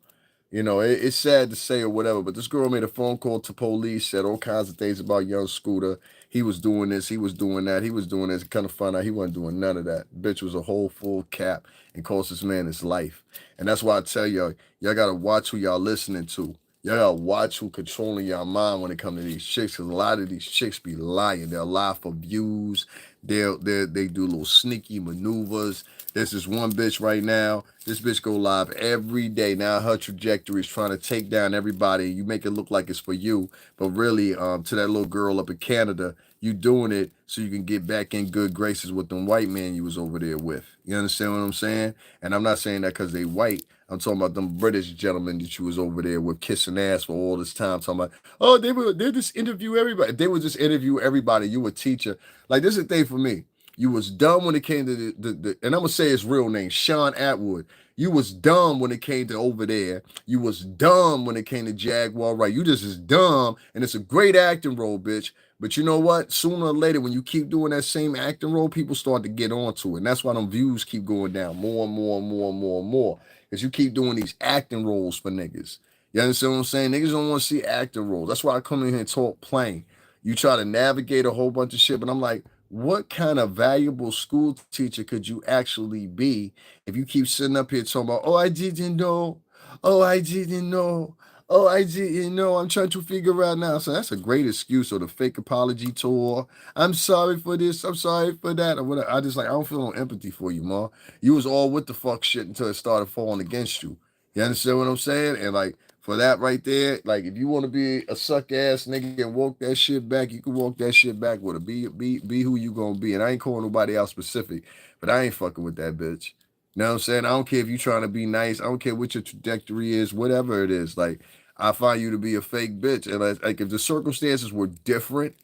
you know, it's sad to say or whatever, but this girl made a phone call to police, said all kinds of things about Young Scooter. He was doing this, he was doing that, he was doing this. Kind of found out he wasn't doing none of that. Bitch was a whole full cap and cost this man his life. And that's why I tell y'all gotta watch who y'all listening to. Y'all gotta watch who controlling your mind when it comes to these chicks, because a lot of these chicks be lying. They'll lie for views. They do little sneaky maneuvers. There's this one bitch right now. This bitch go live every day. Now her trajectory is trying to take down everybody. You make it look like it's for you, but really, to that little girl up in Canada, you doing it so you can get back in good graces with them white men you was over there with. You understand what I'm saying? And I'm not saying that because they white. I'm talking about them British gentlemen that you was over there with kissing ass for all this time. Talking about, oh, they just interview everybody. If they would just interview everybody, you a teacher. Like, this is the thing for me. You was dumb when it came to the and I'm gonna say his real name, Sean Atwood. You was dumb when it came to over there. You was dumb when it came to Jaguar, right? You just is dumb, and it's a great acting role, bitch. But you know what? Sooner or later, when you keep doing that same acting role, people start to get onto it. And that's why them views keep going down more and more and more and more and more. Because you keep doing these acting roles for niggas. You understand what I'm saying? Niggas don't want to see acting roles. That's why I come in here and talk plain. You try to navigate a whole bunch of shit, but I'm like, what kind of valuable school teacher could you actually be if you keep sitting up here talking about, oh, I didn't know. Oh, I didn't know. Oh, I didn't know. I'm trying to figure out now. So that's a great excuse, or the fake apology tour. I'm sorry for this. I'm sorry for that. Or whatever. I don't feel no empathy for you, Ma. You was all with the fuck shit until it started falling against you. You understand what I'm saying? And like, for that right there, like, if you want to be a suck ass nigga and walk that shit back, you can walk that shit back with it. Be who you gonna be. And I ain't calling nobody out specific, but I ain't fucking with that bitch. You know what I'm saying? I don't care if you trying to be nice. I don't care what your trajectory is, whatever it is. Like, I find you to be a fake bitch. And like if the circumstances were different,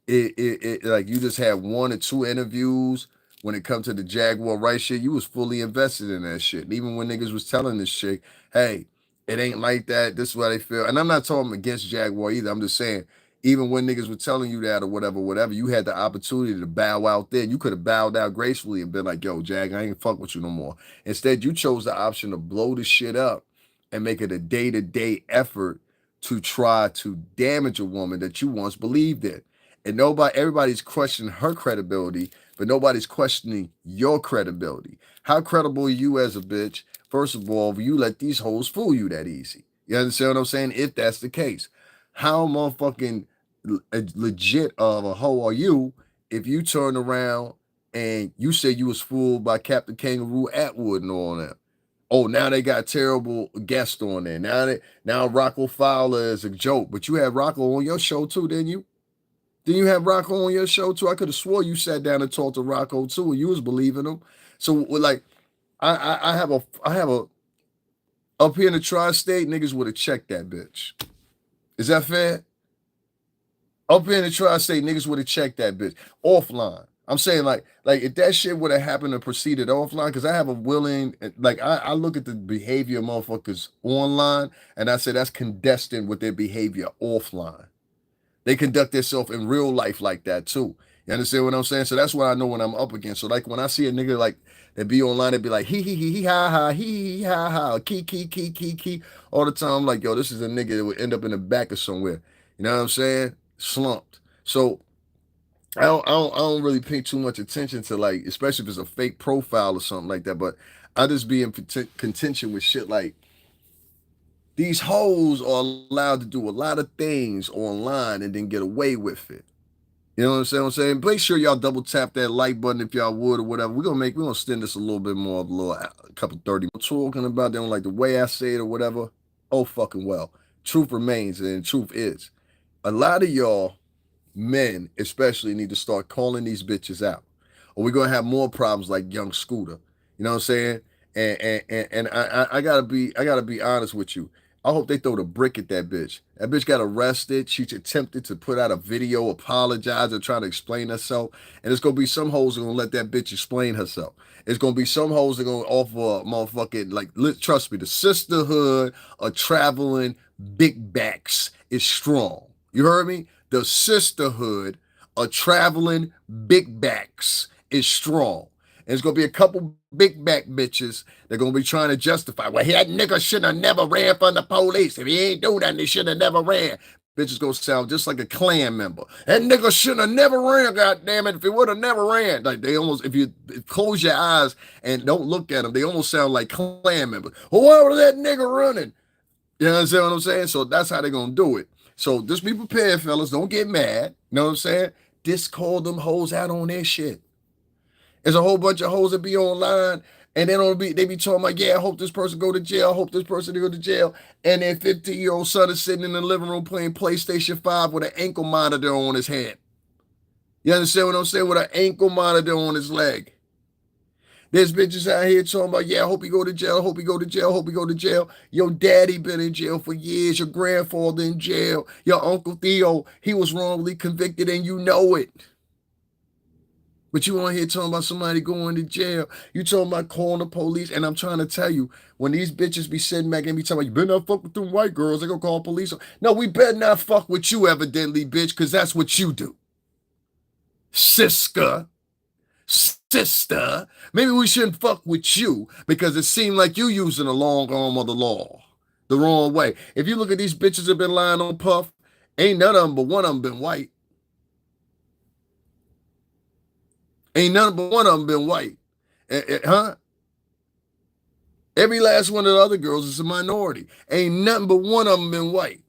it like you just had 1 or 2 interviews when it comes to the Jaguar right shit, you was fully invested in that shit. And even when niggas was telling this chick, hey, it ain't like that, this is what they feel. And I'm not talking against Jaguar either. I'm just saying, even when niggas were telling you that or whatever, you had the opportunity to bow out there. You could have bowed out gracefully and been like, yo, Jag, I ain't fuck with you no more. Instead, you chose the option to blow the shit up and make it a day-to-day effort to try to damage a woman that you once believed in. And everybody's questioning her credibility, but nobody's questioning your credibility. How credible are you as a bitch? First of all, you let these hoes fool you that easy. You understand what I'm saying? If that's the case, how motherfucking legit of a hoe are you if you turn around and you said you was fooled by Captain Kangaroo Atwood and all that. Oh, now they got terrible guests on there. Now Rocco Fowler is a joke, but you had Rocco on your show too, didn't you? Didn't you have Rocco on your show too? I could have swore you sat down and talked to Rocco too, and you was believing him. So like, I have a up here in the tri-state, niggas would have checked that bitch. Is that fair? Up here in the tri-state, niggas would have checked that bitch offline. I'm saying like if that shit would have happened and proceeded offline, because I have a willing, like I look at the behavior of motherfuckers online, and I say that's condescending with their behavior offline. They conduct themselves in real life like that too. You understand what I'm saying? So that's what I know when I'm up against. So like when I see a nigga like that be online, they be like he ha ha he ha ha key all the time. I'm like, yo, this is a nigga that would end up in the back of somewhere. You know what I'm saying? Slumped. So I don't really pay too much attention to, like, especially if it's a fake profile or something like that. But I just be in contention with shit like these hoes are allowed to do a lot of things online and then get away with it. You know what I'm saying? Make sure y'all double tap that like button if y'all would or whatever. We're gonna extend this a little bit more, a couple 30 talking about. They don't like the way I say it or whatever. Oh fucking well. Truth remains, and truth is, a lot of y'all men especially need to start calling these bitches out, or we're gonna have more problems like young Scooter. You know what I'm saying? And I gotta be honest with you. I hope they throw the brick at that bitch. That bitch got arrested. She attempted to put out a video, apologize, or try to explain herself. And it's gonna be some hoes that gonna let that bitch explain herself. It's gonna be some hoes that gonna offer a motherfucking, like, trust me, the sisterhood of traveling big backs is strong. You heard me? The sisterhood of traveling big backs is strong. And it's gonna be a couple big back bitches that gonna be trying to justify, well, that nigga should have never ran from the police. If he ain't do that, he should have never ran. Bitches gonna sound just like a Klan member. That nigga should have never ran, goddamn it. If he would have never ran. Like, they almost, if you close your eyes and don't look at them, they almost sound like Klan members. Well, why was that nigga running? You understand what I'm saying? So that's how they're gonna do it. So just be prepared, fellas. Don't get mad. You know what I'm saying? Just call them hoes out on their shit. There's a whole bunch of hoes that be online, and they be talking like, yeah, I hope this person go to jail. I hope this person go to jail. And their 15-year-old son is sitting in the living room playing PlayStation 5 with an ankle monitor on his head. You understand what I'm saying? With an ankle monitor on his leg. There's bitches out here talking about, yeah, I hope he go to jail, I hope he go to jail, I hope he go to jail. Your daddy been in jail for years, your grandfather in jail, your Uncle Theo, he was wrongly convicted and you know it. But you on here talking about somebody going to jail. You talking about calling the police. And I'm trying to tell you, when these bitches be sitting back and be talking about, you better not fuck with them white girls, they gonna call police. No, we better not fuck with you, evidently, bitch, because that's what you do. Sister. Maybe we shouldn't fuck with you because it seemed like you using the long arm of the law the wrong way. If you look at these bitches that been lying on Puff, ain't none of them but one of them been white. Ain't none but one of them been white. Huh? Every last one of the other girls is a minority. Ain't nothing but one of them been white.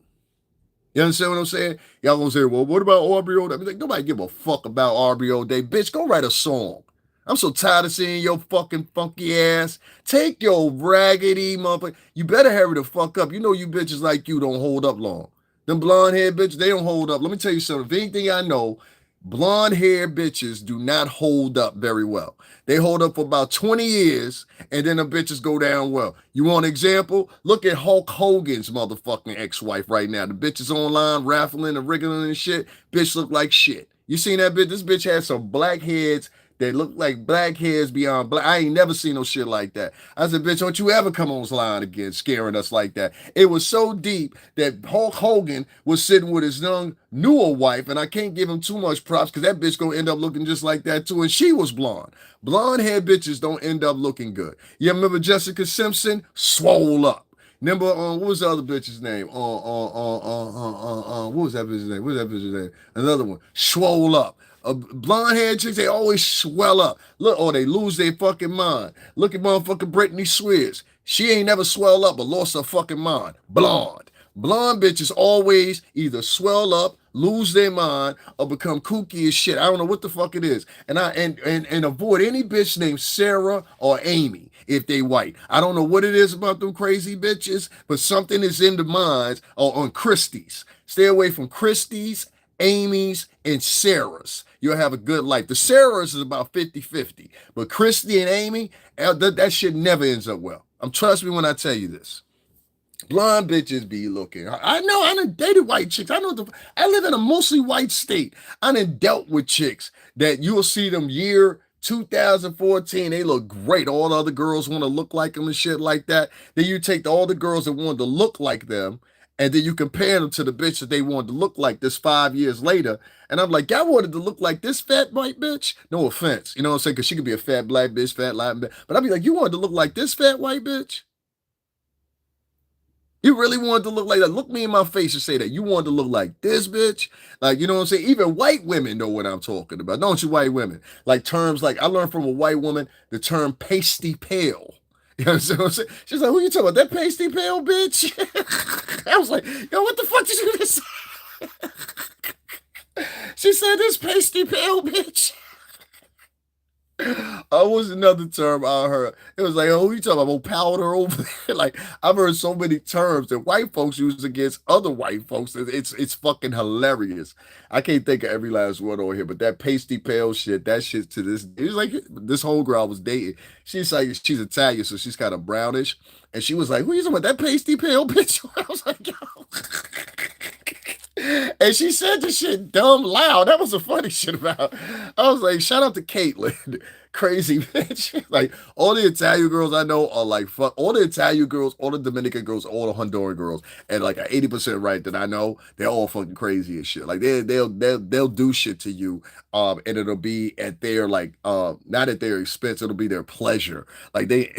You understand what I'm saying? Y'all gonna say, well, what about Aubrey O'Day? I'm like, nobody give a fuck about Aubrey O'Day. Bitch, go write a song. I'm so tired of seeing your fucking funky ass. Take your raggedy motherfucker. You better hurry the fuck up. You know you bitches like you don't hold up long. Them blonde haired bitches, they don't hold up. Let me tell you something. If anything I know, blonde haired bitches do not hold up very well. They hold up for about 20 years and then the bitches go down well. You want an example? Look at Hulk Hogan's motherfucking ex-wife right now. The bitches online raffling and wriggling and shit. Bitch look like shit. You seen that bitch? This bitch had some black heads. They look like black hairs beyond black. I ain't never seen no shit like that. I said, bitch, don't you ever come on this line again scaring us like that. It was so deep that Hulk Hogan was sitting with his young, newer wife, and I can't give him too much props because that bitch gonna end up looking just like that too, and she was blonde. Blonde-haired bitches don't end up looking good. You remember Jessica Simpson? Swole up. Remember, what was the other bitch's name? What was that bitch's name? What was that bitch's name? Another one. Swole up. Blonde-haired chicks, they always swell up. Look, or they lose their fucking mind. Look at motherfucking Britney Spears. She ain't never swell up but lost her fucking mind. Blonde. Blonde bitches always either swell up, lose their mind, or become kooky as shit. I don't know what the fuck it is. And avoid any bitch named Sarah or Amy if they white. I don't know what it is about them crazy bitches, but something is in the minds or on Christie's. Stay away from Christie's, Amy's, and Sarah's. You'll have a good life. The Sarah's is about 50-50, but Christy and Amy, that shit never ends up well. Trust me when I tell you this. Blonde bitches be looking. I know I done dated white chicks. I live in a mostly white state. I done dealt with chicks that you'll see them year 2014. They look great. All the other girls want to look like them and shit like that. Then you take all the girls that wanted to look like them, and then you compare them to the bitch that they wanted to look like this 5 years later. And I'm like, y'all wanted to look like this fat white bitch? No offense. You know what I'm saying? Because she could be a fat black bitch, fat Latin bitch. But I'd be like, you wanted to look like this fat white bitch? You really wanted to look like that? Look me in my face and say that. You wanted to look like this bitch? Like, you know what I'm saying? Even white women know what I'm talking about. Don't you, white women? Like terms like, I learned from a white woman the term pasty pale. You know what I'm saying? She's like, who you talking about? That pasty pale bitch? I was like, yo, what the fuck did you just say? She said, this pasty pale bitch. Was another term I heard. It was like, oh, you talking about powder over there? Like, I've heard so many terms that white folks use against other white folks. It's fucking hilarious. I can't think of every last one on here, but that pasty pale shit, that shit to this, it was like this whole girl I was dating. She's like, she's Italian, so she's kind of brownish. And she was like, who you talking about? That pasty pale bitch? I was like, yo. And she said this shit dumb loud. That was the funny shit about. I was like, shout out to Caitlin, crazy bitch. Like all the Italian girls I know are like fuck. All the Italian girls, all the Dominican girls, all the Honduran girls, and like 80% right that I know, they're all fucking crazy as shit. Like they'll do shit to you, and it'll be at their like not at their expense. It'll be their pleasure. Like they,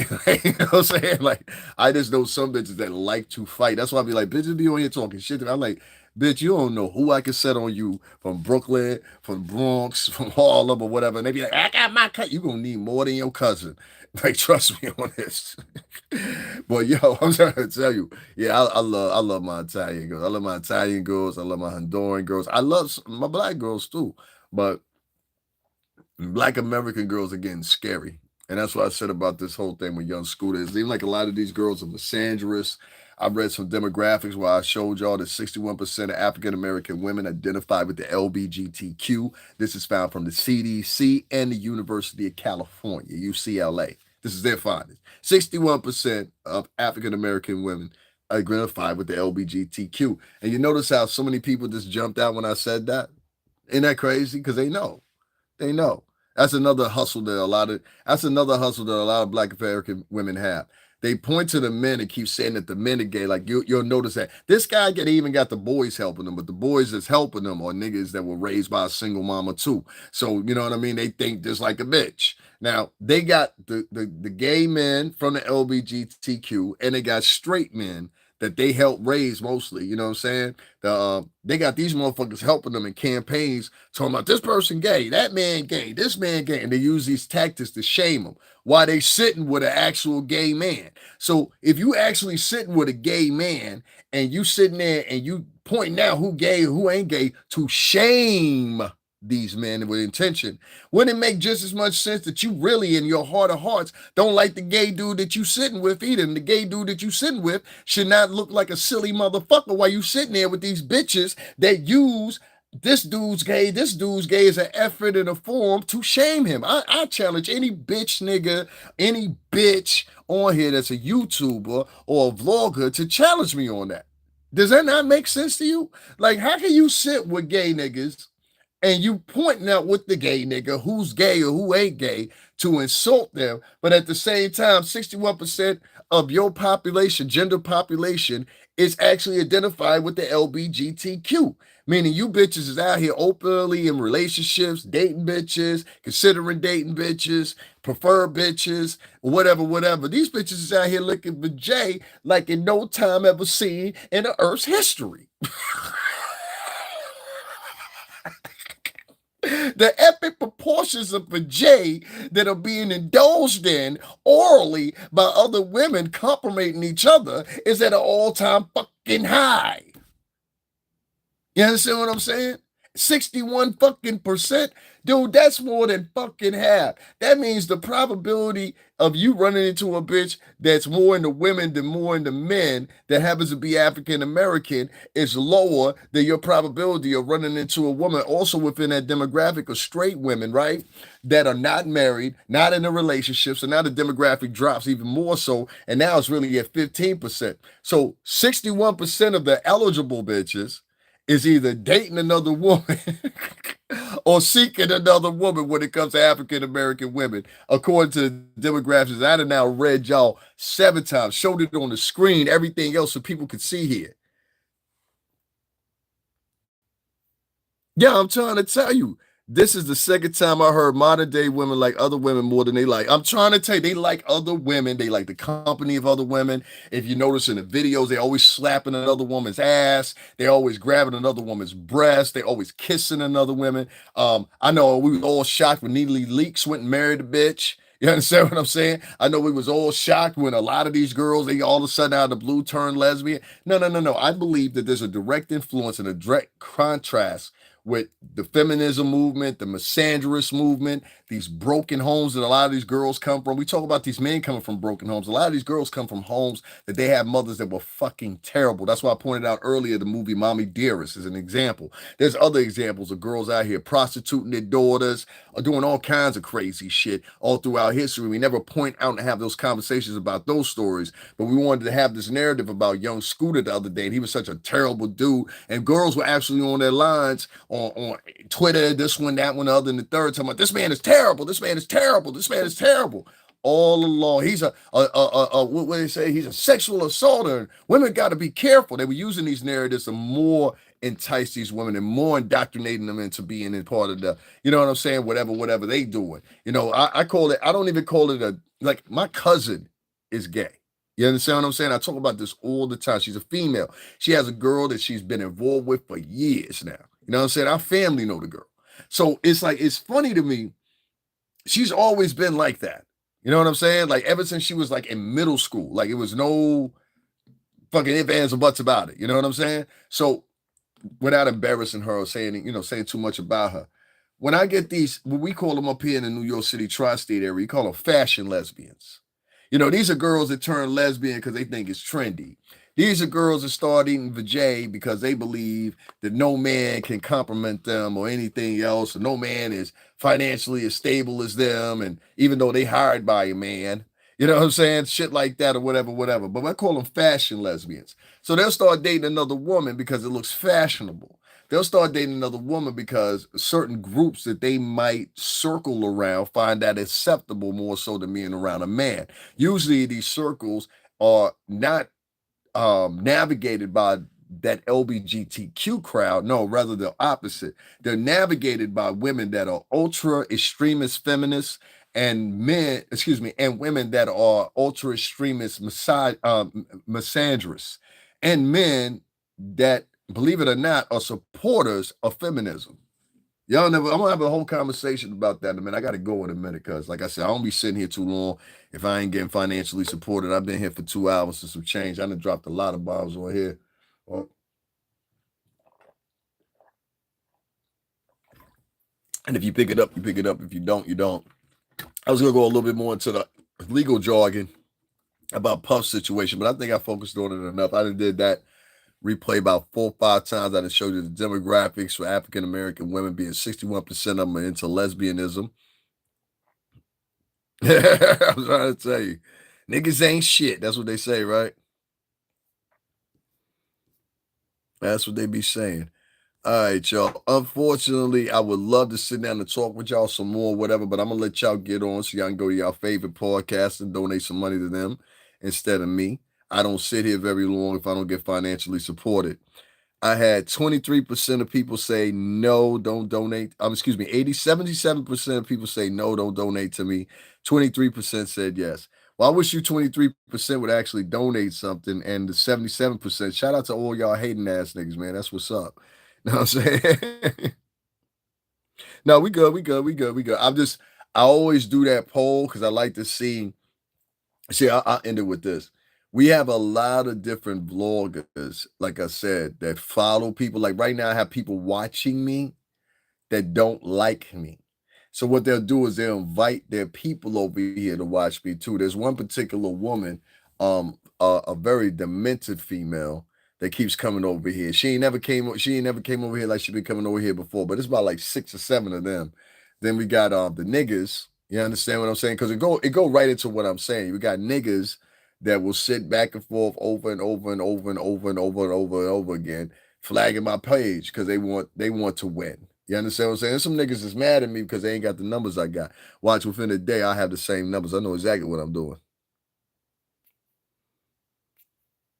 you know what I'm saying? Like I just know some bitches that like to fight. That's why I be like, bitches be on here talking shit to me. I'm like, bitch, you don't know who I can set on you from Brooklyn, from Bronx, from Harlem, or whatever. And they be like, I got my cut. You gonna need more than your cousin. Like, trust me on this. But yo, I'm trying to tell you, yeah, I love my Italian girls. I love my Italian girls. I love my Honduran girls. I love my black girls too. But black American girls are getting scary. And that's what I said about this whole thing with young scooters. Even like a lot of these girls are misandrous. I've read some demographics where I showed y'all that 61% of African American women identify with the LBGTQ. This is found from the CDC and the University of California, UCLA. This is their findings. 61% of African American women identify with the LBGTQ. And you notice how so many people just jumped out when I said that? Isn't that crazy? Because they know. They know. That's another hustle that a lot of black American women have. They point to the men and keep saying that the men are gay. Like you'll notice that this guy even got the boys helping them, but the boys that's helping them are niggas that were raised by a single mama too. So you know what I mean? They think just like a bitch. Now they got the gay men from the LGBTQ and they got straight men that they help raise mostly. You know what I'm saying? They got these motherfuckers helping them in campaigns talking about this person gay, that man gay, this man gay, and they use these tactics to shame them while they sitting with an actual gay man. So if you actually sitting with a gay man and you sitting there and you pointing out who gay, who ain't gay to shame these men with intention, wouldn't it make just as much sense that you really in your heart of hearts don't like the gay dude that you sitting with either? And the gay dude that you sitting with should not look like a silly motherfucker while you sitting there with these bitches that use this dude's gay as an effort and a form to shame him. I challenge any bitch nigga, any bitch on here that's a YouTuber or a vlogger to challenge me on that. Does that not make sense to you? Like, how can you sit with gay niggas and you pointing out with the gay nigga who's gay or who ain't gay to insult them, but at the same time, 61% of your population, gender population, is actually identified with the LGBTQ, meaning you bitches is out here openly in relationships, dating bitches, considering dating bitches, prefer bitches, whatever. These bitches is out here looking for Jay like in no time ever seen in the Earth's history. The epic proportions of vajay that are being indulged in orally by other women complimenting each other is at an all-time fucking high. You understand what I'm saying? 61 fucking percent. Dude, that's more than fucking half. That means the probability of you running into a bitch that's more into women than more into men that happens to be African American is lower than your probability of running into a woman also within that demographic of straight women, right? That are not married, not in a relationship. So now the demographic drops even more so. And now it's really at 15%. So 61% of the eligible bitches is either dating another woman or seeking another woman when it comes to African American women, according to the demographics. I done now read y'all 7 times, showed it on the screen, everything else so people could see here. Yeah, I'm trying to tell you. This is the second time I heard modern day women like other women more than they like. I'm trying to tell you, they like other women. They like the company of other women. If you notice in the videos, they always slapping another woman's ass. They always grabbing another woman's breast. They always kissing another woman. I know we were all shocked when Neely Leaks went and married a bitch. You understand what I'm saying? I know we was all shocked when a lot of these girls, they all of a sudden out of the blue turned lesbian. No. I believe that there's a direct influence and a direct contrast with the feminism movement, the misandrous movement, these broken homes that a lot of these girls come from. We talk about these men coming from broken homes. A lot of these girls come from homes that they have mothers that were fucking terrible. That's why I pointed out earlier the movie Mommy Dearest is an example. There's other examples of girls out here prostituting their daughters or doing all kinds of crazy shit all throughout history. We never point out and have those conversations about those stories, but we wanted to have this narrative about young Scooter the other day, and he was such a terrible dude, and girls were actually on their lines on Twitter, this one, that one, the other, and the third, talking about this man is terrible, this man is terrible, this man is terrible. All along, he's what do they say? He's a sexual assaulter. And women got to be careful. They were using these narratives to more entice these women and more indoctrinating them into being in part of the, you know what I'm saying? Whatever they doing. You know, I call it. I don't even call it a like. My cousin is gay. You understand what I'm saying? I talk about this all the time. She's a female. She has a girl that she's been involved with for years now. You know what I'm saying? Our family know the girl. So it's like, it's funny to me. She's always been like that. You know what I'm saying? Like ever since she was like in middle school, like it was no fucking ifs, ands, or buts about it. You know what I'm saying? So without embarrassing her or saying, saying too much about her, when I get these, what we call them up here in the New York City tri-state area, we call them fashion lesbians. These are girls that turn lesbian because they think it's trendy. These are girls that start eating vajay because they believe that no man can compliment them or anything else. And no man is financially as stable as them. And even though they hired by a man, you know what I'm saying? Shit like that or whatever. But I call them fashion lesbians. So they'll start dating another woman because it looks fashionable. They'll start dating another woman because certain groups that they might circle around find that acceptable more so than being around a man. Usually these circles are not navigated by that LBGTQ crowd. No, rather the opposite. They're navigated by women that are ultra extremist feminists and and women that are ultra extremist misandrous, and men that, believe it or not, are supporters of feminism. Y'all never, I'm gonna have a whole conversation about that in a minute. I gotta go in a minute because, like I said, I don't be sitting here too long if I ain't getting financially supported. I've been here for 2 hours and some change. I done dropped a lot of bombs on here. And if you pick it up, you pick it up. If you don't, you don't. I was gonna go a little bit more into the legal jargon about Puff's situation, but I think I focused on it enough. I did that replay about 4 or 5 times. I just showed you the demographics for African American women being 61% of them are into lesbianism. I was trying to tell you, niggas ain't shit. That's what they say, right? That's what they be saying. All right, y'all. Unfortunately, I would love to sit down and talk with y'all some more, whatever, but I'm gonna let y'all get on so y'all can go to y'all favorite podcast and donate some money to them instead of me. I don't sit here very long if I don't get financially supported. I had 23% of people say no, don't donate. 77% of people say no, don't donate to me. 23% said yes. Well, I wish you 23% would actually donate something, and the 77%, shout out to all y'all hating ass niggas, man. That's what's up. You know what I'm saying? No, we good, we good, we good, we good. I always do that poll because I like to see. See, I'll end it with this. We have a lot of different vloggers, like I said, that follow people. Like right now, I have people watching me that don't like me. So what they'll do is they'll invite their people over here to watch me too. There's one particular woman, a very demented female that keeps coming over here. She ain't never came over here like she been coming over here before, but it's about like 6 or 7 of them. Then we got the niggas. You understand what I'm saying? Because it go right into what I'm saying. We got niggas that will sit back and forth over and over and over and over and over and over and over again, flagging my page because they want to win. You understand what I'm saying? Some niggas is mad at me because they ain't got the numbers I got. Watch within a day, I have the same numbers. I know exactly what I'm doing.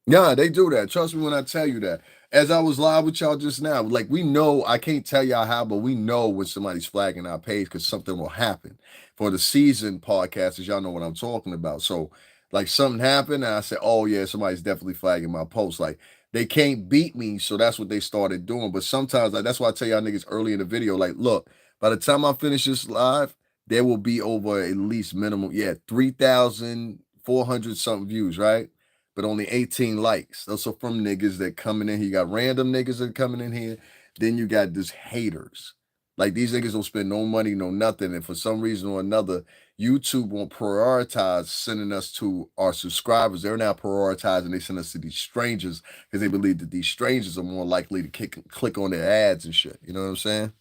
Yeah, they do that. Trust me when I tell you that. As I was live with y'all just now, like we know, I can't tell y'all how, but we know when somebody's flagging our page because something will happen. For the season podcasters, y'all know what I'm talking about. So, like something happened, and I said, "Oh yeah, somebody's definitely flagging my post." Like they can't beat me, so that's what they started doing. But sometimes, like that's why I tell y'all niggas early in the video, like, look, by the time I finish this live, there will be over at least minimum, 3,400 something views, right? But only 18 likes. Those are from niggas that coming in here. You got random niggas that coming in here. Then you got just haters. Like these niggas don't spend no money, no nothing. And for some reason or another, YouTube won't prioritize sending us to our subscribers. They're now prioritizing, they send us to these strangers because they believe that these strangers are more likely to click on their ads and shit. You know what I'm saying?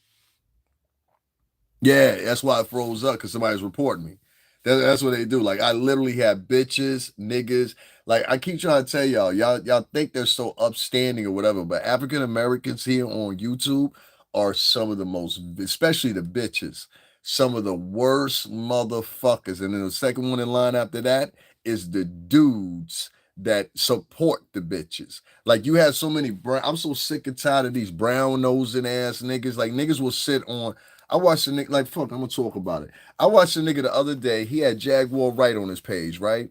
Yeah, that's why it froze up because somebody's reporting me. That's what they do. Like I literally have bitches, niggas. Like I keep trying to tell y'all think they're so upstanding or whatever, but African Americans here on YouTube are some of the most, especially the bitches, some of the worst motherfuckers. And then the second one in line after that is the dudes that support the bitches. Like you have so many brown. I'm so sick and tired of these brown nosing ass niggas. Like niggas will sit on. I watched a nigga, like, fuck, I'm gonna talk about it. I watched a nigga the other day. He had Jaguar right on his page, right?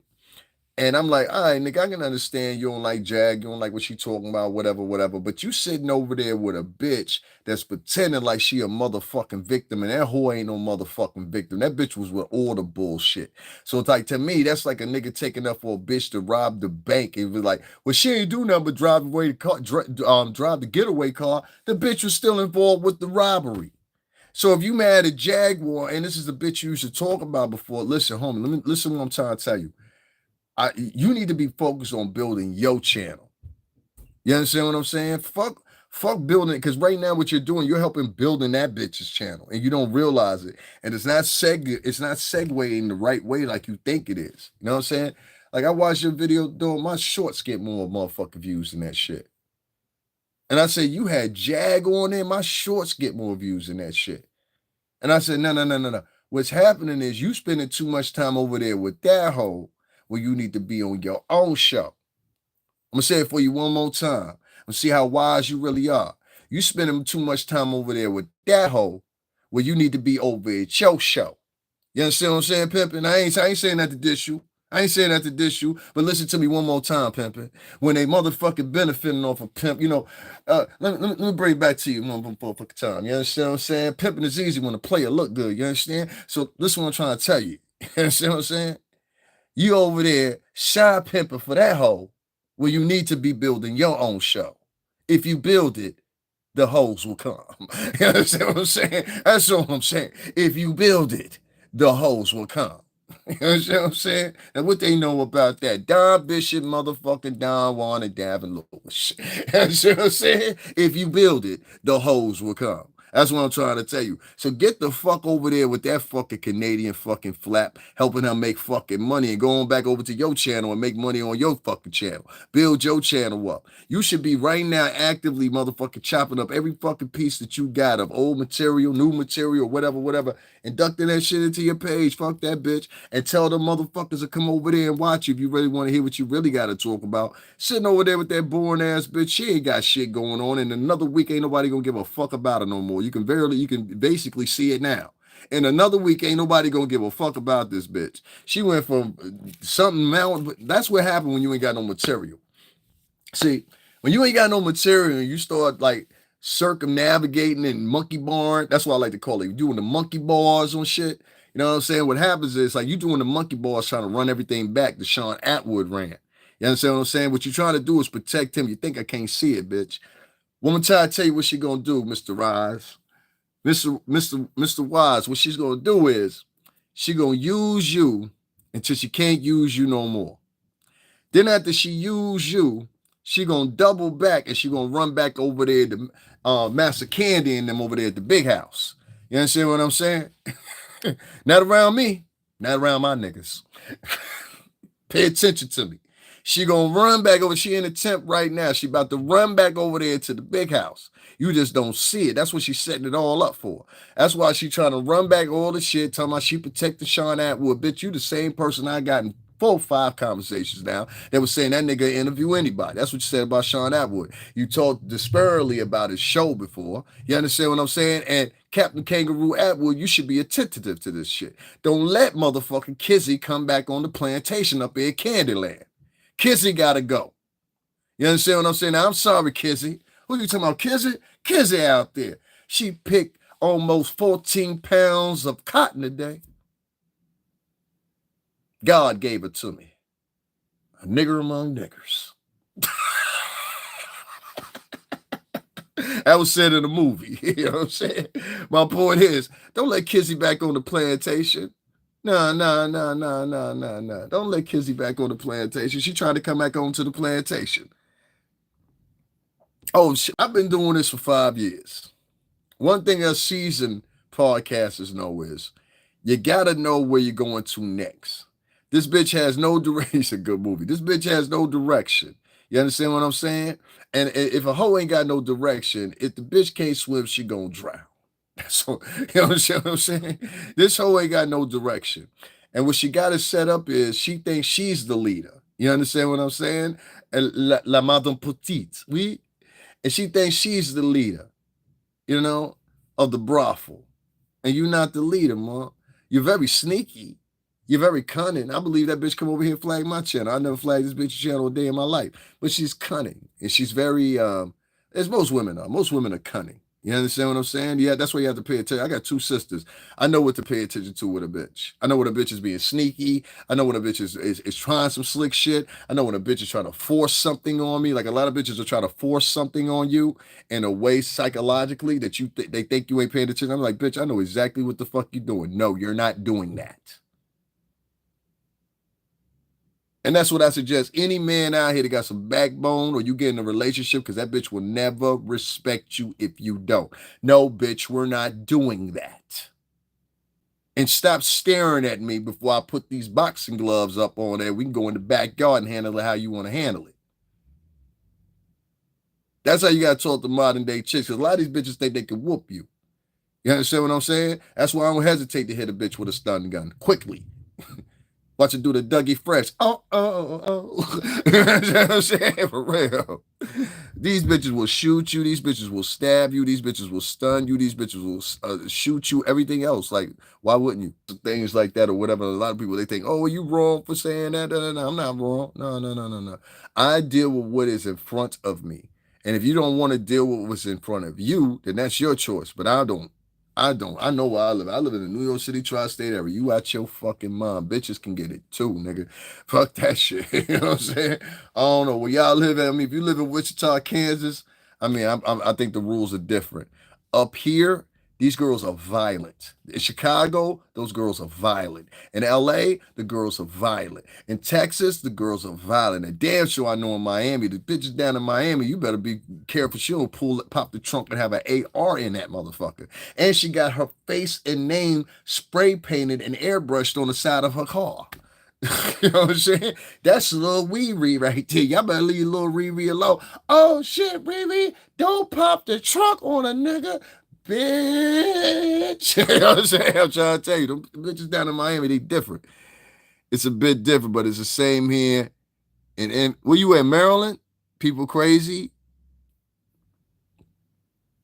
And I'm like, all right, nigga, I can understand you don't like Jag, you don't like what she talking about, whatever, whatever. But you sitting over there with a bitch that's pretending like she a motherfucking victim, and that whore ain't no motherfucking victim. That bitch was with all the bullshit. So it's like to me, that's like a nigga taking up for a bitch to rob the bank and be like, well, she ain't do nothing but drive away the car, drive the getaway car. The bitch was still involved with the robbery. So if you mad at Jaguar, and this is the bitch you used to talk about before, listen, homie, let me listen what I'm trying to tell you. You need to be focused on building your channel. You understand what I'm saying? Fuck building it, because right now what you're doing, you're helping building that bitch's channel, and you don't realize it. And it's not segueing the right way like you think it is. You know what I'm saying? Like I watched your video, doing my shorts get more motherfucking views than that shit. And I said, you had Jag on there, my shorts get more views than that shit. And I said, no, no, no, no, no. What's happening is you spending too much time over there with that hoe where you need to be on your own show. I'm gonna say it for you one more time. And see how wise you really are. You spending too much time over there with that hoe where you need to be over at your show. You understand what I'm saying, Pimpin'? I ain't saying that to diss you. I ain't saying that to diss you, but listen to me one more time, Pimpin'. When they motherfucking benefiting off of pimp, let me bring it back to you one motherfucking time. You understand what I'm saying? Pimping is easy when the player look good. You understand? So listen what I'm trying to tell you. You understand what I'm saying? You over there shy pimping for that hoe where you need to be building your own show. If you build it, the hoes will come. You understand what I'm saying? That's all I'm saying. If you build it, the hoes will come. You understand what I'm saying? And what they know about that? Don Bishop, motherfucking Don Juan, and Davin Lewis. You understand what I'm saying? If you build it, the hoes will come. That's what I'm trying to tell you. So get the fuck over there with that fucking Canadian fucking flap, helping her make fucking money and going back over to your channel and make money on your fucking channel. Build your channel up. You should be right now actively motherfucking chopping up every fucking piece that you got of old material, new material, whatever, inducting that shit into your page. Fuck that bitch. And tell them motherfuckers to come over there and watch you if you really want to hear what you really got to talk about. Sitting over there with that boring ass bitch, she ain't got shit going on. In another week, ain't nobody gonna give a fuck about her no more. You can basically see it now. In another week, ain't nobody gonna give a fuck about this bitch. She went from something mountain. That's what happened when you ain't got no material. See, when you ain't got no material, you start like circumnavigating and monkey barring. That's what I like to call it. You're doing the monkey bars on shit. You know what I'm saying? What happens is like you doing the monkey bars trying to run everything back that Sean Atwood ran. You understand what I'm saying? What you're trying to do is protect him. You think I can't see it, bitch. Woman try to tell you what she gonna do, Mr. Rise. Mr. Wise, what she's gonna do is she gonna use you until she can't use you no more. Then after she use you, she gonna double back and she gonna run back over there to Master Candy and them over there at the big house. You understand what I'm saying? Not around me, not around my niggas. Pay attention to me. She gonna run back over. She in a temp right now. She about to run back over there to the big house. You just don't see it. That's what she's setting it all up for. That's why she trying to run back all the shit, talking about she protected Sean Atwood. Bitch, you the same person I got in 4 or 5 conversations now that was saying that nigga interview anybody. That's what you said about Sean Atwood. You talked disparately about his show before. You understand what I'm saying? And Captain Kangaroo Atwood, you should be attentive to this shit. Don't let motherfucking Kizzy come back on the plantation up here at Candyland. Kizzy gotta go. You understand what I'm saying? Now, I'm sorry, Kizzy. Who you talking about, Kizzy? Kizzy out there. She picked almost 14 pounds of cotton a day. God gave it to me. A nigger among niggers. That was said in a movie. You know what I'm saying? My point is, don't let Kizzy back on the plantation. No. Don't let Kizzy back on the plantation. She trying to come back onto the plantation. Oh, shit. I've been doing this for 5 years. One thing us seasoned podcasters know is you got to know where you're going to next. This bitch has no direction. It's a good movie. This bitch has no direction. You understand what I'm saying? And if a hoe ain't got no direction, if the bitch can't swim, she gonna drown. So, you understand what I'm saying? This hoe ain't got no direction. And what she got it set up is she thinks she's the leader. You understand what I'm saying? La Madame Petite. Oui? And she thinks she's the leader, you know, of the brothel. And you're not the leader, man. You're very sneaky. You're very cunning. I believe that bitch come over here and flag my channel. I never flagged this bitch's channel a day in my life. But she's cunning. And she's very, as most women are. Most women are cunning. You understand what I'm saying? Yeah, that's why you have to pay attention. I got 2 sisters. I know what to pay attention to with a bitch. I know when a bitch is being sneaky. I know when a bitch is trying some slick shit. I know when a bitch is trying to force something on me. Like a lot of bitches are trying to force something on you in a way psychologically that they think you ain't paying attention. I'm like, bitch, I know exactly what the fuck you're doing. No, you're not doing that. And that's what I suggest. Any man out here that got some backbone or you get in a relationship, because that bitch will never respect you if you don't. No, bitch, we're not doing that. And stop staring at me before I put these boxing gloves up on there. We can go in the backyard and handle it how you want to handle it. That's how you got to talk to modern day chicks. Because a lot of these bitches think they can whoop you. You understand what I'm saying? That's why I don't hesitate to hit a bitch with a stun gun quickly. Watch it do the Dougie Fresh. Oh. You know what I'm saying? For real. These bitches will shoot you. These bitches will stab you. These bitches will stun you. These bitches will shoot you. Everything else. Like, why wouldn't you? Things like that or whatever. A lot of people, they think, oh, are you wrong for saying that? No, I'm not wrong. No. I deal with what is in front of me. And if you don't want to deal with what's in front of you, then that's your choice. But I don't. I know where I live. I live in the New York City tri-state area. You out your fucking mind. Bitches can get it too, nigga. Fuck that shit. You know what I'm saying? I don't know where y'all live at. I mean, if you live in Wichita, Kansas, I mean, I think the rules are different. Up here, these girls are violent. In Chicago, those girls are violent. In LA, the girls are violent. In Texas, the girls are violent. And damn sure I know in Miami, the bitches down in Miami, you better be careful. She don't pop the trunk and have an AR in that motherfucker. And she got her face and name spray painted and airbrushed on the side of her car. You know what I'm saying? That's a little Riri right there. Y'all better leave little Riri alone. Oh shit, Riri, don't pop the trunk on a nigga. Bitch. You know what I'm saying? I'm trying to tell you, them bitches down in Miami, they different. It's a bit different, but it's the same here. And where you at, Maryland? People crazy?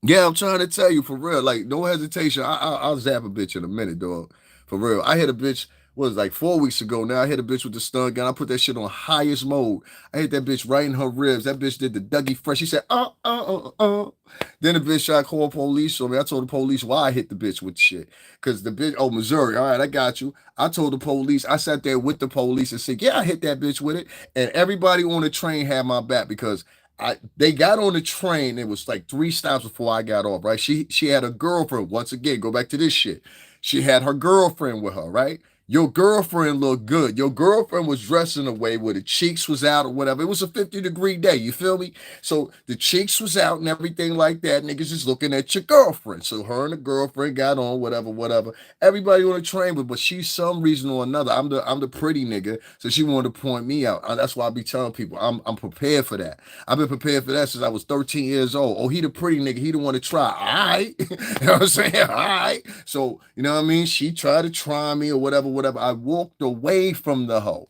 Yeah, I'm trying to tell you for real. Like, no hesitation. I'll zap a bitch in a minute, dog. For real. I hit a bitch was like 4 weeks ago. Now I hit a bitch with the stun gun. I put that shit on highest mode. I hit that bitch right in her ribs. That bitch did the Dougie Fresh. She said, Then the bitch tried to call police on me. I told the police why I hit the bitch with shit. Because the bitch, oh, Missouri. All right, I got you. I told the police, I sat there with the police and said, yeah, I hit that bitch with it. And everybody on the train had my back because they got on the train. It was like 3 stops before I got off, right? She had a girlfriend. Once again, go back to this shit. She had her girlfriend with her, right? Your girlfriend looked good. Your girlfriend was dressed in a way where the cheeks was out or whatever. It was a 50-degree day. You feel me? So the cheeks was out and everything like that. Niggas just looking at your girlfriend. So her and the girlfriend got on, whatever. Everybody on the train, but she's some reason or another. I'm the pretty nigga. So she wanted to point me out. That's why I be telling people I'm prepared for that. I've been prepared for that since I was 13 years old. Oh, he the pretty nigga. He the one to try. All right. You know what I'm saying? All right. So, you know what I mean? She tried to try me or whatever. I walked away from the hoe.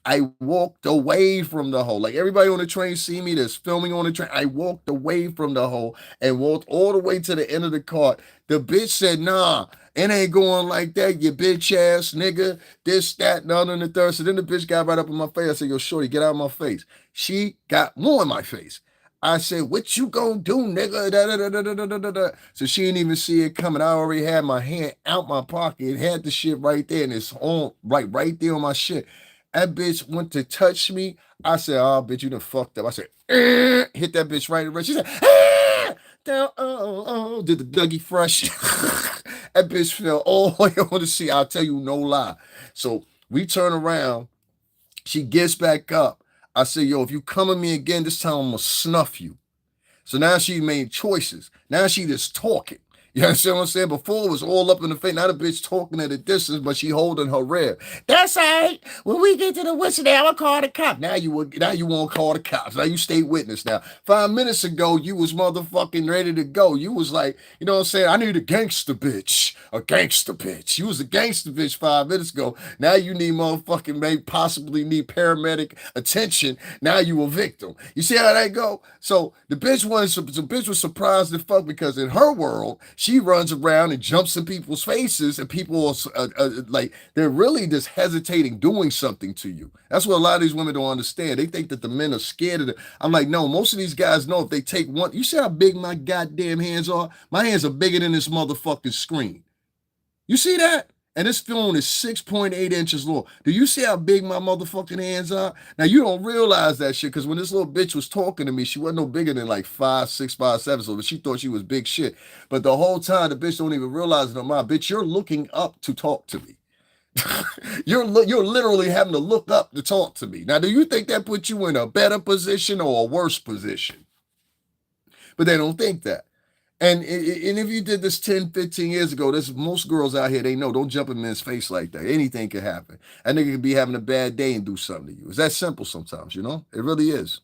I walked away from the hoe. Like everybody on the train see me that's filming on the train. I walked away from the hoe and walked all the way to the end of the cart. The bitch said, nah, it ain't going like that, you bitch ass nigga. This, that, and other and the third. So then the bitch got right up in my face. I said, yo, shorty, get out of my face. She got more in my face. I said, what you gonna do, nigga? Da, da, da, da, da, da, da, da. So she didn't even see it coming. I already had my hand out my pocket. It had the shit right there, and it's on right there on my shit. That bitch went to touch me. I said, oh, bitch, you done fucked up. I said, hit that bitch right in the wrist. She said, down, did the Dougie Fresh. That bitch fell all the way on the seat. I'll tell you no lie. So we turn around. She gets back up. I said, yo, if you come at me again, this time I'm going to snuff you. So now she made choices. Now she just talking. You understand what I'm saying? Before it was all up in the face. Now the bitch talking at a distance, but she holding her rib. That's all right. When we get to the whistle, I'm gonna call the cop. Now you won't call the cops. Now you state witness. Now 5 minutes ago you was motherfucking ready to go. You was like, you know what I'm saying? I need a gangster bitch. A gangster bitch. You was a gangster bitch 5 minutes ago. Now you need motherfucking possibly need paramedic attention. Now you a victim. You see how that go? So the bitch was surprised as fuck because in her world she runs around and jumps in people's faces, and people are like they're really just hesitating doing something to you. That's what a lot of these women don't understand. They think that the men are scared of it. I'm like, no, most of these guys know if they take one. You see how big my goddamn hands are? My hands are bigger than this motherfucking screen. You see that? And this phone is 6.8 inches long. Do you see how big my motherfucking hands are? Now, you don't realize that shit because when this little bitch was talking to me, she wasn't no bigger than like 5'6", 5'7", so she thought she was big shit. But the whole time, the bitch don't even realize it on my bitch, you're looking up to talk to me. You're literally having to look up to talk to me. Now, do you think that puts you in a better position or a worse position? But they don't think that. And if you did this 10, 15 years ago, there's most girls out here, they know, don't jump in men's face like that. Anything can happen. That nigga could be having a bad day and do something to you. It's that simple sometimes, you know? It really is.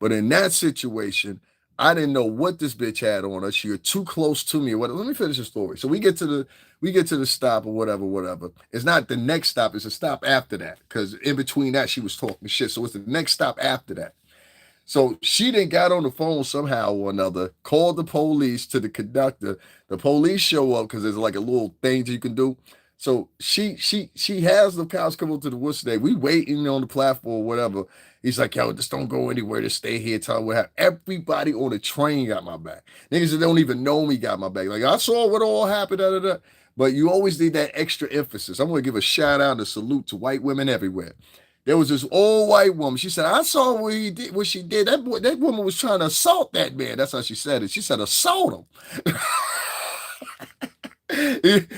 But in that situation, I didn't know what this bitch had on her. She was too close to me or whatever. Let me finish the story. So we get to the stop or whatever. It's not the next stop, it's a stop after that. Because in between that, she was talking shit. So it's the next stop after that. So she then got on the phone somehow or another, called the police to the conductor. The police show up because there's like a little thing that you can do. So she has the cops come up to the whistle day. We waiting on the platform or whatever. He's like, yo, just don't go anywhere. Just stay here. Tell me what happened. Everybody on the train got my back. Niggas that don't even know me got my back. Like, I saw what all happened. Da, da, da. But you always need that extra emphasis. I'm going to give a shout out and a salute to white women everywhere. There was this old white woman. She said, I saw what she did. That woman was trying to assault that man. That's how she said it. She said, assault him.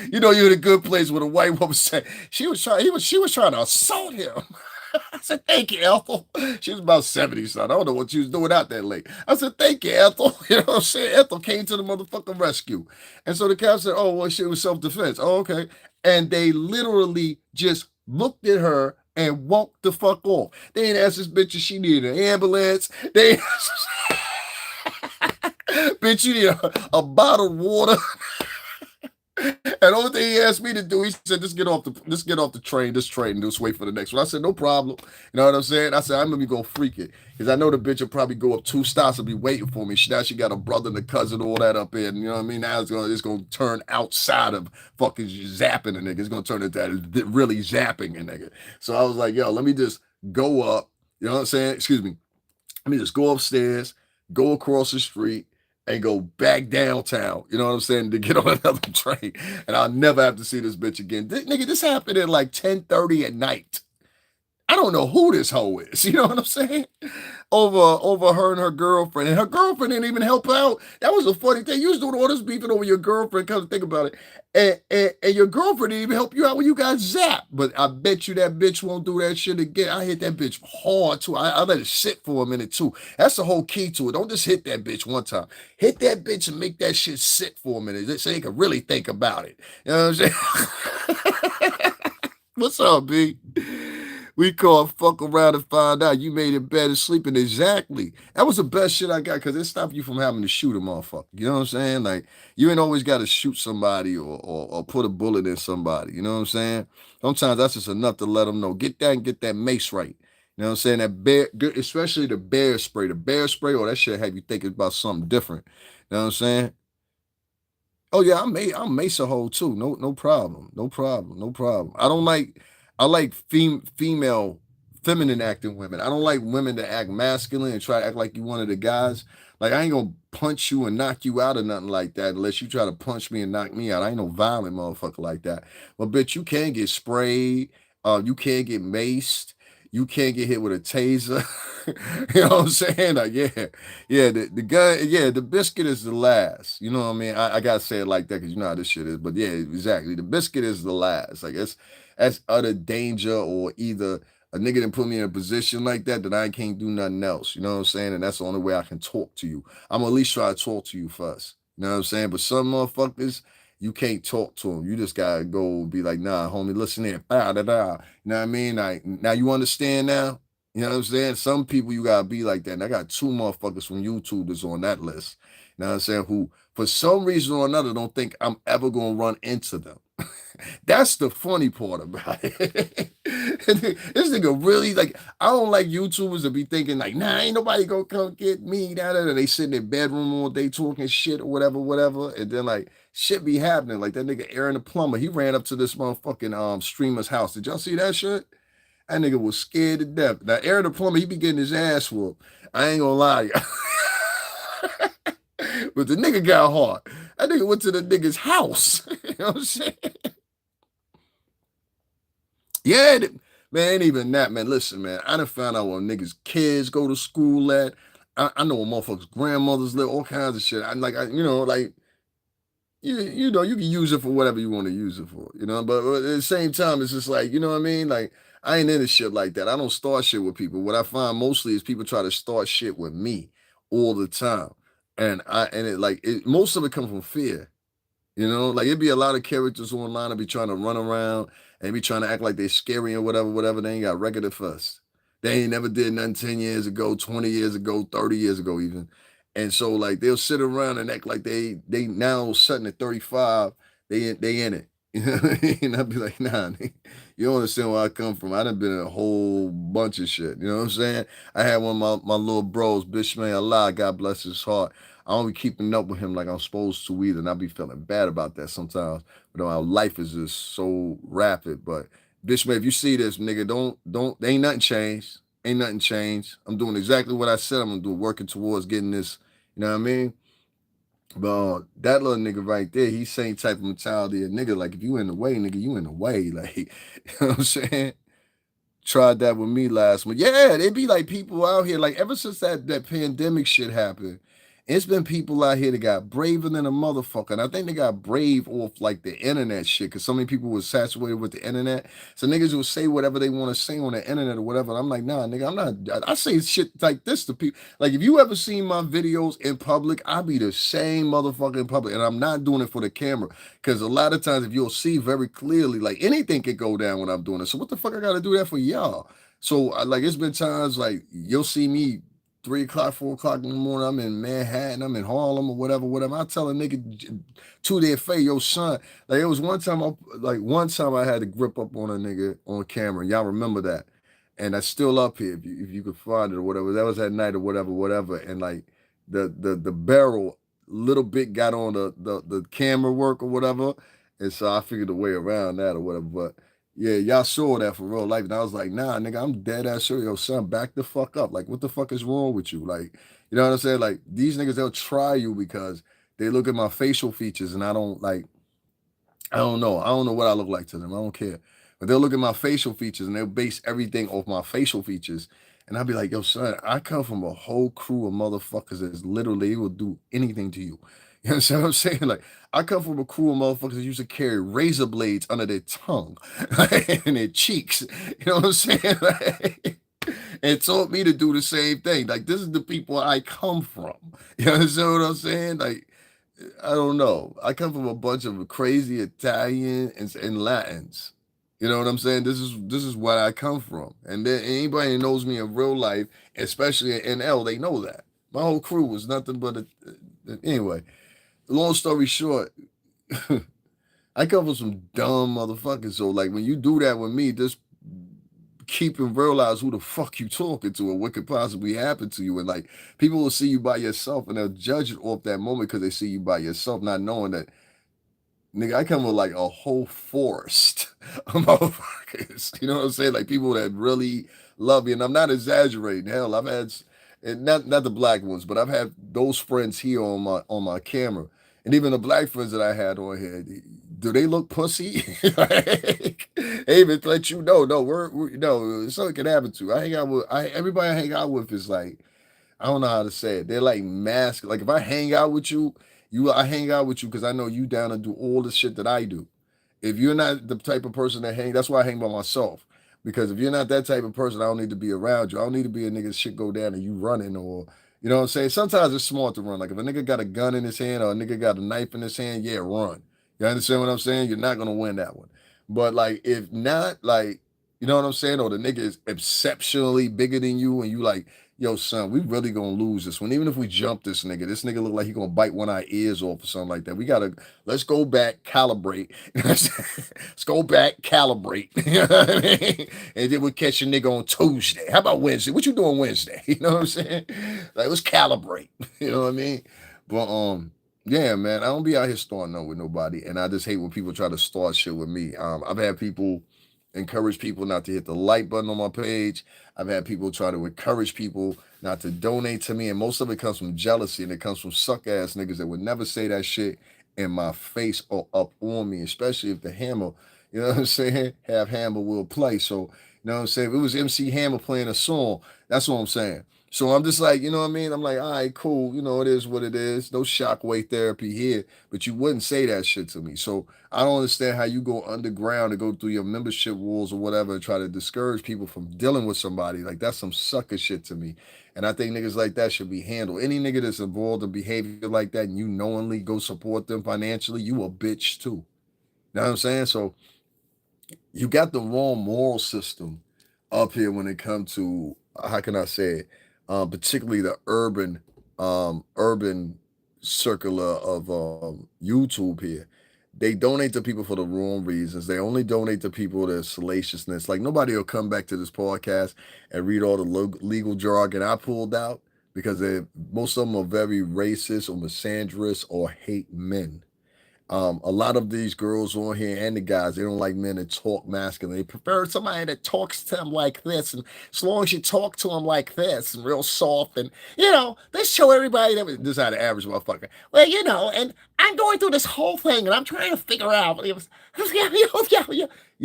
You know, you're in a good place with a white woman said she was trying to assault him. I said, thank you, Ethel. She was about 70 something. I don't know what she was doing out that late. I said, thank you, Ethel. You know what I'm saying? Ethel came to the motherfucking rescue. And so the cop said, oh, well, she was self-defense. Oh, okay. And they literally just looked at her and walked the fuck off. They didn't ask this bitch if she needed an ambulance. They bitch, you need a bottle of water. And the only thing he asked me to do, he said, just get off the train, this train, and just wait for the next one. I said, no problem. You know what I'm saying? I said, I'm gonna go freak it. Because I know the bitch will probably go up 2 stops and be waiting for me. Now she got a brother and a cousin, all that up in. You know what I mean? Now it's gonna turn outside of fucking zapping a nigga. It's gonna turn into really zapping a nigga. So I was like, yo, let me just go up. You know what I'm saying? Excuse me. Let me just go upstairs, go across the street, and go back downtown. You know what I'm saying? To get on another train. And I'll never have to see this bitch again. Nigga, this happened at like 10:30 at night. I don't know who this hoe is. You know what I'm saying? Over her and her girlfriend. And her girlfriend didn't even help out. That was a funny thing. You was doing all this beefing over your girlfriend. Come to think about it. And your girlfriend didn't even help you out when you got zapped. But I bet you that bitch won't do that shit again. I hit that bitch hard too. I let it sit for a minute too. That's the whole key to it. Don't just hit that bitch one time. Hit that bitch and make that shit sit for a minute so they can really think about it. You know what I'm saying? What's up, B? We call fuck around and find out you made it better sleeping. Exactly. That was the best shit I got because it stopped you from having to shoot a motherfucker. You know what I'm saying? Like, you ain't always got to shoot somebody or put a bullet in somebody. You know what I'm saying? Sometimes that's just enough to let them know. Get that and get that mace right. You know what I'm saying? That bear, especially the bear spray. The bear spray, that shit have you thinking about something different. You know what I'm saying? Oh yeah, I'm Mesa hole too. No problem. No problem. No problem. I like female feminine acting women. I don't like women that act masculine and try to act like you one of the guys. Like I ain't gonna punch you and knock you out or nothing like that unless you try to punch me and knock me out. I ain't no violent motherfucker like that. But bitch, you can get sprayed, you can get maced, you can't get hit with a taser. You know what I'm saying? Like, yeah, the gun, yeah, the biscuit is the last. You know what I mean? I gotta say it like that because you know how this shit is. But yeah, exactly. The biscuit is the last. Like that's utter danger, or either a nigga done put me in a position like that I can't do nothing else. You know what I'm saying? And that's the only way I can talk to you. I'm at least try to talk to you first. You know what I'm saying? But some motherfuckers, you can't talk to them. You just gotta go be like, nah, homie, listen here. Da, da, da. You know what I mean? Like, now you understand now? You know what I'm saying? Some people you gotta be like that. And I got 2 motherfuckers from YouTube that's on that list. You know what I'm saying? Who, for some reason or another, don't think I'm ever gonna run into them. That's the funny part about it. This nigga really, like, I don't like YouTubers to be thinking like, nah, ain't nobody gonna come get me. They sit in their bedroom all day talking shit or whatever. And then like shit be happening. Like that nigga Aaron the plumber, he ran up to this motherfucking streamer's house. Did y'all see that shit? That nigga was scared to death. Now Aaron the plumber, he be getting his ass whooped. I ain't gonna lie. But the nigga got hard. That nigga went to the nigga's house. You know what I'm saying? Yeah, man, ain't even that, man. Listen, man, I done found out where niggas' kids go to school at. I know where motherfuckers' grandmothers live, all kinds of shit. You know, like, you know, you can use it for whatever you want to use it for, you know. But at the same time, it's just like, you know what I mean? Like, I ain't into shit like that. I don't start shit with people. What I find mostly is people try to start shit with me all the time. Most of it comes from fear. You know, like it'd be a lot of characters online that be trying to run around and be trying to act like they're scary or whatever. They ain't got record of us. They ain't never did nothing 10 years ago, 20 years ago, 30 years ago, even. And so like they'll sit around and act like they now sitting at 35, they in it. You know what I mean? And I'd be like, nah, you don't understand where I come from. I done been in a whole bunch of shit. You know what I'm saying? I had one of my little bros, Bishman Allah, God bless his heart. I don't be keeping up with him like I'm supposed to either. And I be feeling bad about that sometimes. But our life is just so rapid. But Bishman, if you see this, nigga, don't, ain't nothing changed. Ain't nothing changed. I'm doing exactly what I said I'm gonna do, working towards getting this, you know what I mean? But that little nigga right there, he's same type of mentality of nigga. Like if you in the way, nigga, you in the way. Like, you know what I'm saying? Tried that with me last month. Yeah, they be like people out here, like ever since that pandemic shit happened, it's been people out here that got braver than a motherfucker. And I think they got brave off like the internet shit, because so many people were saturated with the internet. So niggas will say whatever they want to say on the internet or whatever. And I'm like, nah, nigga, I'm not. I say shit like this to people. Like if you ever seen my videos in public, I be the same motherfucker in public. And I'm not doing it for the camera. Because a lot of times if you'll see very clearly, like anything could go down when I'm doing it. So what the fuck I got to do that for y'all? So like it's been times like you'll see me 3 o'clock, 4 o'clock in the morning. I'm in Manhattan, I'm in Harlem or whatever. I tell a nigga to their face, yo, son. Like it was one time I had to grip up on a nigga on camera. Y'all remember that? And that's still up here if you could find it or whatever. That was at night or whatever. And like the barrel little bit got on the camera work or whatever. And so I figured a way around that or whatever. But yeah, y'all saw that for real life. And I was like, nah, nigga, I'm dead ass serious. Yo, son, back the fuck up. Like, what the fuck is wrong with you? Like, you know what I'm saying? Like, these niggas, they'll try you because they look at my facial features and I don't like, I don't know. I don't know what I look like to them. I don't care. But they'll look at my facial features and they'll base everything off my facial features. And I'll be like, yo, son, I come from a whole crew of motherfuckers that's literally will do anything to you. You understand what I'm saying? Like, I come from a crew of motherfuckers that used to carry razor blades under their tongue and their cheeks. You know what I'm saying? Like, and taught me to do the same thing. Like, this is the people I come from. You understand what I'm saying? Like, I don't know. I come from a bunch of crazy Italian and Latins. You know what I'm saying? This is what I come from. And then anybody that knows me in real life, especially in NL, they know that. My whole crew was nothing but anyway. Long story short, I come from some dumb motherfuckers. So like when you do that with me, just keep and realize who the fuck you talking to and what could possibly happen to you. And like people will see you by yourself and they'll judge it off that moment because they see you by yourself, not knowing that nigga, I come with like a whole forest of motherfuckers. You know what I'm saying? Like people that really love me. And I'm not exaggerating. Hell, I've had and not the black ones, but I've had those friends here on my camera. And even the black friends that I had on here, do they look pussy? Like, they even let you know, no, we're no, something can happen to. I hang out with everybody I hang out with is like I don't know how to say it. They're like mask. Like if I hang out with you, I hang out with you because I know you down to do all the shit that I do. If you're not the type of person that that's why I hang by myself. Because if you're not that type of person, I don't need to be around you. I don't need to be a nigga shit go down and you running or you know what I'm saying? Sometimes it's smart to run. Like if a nigga got a gun in his hand or a nigga got a knife in his hand, yeah, run. You understand what I'm saying? You're not gonna win that one. But like if not, like, you know what I'm saying? Or the nigga is exceptionally bigger than you and you like, yo, son, we really gonna lose this one. Even if we jump this nigga look like he gonna bite one of our ears off or something like that. Let's go back, calibrate. Let's go back, calibrate. You know what I mean? And then we'll catch a nigga on Tuesday. How about Wednesday? What you doing Wednesday? You know what I'm saying? Like, let's calibrate. You know what I mean? But yeah, man, I don't be out here starting up with nobody. And I just hate when people try to start shit with me. I've had people encourage people not to hit the like button on my page. I've had people try to encourage people not to donate to me, and most of it comes from jealousy, and it comes from suck ass niggas that would never say that shit in my face or up on me, especially if the Hammer, you know what I'm saying, have Hammer will play. So, you know what I'm saying? If it was MC Hammer playing a song, that's what I'm saying. So I'm just like, you know what I mean? I'm like, all right, cool. You know, it is what it is. No shockwave therapy here, but you wouldn't say that shit to me. So I don't understand how you go underground and go through your membership rules or whatever and try to discourage people from dealing with somebody. Like that's some sucker shit to me. And I think niggas like that should be handled. Any nigga that's involved in behavior like that and you knowingly go support them financially, you a bitch too. You know what I'm saying? So you got the wrong moral system up here when it comes to how can I say it, particularly the urban circular of YouTube here. They donate to people for the wrong reasons. They only donate to people that salaciousness. Like nobody will come back to this podcast and read all the legal jargon I pulled out because most of them are very racist or misandrous or hate men. A lot of these girls on here and the guys, they don't like men that talk masculine. They prefer somebody that talks to them like this. And as long as you talk to them like this and real soft and, let's show everybody that this is how the average motherfucker. Well, and I'm going through this whole thing and I'm trying to figure out. You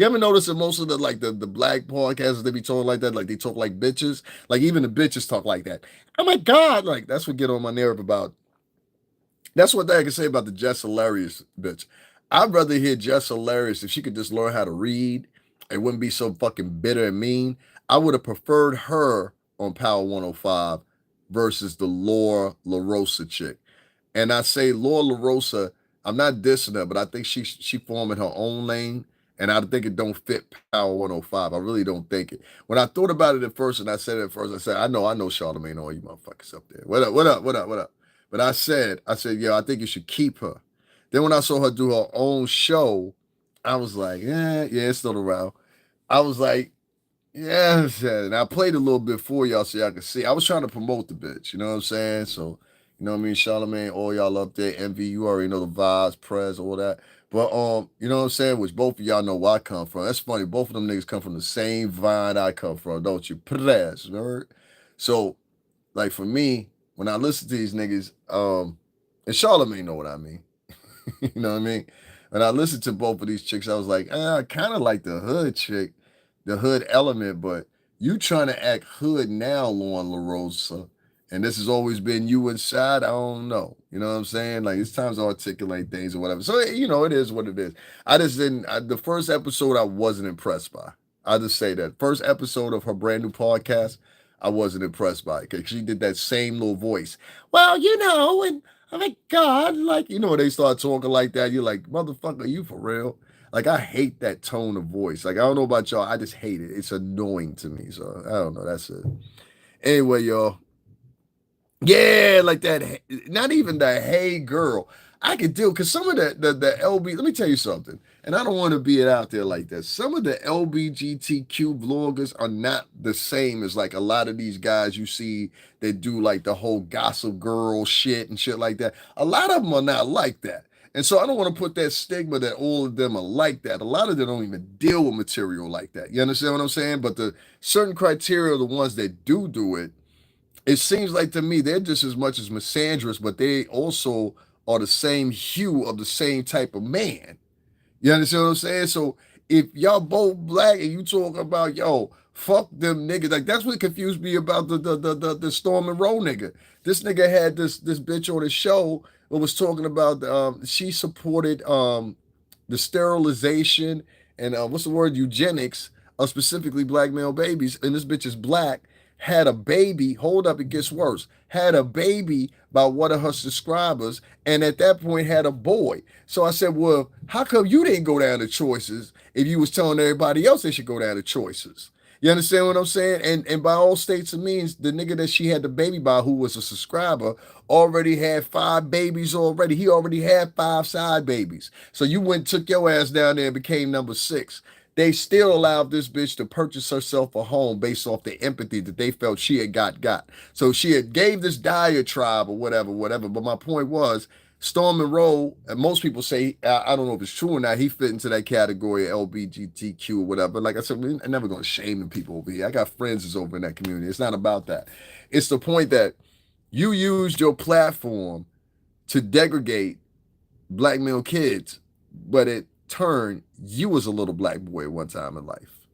ever notice that most of the black podcasters, they be talking like that? Like they talk like bitches. Like even the bitches talk like that. Oh my God. Like that's what get on my nerve about. That's what I can say about the Jess Hilarious bitch. I'd rather hear Jess Hilarious if she could just learn how to read and wouldn't be so fucking bitter and mean. I would have preferred her on Power 105 versus the Laura LaRosa chick. And I say Laura LaRosa, I'm not dissing her, but I think she forming her own lane. And I think it don't fit Power 105. I really don't think it. When I thought about it at first, and I said it at first, I said, I know Charlamagne, all you motherfuckers up there. What up, what up, what up, what up? But I said, yeah, I think you should keep her. Then when I saw her do her own show, I was like, yeah, it's still around. I was like, yeah, and I played a little bit for y'all so y'all can see. I was trying to promote the bitch, you know what I'm saying? So, you know what I mean? Charlamagne, all y'all up there, Envy, you already know the vibes, Prez, all that. But you know what I'm saying? Which both of y'all know where I come from. That's funny. Both of them niggas come from the same vine I come from, don't you? Prez, right? So, like for me, when I listen to these niggas, and Charlamagne know what I mean. You know what I mean? When I listened to both of these chicks, I was like, I kind of like the hood chick, the hood element, but you trying to act hood now, Lauren LaRosa, and this has always been you inside. I don't know. You know what I'm saying? Like it's times to articulate things or whatever. So you know, it is what it is. I just didn't. The first episode, I wasn't impressed by. I just say that first episode of her brand new podcast, I wasn't impressed by because she did that same little voice. Well, you know, and oh my God, like, you know, when they start talking like that, you're like, motherfucker, you for real? Like, I hate that tone of voice. Like, I don't know about y'all. I just hate it. It's annoying to me. So, I don't know. That's it. Anyway, y'all. Yeah, like that. Not even the hey girl. I could do because some of the LB. Let me tell you something, and I don't want to be it out there like that. Some of the LBGTQ vloggers are not the same as like a lot of these guys you see that do like the whole gossip girl shit and shit like that. A lot of them are not like that. And so I don't want to put that stigma that all of them are like that. A lot of them don't even deal with material like that. You understand what I'm saying? But the certain criteria are the ones that do it. It seems like to me they're just as much as misandrous, but they also are the same hue of the same type of man. You understand what I'm saying? So if y'all both black and you talk about fuck them niggas, like that's what confused me about the Storm and Roll nigga. This nigga had this bitch on his show that was talking about she supported the sterilization and what's the word, eugenics of specifically black male babies, and this bitch is black, had a baby. Hold up, it gets worse. Had a baby by one of her subscribers, and at that point had a boy. So I said, well, how come you didn't go down to choices if you was telling everybody else they should go down to choices? You understand what I'm saying? And by all states and means, the nigga that she had the baby by, who was a subscriber, already had 5 babies already. He already had 5 side babies. So you went, took your ass down there and became number 6. They still allowed this bitch to purchase herself a home based off the empathy that they felt she had got. So she had gave this diatribe or whatever. But my point was, Storm and Roll, and most people say, I don't know if it's true or not, he fit into that category of LBGTQ or whatever. Like I said, we're never going to shame the people over here. I got friends that's over in that community. It's not about that. It's the point that you used your platform to degrade black male kids, but it turned you was a little black boy at one time in life.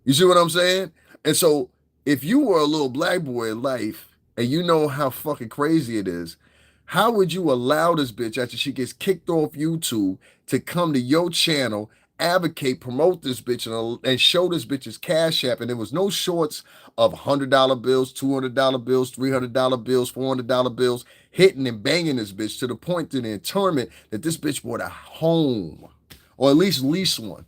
You see what I'm saying? And so if you were a little black boy in life and you know how fucking crazy it is, how would you allow this bitch after she gets kicked off YouTube to come to your channel, advocate, promote this bitch, and show this bitch's cash app? And there was no shorts of $100 bills, $200 bills, $300 bills, $400 bills, hitting and banging this bitch to the point to the internment that this bitch bought a home, or at least one,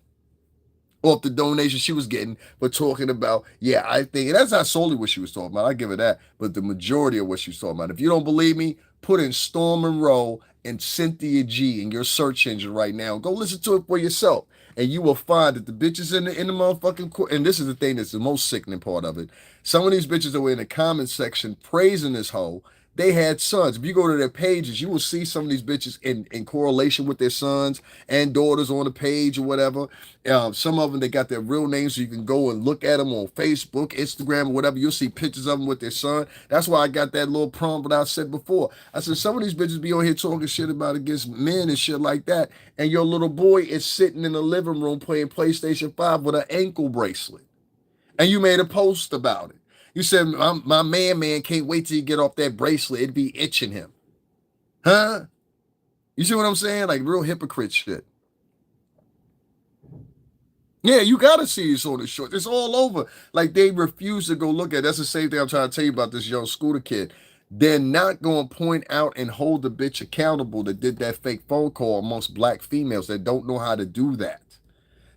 off the donation she was getting for talking about, I think, and that's not solely what she was talking about, I give her that, but the majority of what she was talking about. If you don't believe me, put in Storm and Roll and Cynthia G in your search engine right now. Go listen to it for yourself, and you will find that the bitches in the motherfucking court, and this is the thing that's the most sickening part of it, some of these bitches that were in the comment section praising this hoe, they had sons. If you go to their pages, you will see some of these bitches in correlation with their sons and daughters on the page or whatever. Some of them, they got their real names, so you can go and look at them on Facebook, Instagram, or whatever. You'll see pictures of them with their son. That's why I got that little prompt that I said before. I said, some of these bitches be on here talking shit about against men and shit like that, and your little boy is sitting in the living room playing PlayStation 5 with an ankle bracelet. And you made a post about it. You said, my man can't wait till you get off that bracelet. It'd be itching him. Huh? You see what I'm saying? Like real hypocrite shit. Yeah, you got to see this on the short. It's all over. Like they refuse to go look at it. That's the same thing I'm trying to tell you about this young scooter kid. They're not going to point out and hold the bitch accountable that did that fake phone call amongst black females that don't know how to do that.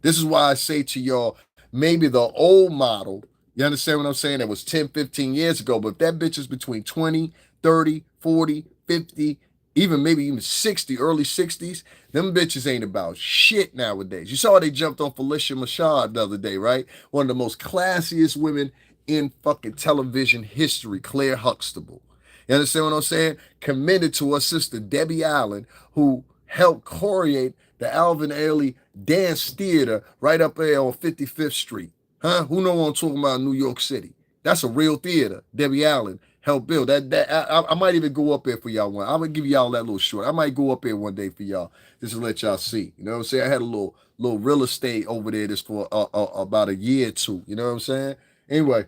This is why I say to y'all, maybe the old model, you understand what I'm saying? That was 10, 15 years ago. But if that bitch is between 20, 30, 40, 50, even maybe even 60, early 60s, them bitches ain't about shit nowadays. You saw they jumped on Felicia Mashad the other day, right? One of the most classiest women in fucking television history, Claire Huxtable. You understand what I'm saying? Committed to her sister, Debbie Allen, who helped create the Alvin Ailey Dance Theater right up there on 55th Street. Huh? Who know what I'm talking about in New York City? That's a real theater. Debbie Allen helped build that. I might even go up there for y'all one. I'm gonna give y'all that little short. I might go up there one day for y'all just to let y'all see. You know what I'm saying? I had a little real estate over there just for about a year or two. You know what I'm saying? Anyway,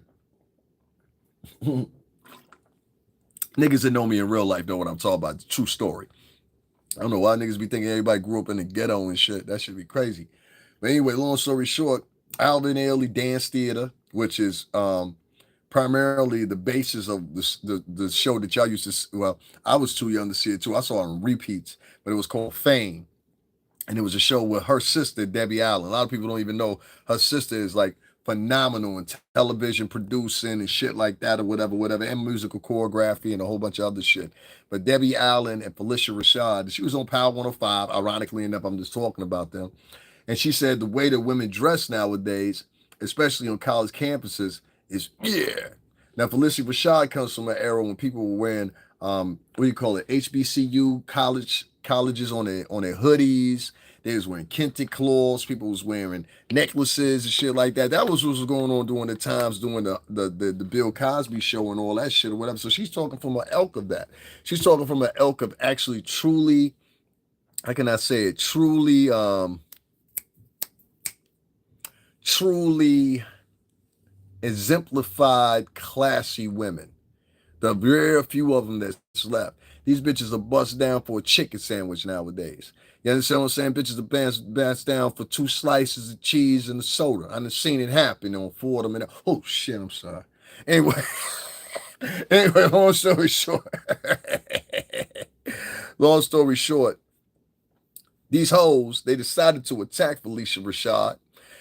niggas that know me in real life know what I'm talking about. It's a true story. I don't know why niggas be thinking everybody grew up in the ghetto and shit. That should be crazy. But anyway, long story short, Alvin Ailey Dance Theater, which is primarily the basis of the show that y'all used to see. Well, I was too young to see it too. I saw it on repeats, but it was called Fame. And it was a show with her sister, Debbie Allen. A lot of people don't even know her sister is like phenomenal in television producing and shit like that or whatever, and musical choreography and a whole bunch of other shit. But Debbie Allen and Felicia Rashad, she was on Power 105. Ironically enough, I'm just talking about them. And she said the way that women dress nowadays, especially on college campuses, is yeah. Now Felicia Rashad comes from an era when people were wearing what do you call it? HBCU colleges on their hoodies. They was wearing kente cloths. People was wearing necklaces and shit like that. That was what was going on during the times doing the Bill Cosby show and all that shit or whatever. So she's talking from an elk of that. She's talking from an elk of actually truly, how can I say it? Truly exemplified classy women. The very few of them that's left. These bitches are bust down for a chicken sandwich nowadays. You understand what I'm saying? Bitches are bust down for 2 slices of cheese and a soda. I done seen it happen on 4 of them. Oh shit, I'm sorry. Anyway, long story short. Long story short, these hoes, they decided to attack Felicia Rashad.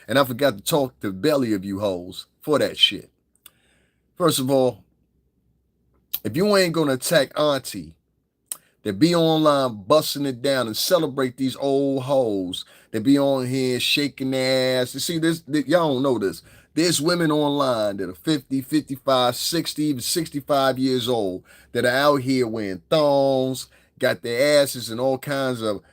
And I forgot to talk to the belly of you hoes for that shit. First of all, if you ain't gonna attack Auntie, that be online busting it down and celebrate these old hoes that be on here shaking their ass. You see, y'all don't know this. There's women online that are 50, 55, 60, even 65 years old that are out here wearing thongs, got their asses in all kinds of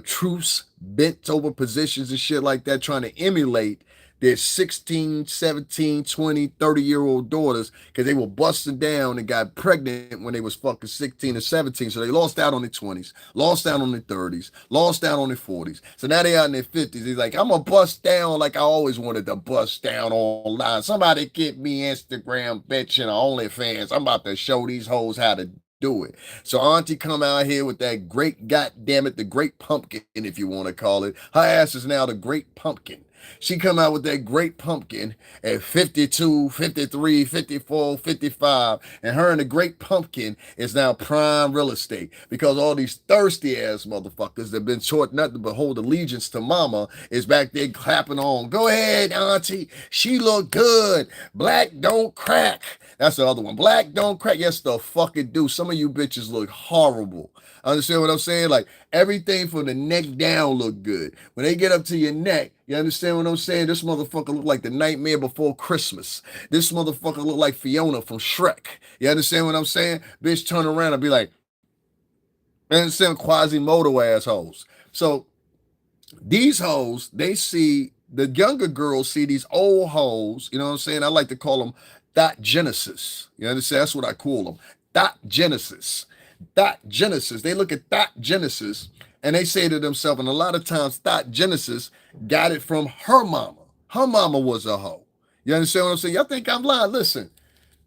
truce, bent over positions and shit like that, trying to emulate their 16, 17, 20, 30-year-old daughters because they were busted down and got pregnant when they was fucking 16 or 17. So they lost out on their 20s, lost out on their 30s, lost out on their 40s. So now they out in their 50s. He's like, I'm going to bust down like I always wanted to bust down online. Somebody get me Instagram, bitch, and OnlyFans. I'm about to show these hoes how to do it. So Auntie come out here with that great, goddamn it, the great pumpkin, if you want to call it. Her ass is now the great pumpkin. She come out with that great pumpkin at 52, 53, 54, 55, and her and the great pumpkin is now prime real estate because all these thirsty ass motherfuckers that been taught nothing but hold allegiance to mama is back there clapping on. Go ahead, Auntie. She look good. Black don't crack. That's the other one. Black don't crack. Yes, the fuck it do. Some of you bitches look horrible. Understand what I'm saying? Like everything from the neck down look good. When they get up to your neck, you understand what I'm saying? This motherfucker look like the Nightmare Before Christmas. This motherfucker look like Fiona from Shrek. You understand what I'm saying? Bitch turn around and be like, you understand, Quasimodo assholes. So these hoes, they see, the younger girls see these old hoes, you know what I'm saying? I like to call them Thought Genesis. You understand? That's what I call them. Thought Genesis. Thought Genesis. They look at Thought Genesis and they say to themselves, and a lot of times Thought Genesis got it from her mama. Her mama was a hoe. You understand what I'm saying? Y'all think I'm lying? Listen,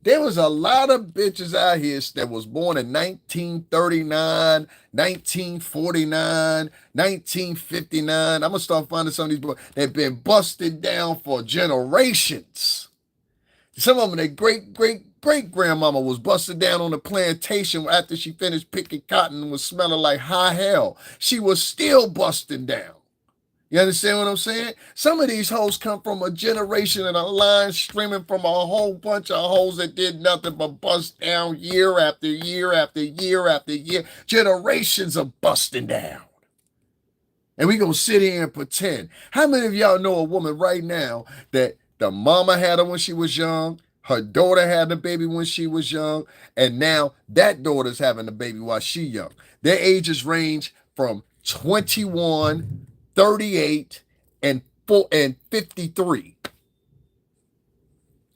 there was a lot of bitches out here that was born in 1939, 1949, 1959. I'm going to start finding some of these boys that have been busted down for generations. Some of them, their great-grandmama was busted down on the plantation after she finished picking cotton and was smelling like high hell. She was still busting down. You understand what I'm saying? Some of these hoes come from a generation and a line streaming from a whole bunch of hoes that did nothing but bust down year after year after year after year. Generations of busting down. And we gonna sit here and pretend. How many of y'all know a woman right now that the mama had her when she was young, her daughter had the baby when she was young, and now that daughter's having the baby while she young? Their ages range from 21, 38, and 53.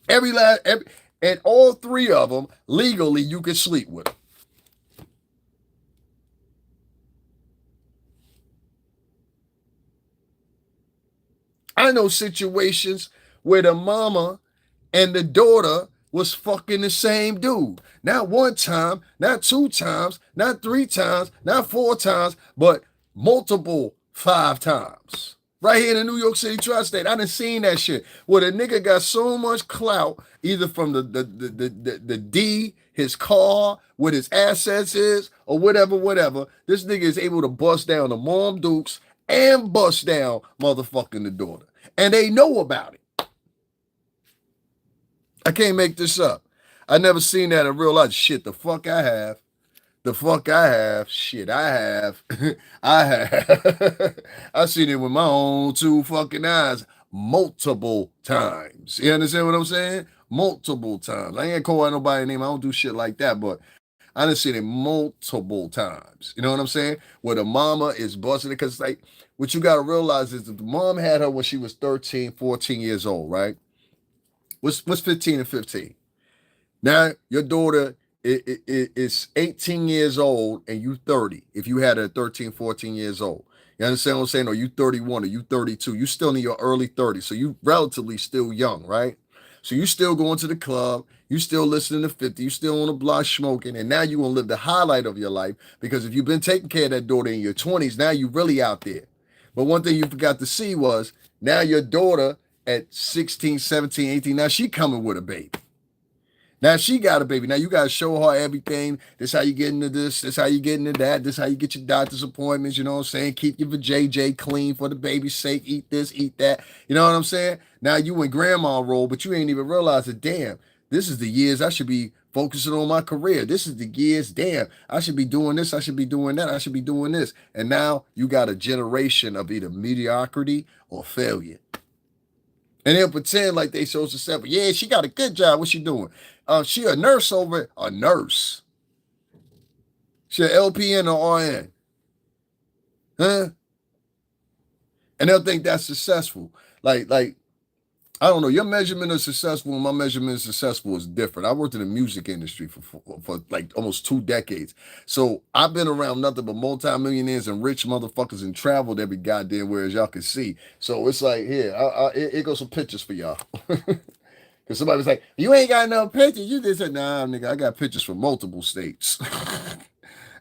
And all three of them, legally, you can sleep with them. I know situations where the mama and the daughter was fucking the same dude. Not one time, not two times, not three times, not four times, but multiple 5 times. Right here in the New York City tri-state. I done seen that shit. Where the nigga got so much clout, either from the D, his car, what his assets is, or whatever. This nigga is able to bust down the mom dukes and bust down motherfucking the daughter. And they know about it. I can't make this up. I never seen that in real life. Shit, the fuck I have. Shit, I have. I have. I seen it with my own 2 fucking eyes multiple times. You understand what I'm saying? Multiple times. I ain't call out nobody name. I don't do shit like that, but I done seen it multiple times. You know what I'm saying? Where the mama is busting it. Because, like, what you got to realize is that the mom had her when she was 13, 14 years old, right? What's 15 and 15? Now, your daughter is 18 years old and you 30. If you had her 13, 14 years old. You understand what I'm saying? Or you 31 or you 32. You still in your early 30s. So you relatively still young, right? So you still going to the club. You still listening to 50. You still on the block smoking. And now you going to live the highlight of your life. Because if you've been taking care of that daughter in your 20s, now you really out there. But one thing you forgot to see was now your daughter at 16, 17, 18, now she coming with a baby. Now she got a baby. Now you got to show her everything. This how you get into this. This how you get into that. This how you get your doctor's appointments. You know what I'm saying? Keep your JJ clean for the baby's sake. Eat this, eat that. You know what I'm saying? Now you in grandma role, but you ain't even realize that, damn, this is the years I should be focusing on my career. This is the years, damn, I should be doing this. I should be doing that. I should be doing this. And now you got a generation of either mediocrity or failure. And they'll pretend like they so successful. Yeah, she got a good job. What's she doing? She a nurse over a nurse. She an LPN or RN. Huh? And they'll think that's successful. Like, I don't know. Your measurement of successful and my measurement of successful is different. I worked in the music industry for like almost 2 decades. So I've been around nothing but multimillionaires and rich motherfuckers and traveled every goddamn where, as y'all can see. So it's like, here, it goes some pictures for y'all. Because somebody was like, you ain't got no pictures. You just said, nah, nigga, I got pictures from multiple states.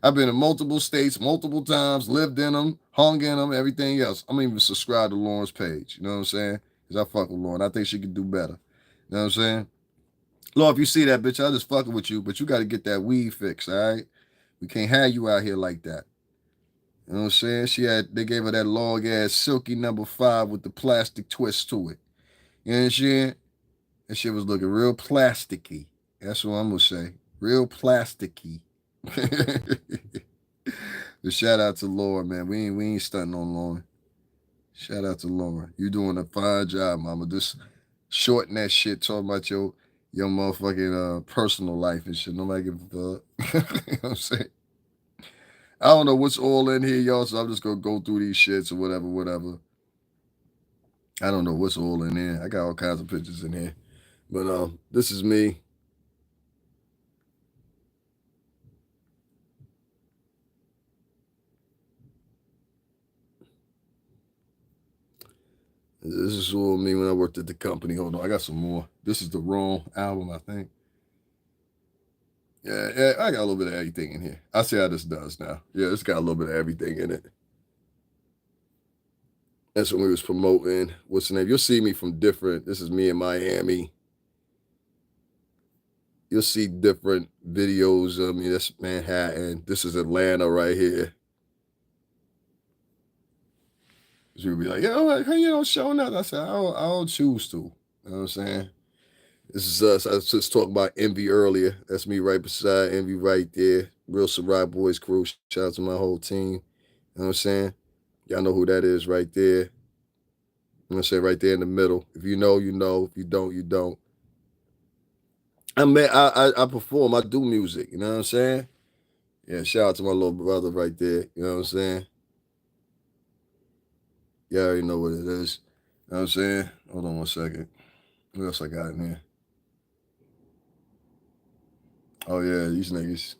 I've been in multiple states, multiple times, lived in them, hung in them, everything else. I'm even subscribed to Lauren's page. You know what I'm saying? Because I fuck with Lauren. I think she could do better. You know what I'm saying? Lord, if you see that bitch, I just fucking with you, but you got to get that weed fixed, all right? We can't have you out here like that. You know what I'm saying? They gave her that long ass silky number 5 with the plastic twist to it. You know what I'm saying? That shit was looking real plasticky. That's what I'm gonna say. Real plasticky. But shout out to Lauren, man. We ain't stunting on Lauren. Shout out to Lauren. You doing a fine job, mama. Just shorten that shit, talking about your motherfucking personal life and shit. Nobody give a fuck. You know what I'm saying? I don't know what's all in here, y'all, so I'm just gonna go through these shits or whatever. I don't know what's all in there. I got all kinds of pictures in here. But this is me. This is all me when I worked at the company. Hold on, I got some more. This is the wrong album, I think. Yeah, I got a little bit of everything in here. I see how this does now. Yeah, it's got a little bit of everything in it. That's when we was promoting. What's the name? You'll see me from different. This is me in Miami. You'll see different videos of me. That's Manhattan. This is Atlanta right here. She would be like, yo, like, how you don't show nothing? I said, I don't choose to. You know what I'm saying? This is us. I was just talking about Envy earlier. That's me right beside Envy right there. Real Sarai Boys crew. Shout out to my whole team. You know what I'm saying? Y'all know who that is right there. I'm gonna say right there in the middle. If you know, you know. If you don't, you don't. I perform. I do music. You know what I'm saying? Yeah. Shout out to my little brother right there. You know what I'm saying? Y'all already know what it is. You know what I'm saying? Hold on 1 second. What else I got in here? Oh yeah, these niggas.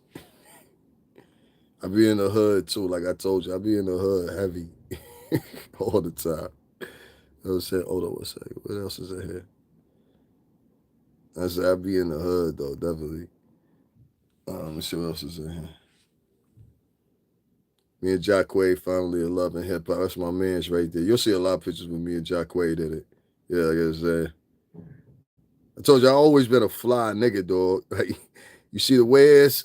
I be in the hood too. Like I told you, I be in the hood heavy all the time. You know what I'm saying? Hold on 1 second. What else is in here? I said I be in the hood though, definitely. Let me see what else is in here. Me and Jacquay finally in love and hip hop. That's my man's right there. You'll see a lot of pictures with me and Jacquay did it. Yeah, like I said. I told you I always been a fly nigga, dog. Like you see the wares.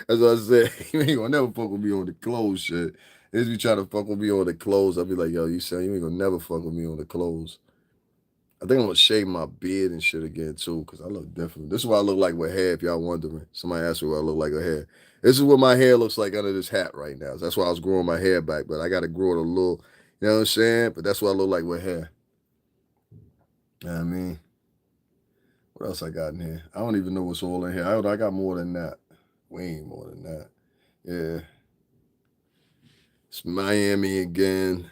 That's what I said. You ain't gonna never fuck with me on the clothes shit. If you try to fuck with me on the clothes, I'll be like, yo, you saying you ain't gonna never fuck with me on the clothes. I think I'm gonna shave my beard and shit again too, because I look different. This is what I look like with hair, if y'all wondering. Somebody asked me what I look like with hair. This is what my hair looks like under this hat right now. That's why I was growing my hair back, but I gotta grow it a little, you know what I'm saying? But that's what I look like with hair. You know what I mean? What else I got in here? I don't even know what's all in here. I got more than that. Way more than that. Yeah. It's Miami again.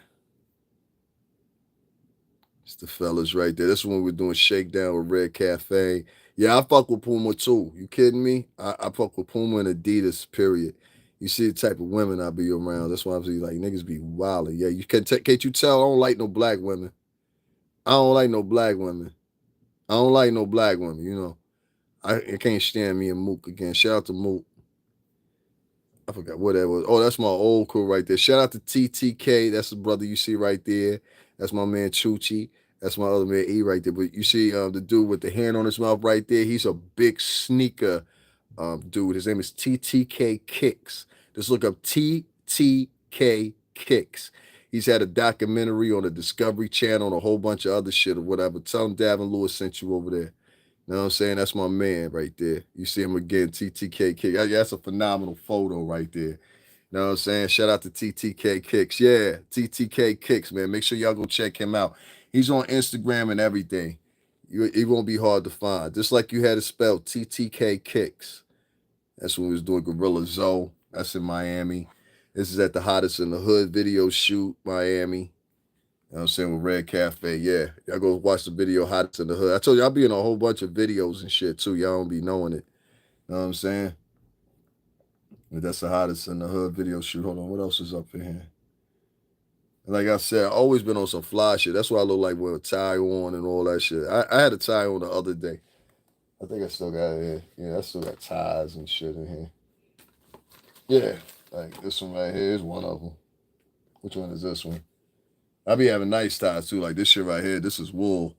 It's the fellas right there. This is when we're doing Shakedown with Red Cafe. Yeah, I fuck with Puma too. You kidding me? I fuck with Puma and Adidas, period. You see the type of women I be around. That's why I'm like, niggas be wildin'. Yeah, you can't you tell I don't like no black women. I don't like no black women. I don't like no black women, you know. I can't stand me and Mook again. Shout out to Mook. I forgot what that was. Oh, that's my old crew right there. Shout out to TTK. That's the brother you see right there. That's my man Chuchi. That's my other man E right there. But you see the dude with the hand on his mouth right there. He's a big sneaker dude. His name is TTK Kicks. Just look up TTK Kicks. He's had a documentary on the Discovery Channel and a whole bunch of other shit or whatever. Tell him Davin Lewis sent you over there. You know what I'm saying? That's my man right there. You see him again, TTK Kick. That's a phenomenal photo right there. You know what I'm saying? Shout out to TTK Kicks. Yeah, TTK Kicks, man. Make sure y'all go check him out. He's on Instagram and everything. He won't be hard to find. Just like you had to spell TTK Kicks. That's when we was doing Gorilla Zoe. That's in Miami. This is at the Hottest in the Hood video shoot, Miami. You know what I'm saying? With Red Cafe. Yeah. Y'all go watch the video Hottest in the Hood. I told you I'll be in a whole bunch of videos and shit too. Y'all don't be knowing it. You know what I'm saying? But that's the Hottest in the Hood video shoot. Hold on. What else is up in here? Like I said, I always been on some fly shit. That's what I look like with a tie on and all that shit. I had a tie on the other day. I think I still got it here. Yeah, I still got ties and shit in here. Yeah. Like this one right here is one of them. Which one is this one? I be having nice ties too. Like this shit right here. This is wool.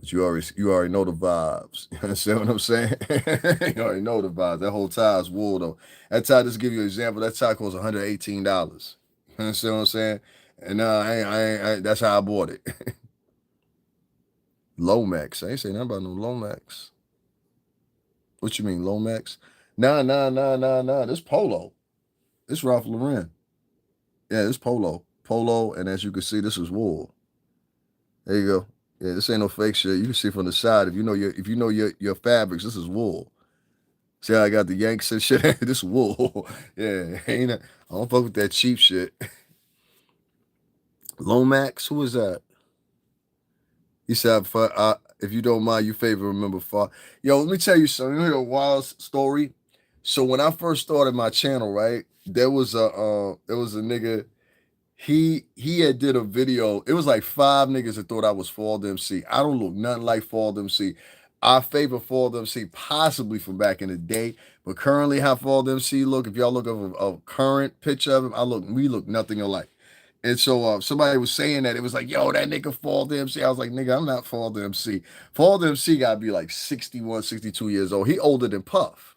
But you already know the vibes. You understand what I'm saying? You already know the vibes. That whole tie is wool though. That tie, just to give you an example, that tie costs $118. You understand what I'm saying? And that's how I bought it. Lomax. I ain't saying nothing about no Lomax. What you mean, Lomax? Nah. This Polo. This Ralph Lauren. Yeah, this Polo. Polo, and as you can see, this is wool. There you go. Yeah, this ain't no fake shit. You can see from the side if you know your fabrics. This is wool. See how I got the Yanks and shit. This wool. Yeah, ain't it? I don't fuck with that cheap shit. Lomax, who is that? He said, if you don't mind, you favor remember far. Yo, let me tell you something. You hear a wild story. So when I first started my channel, right, there was a nigga. He had did a video. It was like 5 niggas that thought I was Fall MC. I don't look nothing like Fall MC. I favor Fall MC possibly from back in the day, but currently how Fall MC look, if y'all look at a current picture of him, we look nothing alike. And so somebody was saying that. It was like, yo, that nigga Fall MC. I was like, nigga, I'm not Fall MC. Fall MC got to be like 61, 62 years old. He older than Puff.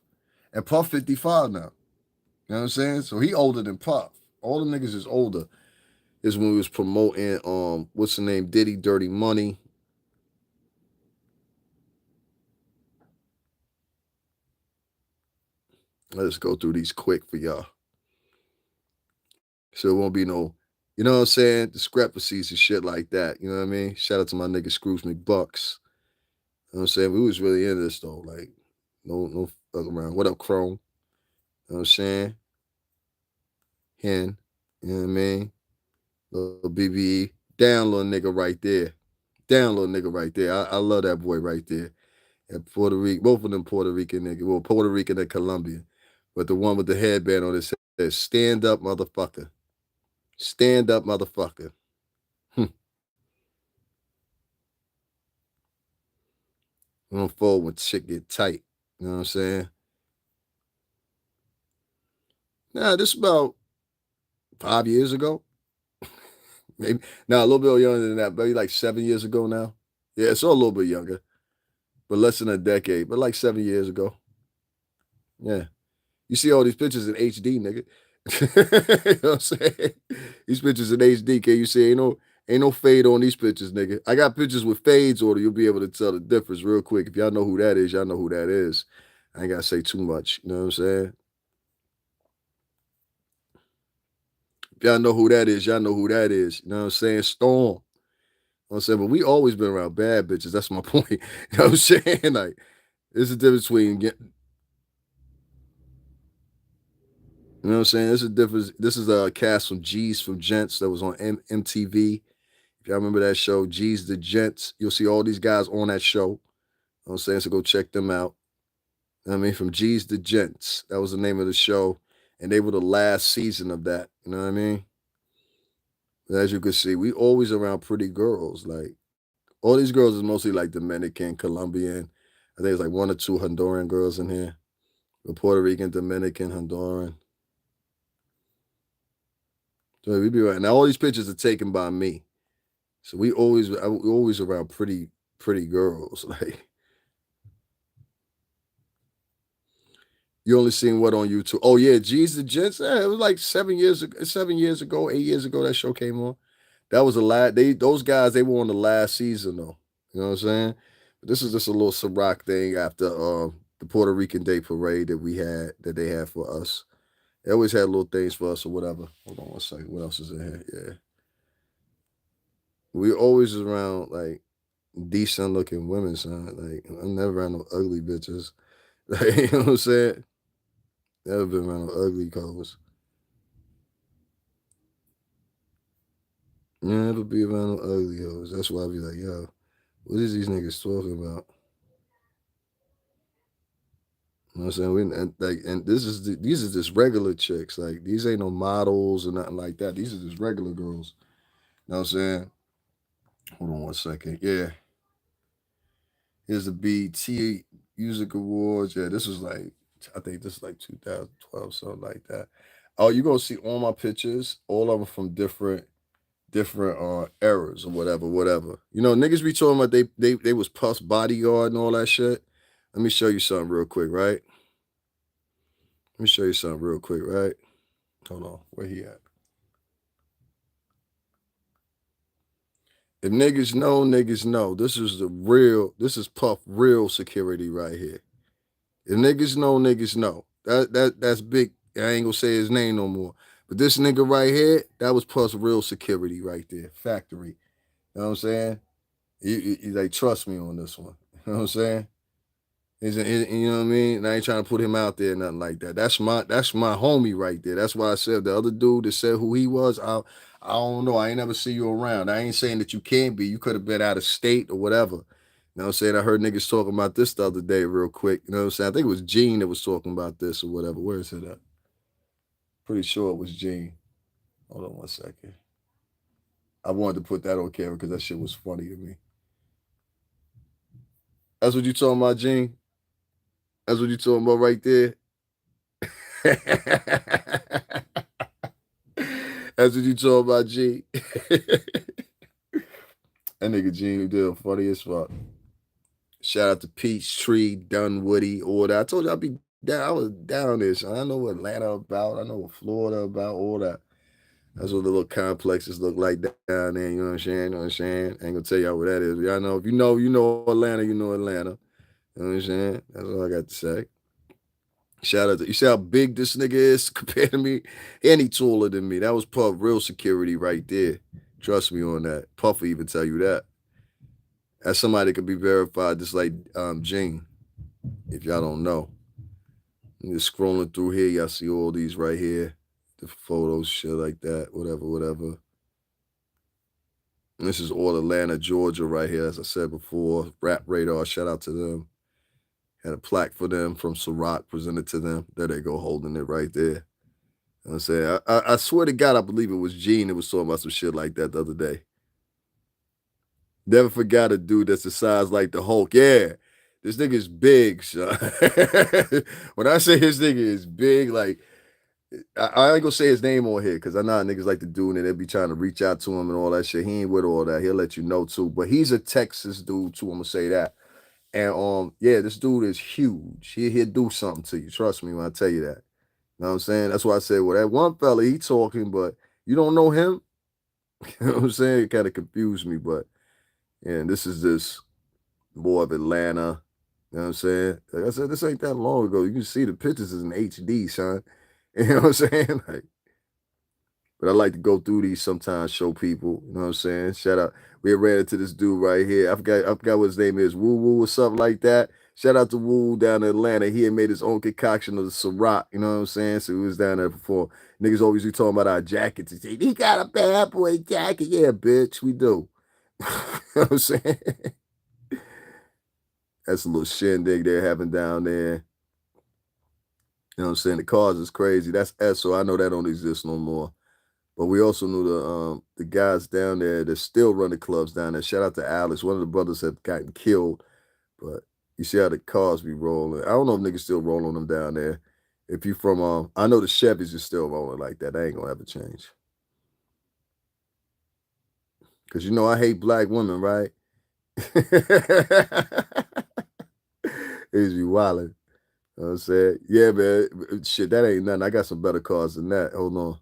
And Puff 55 now. You know what I'm saying? So he older than Puff. All the niggas is older. Is when we was promoting what's the name, Diddy Dirty Money. Let's go through these quick for y'all. So it won't be no, you know what I'm saying, discrepancies and shit like that. You know what I mean? Shout out to my nigga Scrooge McBucks. You know what I'm saying? We was really into this though. Like, no fuck around. What up, Chrome? You know what I'm saying? Hen. You know what I mean? Little BBE. Down little nigga right there. Down little nigga right there. I love that boy right there. And Puerto Rico, both of them Puerto Rican niggas. Well, Puerto Rican and Colombian. But the one with the headband on his head, stand up, motherfucker. Stand up, motherfucker. Going forward when shit get tight. You know what I'm saying? Nah, this about 5 years ago. Maybe now a little bit younger than that, maybe like 7 years ago now. Yeah, it's all a little bit younger, but less than a decade, but like 7 years ago. Yeah. You see all these pictures in HD, nigga. You know what I'm saying? These pictures in HD, can you see? Ain't no fade on these pictures, nigga. I got pictures with fades on it. You'll be able to tell the difference real quick. If y'all know who that is, y'all know who that is. I ain't gotta say too much. You know what I'm saying? If y'all know who that is, y'all know who that is. You know what I'm saying? Storm. You know what I'm saying? But we always been around bad bitches. That's my point. You know what I'm saying? Like, there's a difference between getting, you know what I'm saying? There's a difference. This is a cast from G's from Gents that was on MTV. If y'all remember that show, G's the Gents, you'll see all these guys on that show. You know what I'm saying? So go check them out. You know what I mean? From G's the Gents. That was the name of the show. And they were the last season of that. You know what I mean? As you can see, we always around pretty girls. Like, all these girls is mostly like Dominican, Colombian. I think it's like one or two Honduran girls in here. Puerto Rican, Dominican, Honduran. So we be right now. All these pictures are taken by me. So we always around pretty girls. Like, you only seen what on YouTube? Oh yeah, G's the Gents. Yeah, it was like 7 years ago, 7 years ago, 8 years ago that show came on. That was the last. Those guys they were on the last season though. You know what I'm saying? But this is just a little Ciroc thing after the Puerto Rican Day parade that they had for us. They always had little things for us or whatever. Hold on one second. What else is in here? Yeah. We always around like decent looking women, son. Like I'm never around no ugly bitches. Like, you know what I'm saying? Never been around no ugly colors. Never be around no ugly hoes. That's why I be like, yo, what is these niggas talking about? You know what I'm saying? And these are just regular chicks. Like these ain't no models or nothing like that. These are just regular girls. You know what I'm saying? Hold on one second. Yeah. Here's the BT Music Awards. Yeah, this was like, I think this is like 2012, something like that. Oh, you're gonna see all my pictures, all of them from different eras or whatever. You know, niggas be talking about they was Puff's bodyguard and all that shit. Let me show you something real quick, right? Let me show you something real quick, right? Hold on, where he at? If niggas know, niggas know. This is Puff real security right here. If niggas know, niggas know. That's big. I ain't gonna say his name no more. But this nigga right here, that was Puff's real security right there. Factory. You know what I'm saying? You like trust me on this one. You know what I'm saying? You know what I mean? And I ain't trying to put him out there, nothing like that. That's my homie right there. That's why I said the other dude that said who he was. I don't know. I ain't never see you around. I ain't saying that you can't be. You could have been out of state or whatever. You know what I'm saying? I heard niggas talking about this the other day, real quick. You know what I'm saying? I think it was Gene that was talking about this or whatever. Where is it at? Pretty sure it was Gene. Hold on one second. I wanted to put that on camera because that shit was funny to me. That's what you talking about, Gene? That's what you talking about right there? That's what you talking about, G. That nigga Gene did funny as fuck. Shout out to Peachtree, Dunwoody, all that. I told you I'd be down. I was down there. So I know what Atlanta about. I know what Florida about, all that. That's what the little complexes look like down there. You know what I'm saying? You know what I'm saying? Ain't gonna tell y'all what that is. But y'all know if you know Atlanta, you know Atlanta. You know what I'm saying? That's all I got to say. Shout out to you. See how big this nigga is compared to me? Any taller than me. That was Puff real security right there. Trust me on that. Puff will even tell you that. That's somebody that could be verified, just like Gene. If y'all don't know, I'm just scrolling through here, y'all see all these right here, the photos, shit like that, whatever. And this is all Atlanta, Georgia, right here. As I said before, Rap Radar. Shout out to them. Had a plaque for them from Ciroc presented to them. There they go, holding it right there. You know what I'm saying? I swear to God, I believe it was Gene that was talking about some shit like that the other day. Never forgot a dude that's the size like the Hulk. Yeah, this nigga's big, son. When I say his nigga is big, like, I ain't gonna say his name on here because I know how niggas like to do and they be trying to reach out to him and all that shit. He ain't with all that. He'll let you know too. But he's a Texas dude too. I'm gonna say that. And yeah, this dude is huge. He'll do something to you. Trust me when I tell you that. You know what I'm saying? That's why I said, well, that one fella, he talking, but you don't know him. You know what I'm saying? It kind of confused me, but and this is this boy of Atlanta. You know what I'm saying? Like I said, this ain't that long ago. You can see the pictures is in HD, son. You know what I'm saying? Like, but I like to go through these sometimes, show people. You know what I'm saying? Shout out. We ran into this dude right here. I forgot what his name is. Woo Woo or something like that. Shout out to Woo down in Atlanta. He had made his own concoction of the Ciroc. You know what I'm saying? So he was down there before. Niggas always be talking about our jackets. He say, he got a bad boy jacket. Yeah, bitch, we do. You know what I'm saying? That's a little shindig they're having down there. You know what I'm saying? The cars is crazy. That's Esso. I know that don't exist no more. But we also knew the guys down there that still run the clubs down there. Shout out to Alex. One of the brothers had gotten killed. But you see how the cars be rolling. I don't know if niggas still rolling them down there. If you from I know the Chevys is still rolling like that. That ain't gonna ever change. Cause you know I hate black women, right? Is you wildin'. You know what I'm saying? Yeah, man. Shit, that ain't nothing. I got some better cars than that. Hold on.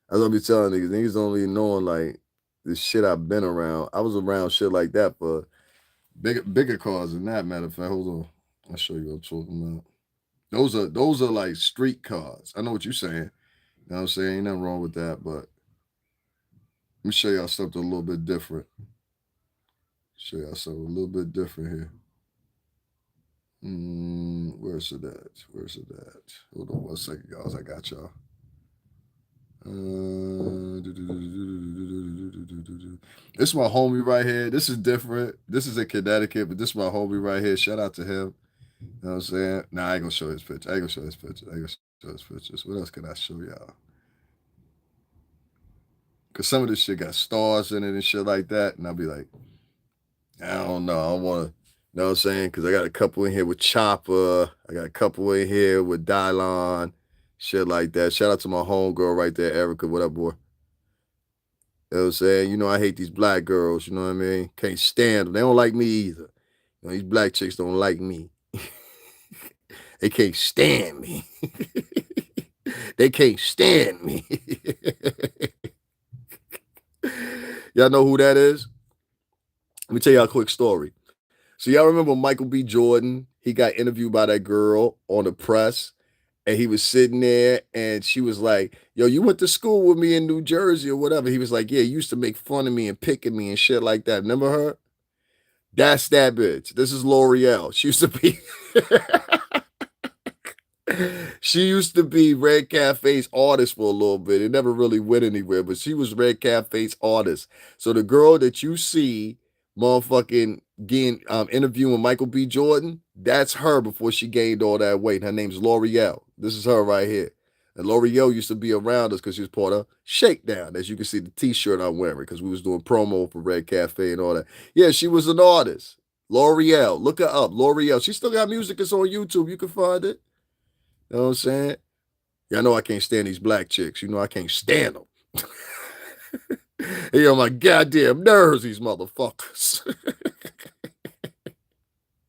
I don't be telling niggas don't even knowing like the shit I've been around. I was around shit like that for bigger cars than that. Matter of fact, hold on. I'll show you what I'm talking about. Those are like street cars. I know what you're saying. You know what I'm saying? Ain't nothing wrong with that, but let me show y'all something a little bit different. Show y'all something a little bit different here. Where's it at? Where's it at? Hold on 1 second, guys. I got y'all. This is my homie right here. This is different. This is in Connecticut, but this is my homie right here. Shout out to him. You know what I'm saying? Nah, I ain't gonna show his picture. I ain't gonna show his picture. I ain't gonna show his pictures. What else can I show y'all? Cause some of this shit got stars in it and shit like that. And I'll be like, I don't know. I don't wanna, you know what I'm saying? Cause I got a couple in here with Chopper. I got a couple in here with Dylon. Shit like that. Shout out to my homegirl right there, Erica. What up, boy? You know what I'm saying? You know, I hate these black girls, you know what I mean? Can't stand them. They don't like me either. You know, these black chicks don't like me. They can't stand me. They can't stand me. Y'all know who that is? Let me tell y'all a quick story. So y'all remember Michael B. Jordan? He got interviewed by that girl on the press. And he was sitting there and she was like, yo, you went to school with me in New Jersey or whatever. He was like, yeah, you used to make fun of me and pick at me and shit like that. Remember her? That's that bitch. This is L'Oreal. She used to be she used to be Red Cafe's artist for a little bit. It never really went anywhere, but she was Red Cafe's artist. So the girl that you see motherfucking getting interviewing Michael B. Jordan, that's her before she gained all that weight. Her name's L'Oreal. This is her right here. And L'Oreal used to be around us because she was part of Shakedown, as you can see the t-shirt I'm wearing, because we was doing promo for Red Cafe and all that. Yeah, she was an artist. L'Oreal. Look her up. L'Oreal. She still got music. It's on YouTube. You can find it. You know what I'm saying? Y'all know I can't stand these black chicks. You know I can't stand them. Hey, on my goddamn nerves, these motherfuckers.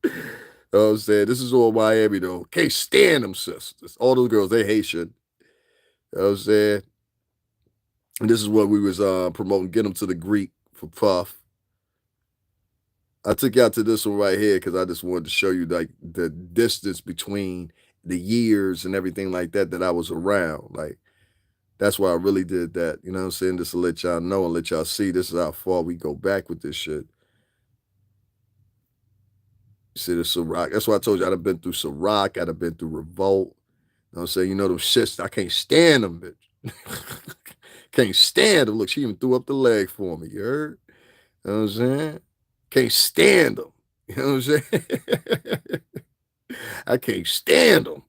You know what I'm saying? This is all Miami, though. Can't stand them sisters. All those girls, they Haitian. You know what I'm saying? And this is what we was promoting. Get them to the Greek for Puff. I took y'all to this one right here because I just wanted to show you like the distance between the years and everything like that I was around. Like that's why I really did that. You know what I'm saying? Just to let y'all know and let y'all see this is how far we go back with this shit. You see the Ciroc. That's why I told you I'd have been through Ciroc. I'd have been through Revolt. You know what I'm saying? You know them shits. I can't stand them, bitch. Can't stand them. Look, she even threw up the leg for me. You heard? You know what I'm saying? Can't stand them. You know what I'm saying? I can't stand them.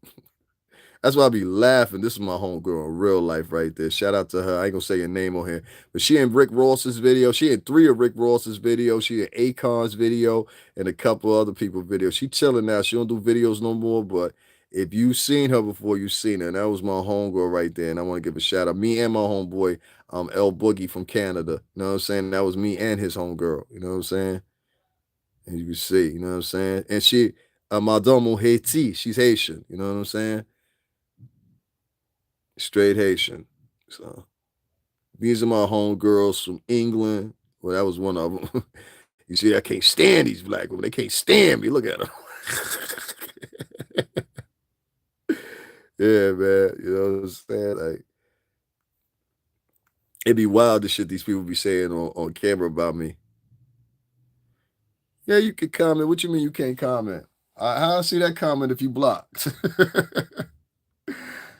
That's why I be laughing. This is my homegirl in real life right there. Shout out to her. I ain't gonna say her name on here, but she in Rick Ross's video. She in 3 of Rick Ross's videos. She in Akon's video and a couple other people's videos. She chilling now. She don't do videos no more, but if you seen her before, you seen her. And that was my homegirl right there. And I want to give a shout out. Me and my homeboy, L Boogie from Canada. You know what I'm saying? That was me and his homegirl. You know what I'm saying? And you can see, you know what I'm saying? And she, Madame Haiti, she's Haitian. You know what I'm saying? Straight Haitian. So these are my homegirls from England. Well, that was one of them. You see, I can't stand these black women. They can't stand me. Look at them. Yeah, man. You know what I'm saying? Like, it'd be wild the shit these people be saying on camera about me. Yeah, you can comment. What you mean you can't comment? How I see that comment if you blocked?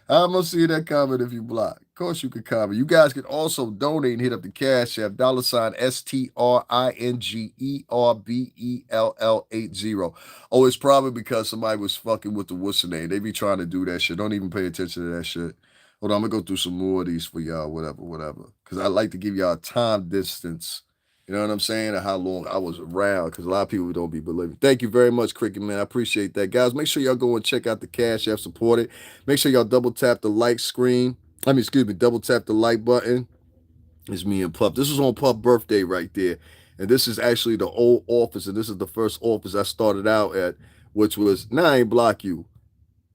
I'm gonna see that comment if you block. Of course, you can comment. You guys can also donate and hit up the Cash App $STRINGERBELL80. Oh, it's probably because somebody was fucking with the what's the name. They be trying to do that shit. Don't even pay attention to that shit. Hold on, I'm gonna go through some more of these for y'all. Whatever. Because I like to give y'all time distance. You know what I'm saying? And how long I was around, because a lot of people don't be believing. Thank you very much, Cricket Man. I appreciate that. Guys, make sure y'all go and check out the Cash App, support it. Make sure y'all double tap the like screen. Double tap the like button. It's me and Puff. This was on Puff's birthday right there. And this is actually the old office. And this is the first office I started out at, which was, I ain't block you.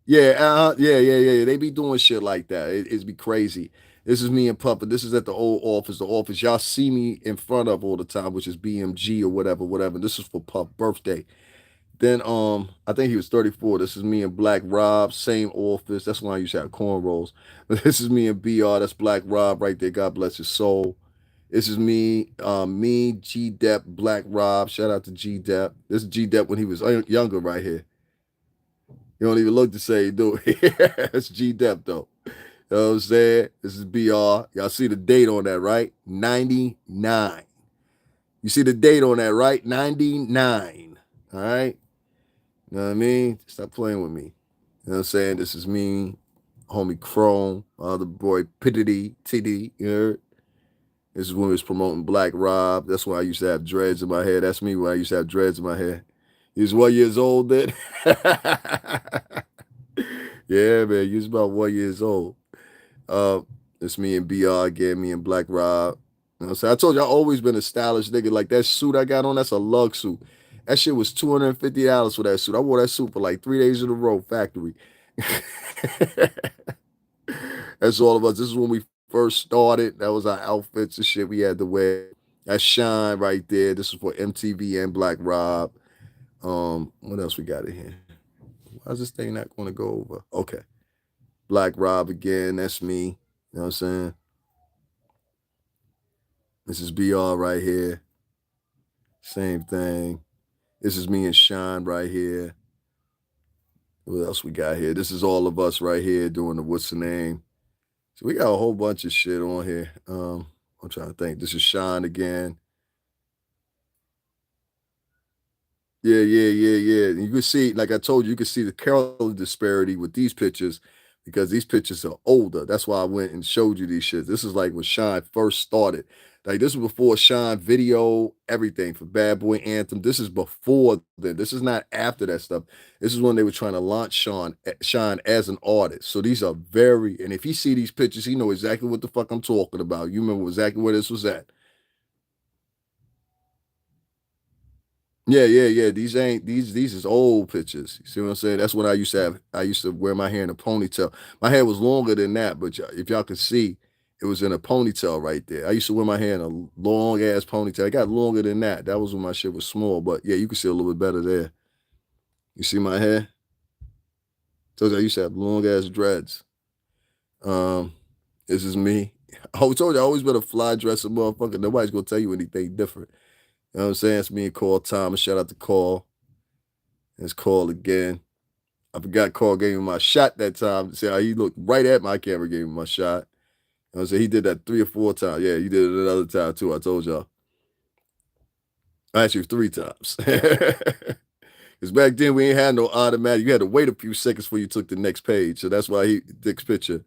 Yeah. They be doing shit like that. It's be crazy. This is me and Puppa. This is at the old office. The office y'all see me in front of all the time, which is BMG or whatever. This is for Puff's birthday. Then I think he was 34. This is me and Black Rob, same office. That's when I used to have cornrows. But this is me and BR. That's Black Rob right there. God bless his soul. This is me, G Dep, Black Rob. Shout out to G Dep. This is G Dep when he was younger right here. You don't even look the same, do it. That's G Dep though. You know what I'm saying? This is BR. Y'all see the date on that, right? 99. You see the date on that, right? 99. All right? You know what I mean? Stop playing with me. You know what I'm saying? This is me, homie Chrome, my other boy Pittity, TD, you heard? This is when we was promoting Black Rob. That's why I used to have dreads in my hair. That's me when I used to have dreads in my hair. He was 1 year old then. Yeah, man. You was about 1 year old. It's me and BR again, me and Black Rob. You know what I'm saying? I told you I always been a stylish nigga. Like that suit I got on, that's a lug suit. That shit was $250 for that suit. I wore that suit for like 3 days in a row, factory. That's all of us. This is when we first started. That was our outfits and shit we had to wear. That shine right there. This is for MTV and Black Rob. What else we got in here? Why is this thing not going to go over? Okay. Black Rob again. That's me. You know what I'm saying? This is BR right here. Same thing. This is me and Shine right here. What else we got here? This is all of us right here doing the what's the name. So we got a whole bunch of shit on here. I'm trying to think. This is Shine again. Yeah. You can see, like I told you, you can see the color disparity with these pictures because these pictures are older. That's why I went and showed you these shit. This is like when Shine first started. Like this was before Shine video, everything for Bad Boy Anthem. This is before then. This is not after that stuff. This is when they were trying to launch Shine as an artist. So these are very, and if he see these pictures, he know exactly what the fuck I'm talking about. You remember exactly where this was at. Yeah. These is old pictures. You see what I'm saying? That's what I used to have. I used to wear my hair in a ponytail. My hair was longer than that, but if y'all can see, It was in a ponytail right there. I used to wear my hair in a long ass ponytail. I got longer than that. That was when my shit was small. But yeah, you can see a little bit better there. You see my hair? Told you I used to have long ass dreads. Um, this is me. I told you I always been a fly dresser motherfucker. Nobody's gonna tell you anything different. You know what I'm saying? It's me and Carl Thomas. Shout out to Carl. It's Carl again. I forgot Carl gave me my shot that time. See how he looked right at my camera, gave me my shot. You know what I'm saying? He did that 3 or 4 times. Yeah, he did it another time too. I told y'all. Actually, 3 times. Because back then we ain't had no automatic. You had to wait a few seconds before you took the next page. So that's why Dick's picture.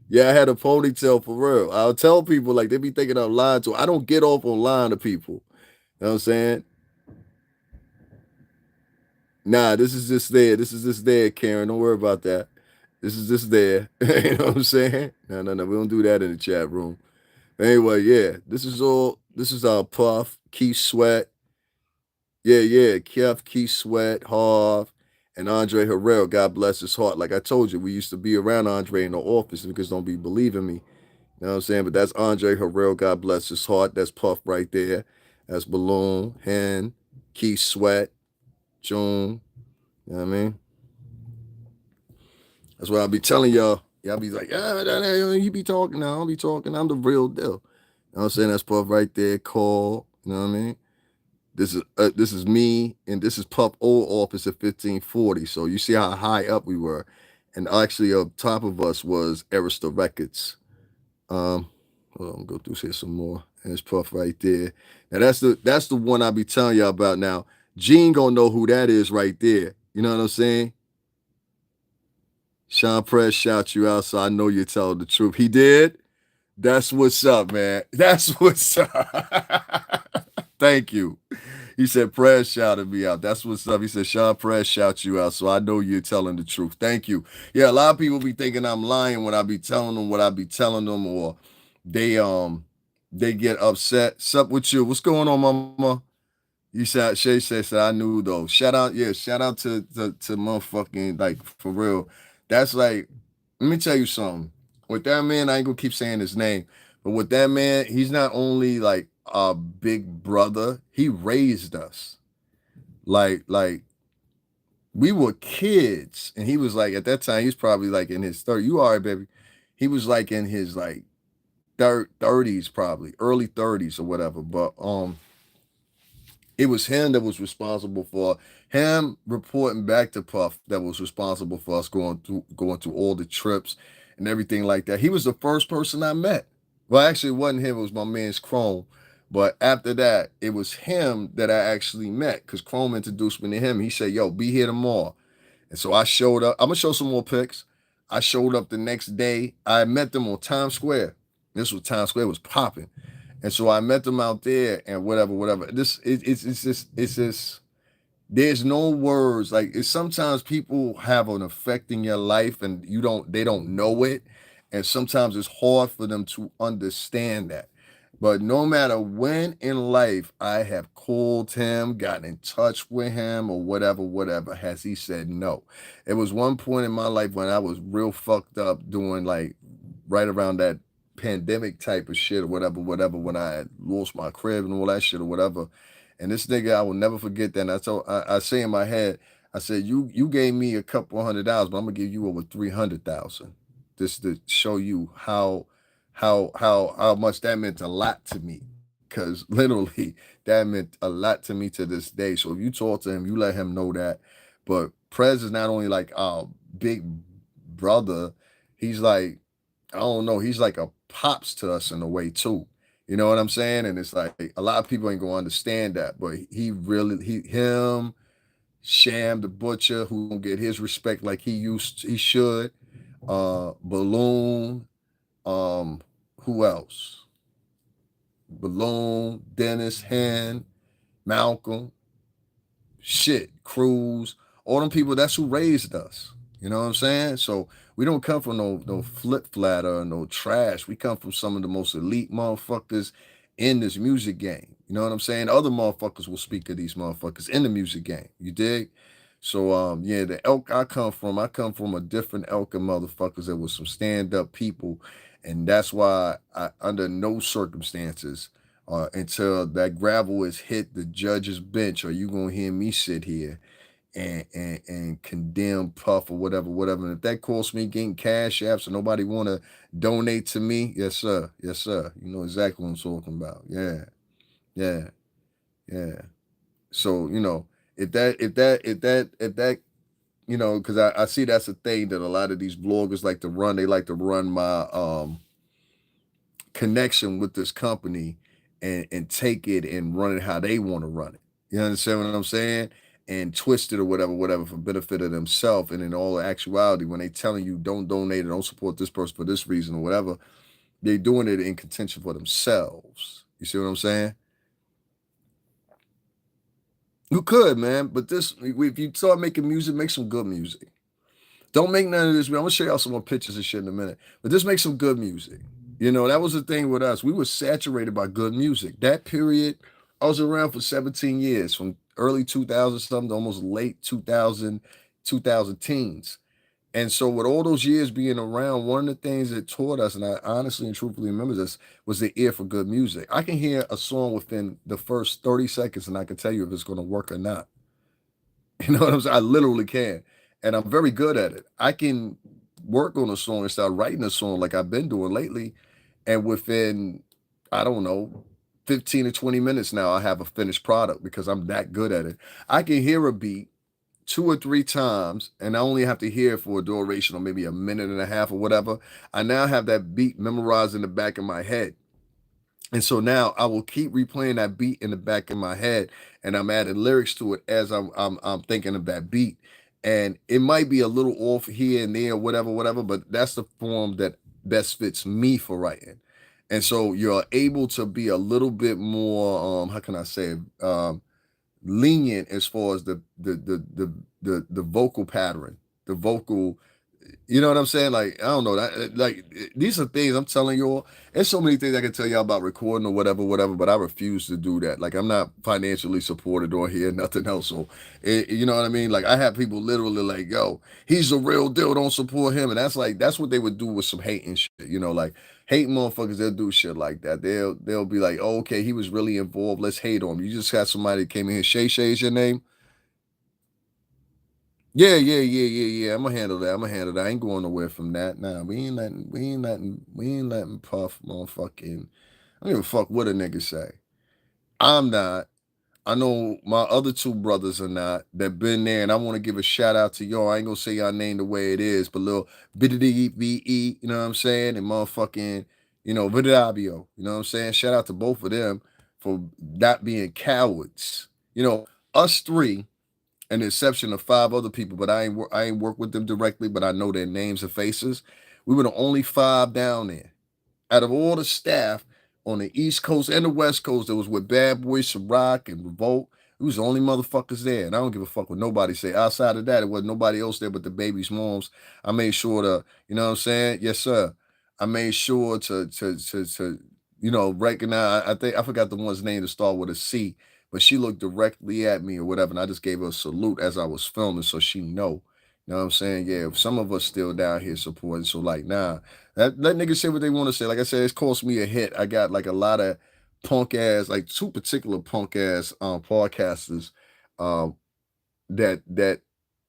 Yeah, I had a ponytail for real. I'll tell people like they be thinking I'm lying to. I don't get off on lying to people. You know what I'm saying? Nah, this is just there. This is just there, Karen. Don't worry about that. This is just there. You know what I'm saying? No. We don't do that in the chat room. Anyway, yeah. This is our Puff, Keith Sweat. Yeah. Keith Sweat, Harv, and Andre Harrell. God bless his heart. Like I told you, we used to be around Andre in the office because don't be believing me. You know what I'm saying? But that's Andre Harrell. God bless his heart. That's Puff right there. That's Balloon, Hen, Keith Sweat, June. You know what I mean? That's why I'll be telling y'all. Y'all be like, you be talking now. I don't be talking. I'm the real deal. You know what I'm saying? That's Puff right there. Call. You know what I mean? This is me, and this is Puff old office at 1540. So you see how high up we were. And actually up top of us was Arista Records. Hold on, go through here some more. And it's Puff right there. Now that's the one I be telling y'all about now. Gene gonna know who that is right there. You know what I'm saying? Sean Press shout you out, so I know you're telling the truth. He did? That's what's up, man. That's what's up. Thank you. He said Press shouted me out. That's what's up. He said Sean Press shout you out, so I know you're telling the truth. Thank you. Yeah, a lot of people be thinking I'm lying when I be telling them what I be telling them, or they get upset. What's up with you? What's going on, mama? You said Shay said I knew though. Shout out to motherfucking, like, for real. That's like, let me tell you something. With that man, I ain't gonna keep saying his name, but with that man, he's not only like a big brother, he raised us. Like we were kids, and he was like, at that time, he's probably like in his 30s. You all right, baby? He was like in his like 30s, probably early 30s or whatever. But it was him that was responsible for him reporting back to Puff, that was responsible for us going through all the trips and everything like that. He was the first person I met. Well, actually, it wasn't him. It was my man's Chrome. But after that, it was him that I actually met, because Chrome introduced me to him. He said, yo, be here tomorrow. And so I showed up. I'm going to show some more pics. I showed up the next day. I met them on Times Square. This was Times Square was popping. And so I met them out there and whatever. It's just there's no words. Like, it's sometimes people have an effect in your life and they don't know it. And sometimes it's hard for them to understand that. But no matter when in life I have called him, gotten in touch with him, or whatever, has he said no. It was one point in my life when I was real fucked up, doing like right around that pandemic type of shit or whatever, when I had lost my crib and all that shit or whatever. And this nigga, I will never forget that. And I say in my head, I said, you gave me a couple $100, but I'm gonna give you over 300,000, just to show you how much that meant a lot to me. Because literally that meant a lot to me to this day. So if you talk to him, you let him know that. But Prez is not only like our big brother, he's like, I don't know, he's like a pops to us in a way too. You know what I'm saying? And it's like a lot of people ain't gonna understand that, but him, Sham the Butcher, who gonna get his respect like he should. Balloon, who else? Balloon, Dennis, Hen, Malcolm, Cruz, all them people, that's who raised us. You know what I'm saying? So we don't come from no flip flatter or no trash. We come from some of the most elite motherfuckers in this music game. You know what I'm saying? Other motherfuckers will speak of these motherfuckers in the music game. You dig? So yeah, the elk I come from a different elk of motherfuckers that was some stand up people, and that's why I under no circumstances until that gravel is hit the judge's bench, are you gonna hear me sit here and condemn Puff or whatever. And if that costs me getting cash apps and nobody want to donate to me, yes sir, yes sir. You know exactly what I'm talking about. Yeah, yeah, yeah. So if that because I see that's a thing that a lot of these bloggers like to run. They like to run my connection with this company and take it and run it how they want to run it. You understand what I'm saying? And twist it or whatever for benefit of themselves. And in all actuality, when they telling you don't donate or don't support this person for this reason or whatever, they doing it in contention for themselves. You see what I'm saying? You could, man, but this if you start making music, make some good music. Don't make none of this. I'm gonna show y'all some more pictures and shit in a minute. But just make some good music. That was the thing with us. We were saturated by good music. That period, I was around for 17 years, from early 2000 something to almost late 2000, 2000 teens. And so, with all those years being around, one of the things that taught us, and I honestly and truthfully remember this, was the ear for good music. I can hear a song within the first 30 seconds, and I can tell you if it's going to work or not. You know what I'm saying? I literally can. And I'm very good at it. I can work on a song and start writing a song like I've been doing lately. And within, I don't know, 15 to 20 minutes now, I have a finished product because I'm that good at it. I can hear a beat two or three times, and I only have to hear it for a duration of maybe a minute and a half or whatever. I now have that beat memorized in the back of my head. And so now I will keep replaying that beat in the back of my head, and I'm adding lyrics to it as I'm thinking of that beat. And it might be a little off here and there, whatever, but that's the form that best fits me for writing. And so you're able to be a little bit more, how can I say, lenient as far as the vocal pattern, the vocal, you know what I'm saying? Like, I don't know that. Like, these are things I'm telling y'all. There's so many things I can tell y'all about recording or whatever. But I refuse to do that. Like, I'm not financially supported or here, nothing else. So, you know what I mean? Like, I have people literally like, "Yo, he's the real deal. Don't support him." And that's what they would do with some hating shit. Like hating motherfuckers. They'll do shit like that. They'll be like, "Oh, okay, he was really involved. Let's hate on him." You just got somebody that came in here. Shay's your name. Yeah. I'm gonna handle that. I ain't going nowhere from that. Nah, we ain't letting Puff motherfucking. I don't give a fuck what a nigga say. I'm not. I know my other two brothers are not. That been there, and I want to give a shout out to y'all. I ain't gonna say y'all name the way it is, but little BDDVE, you know what I'm saying, and motherfucking, Vidabio, you know what I'm saying. Shout out to both of them for not being cowards. Us three an exception of five other people, but I ain't worked with them directly, but I know their names and faces. We were the only five down there out of all the staff on the East Coast and the West Coast that was with Bad Boy, Ciroc, and Revolt. We was the only motherfuckers there, and I don't give a fuck what nobody say. Outside of that, it wasn't nobody else there but the baby's moms. I made sure to, you know what I'm saying? Yes, sir. I made sure to recognize. I think I forgot the one's name to start with a C, but she looked directly at me or whatever, and I just gave her a salute as I was filming, so she know. You know what I'm saying? Yeah, some of us still down here supporting. So like, nah, let niggas say what they want to say. Like I said, it's cost me a hit. I got like a lot of punk ass, like two particular punk ass podcasters um that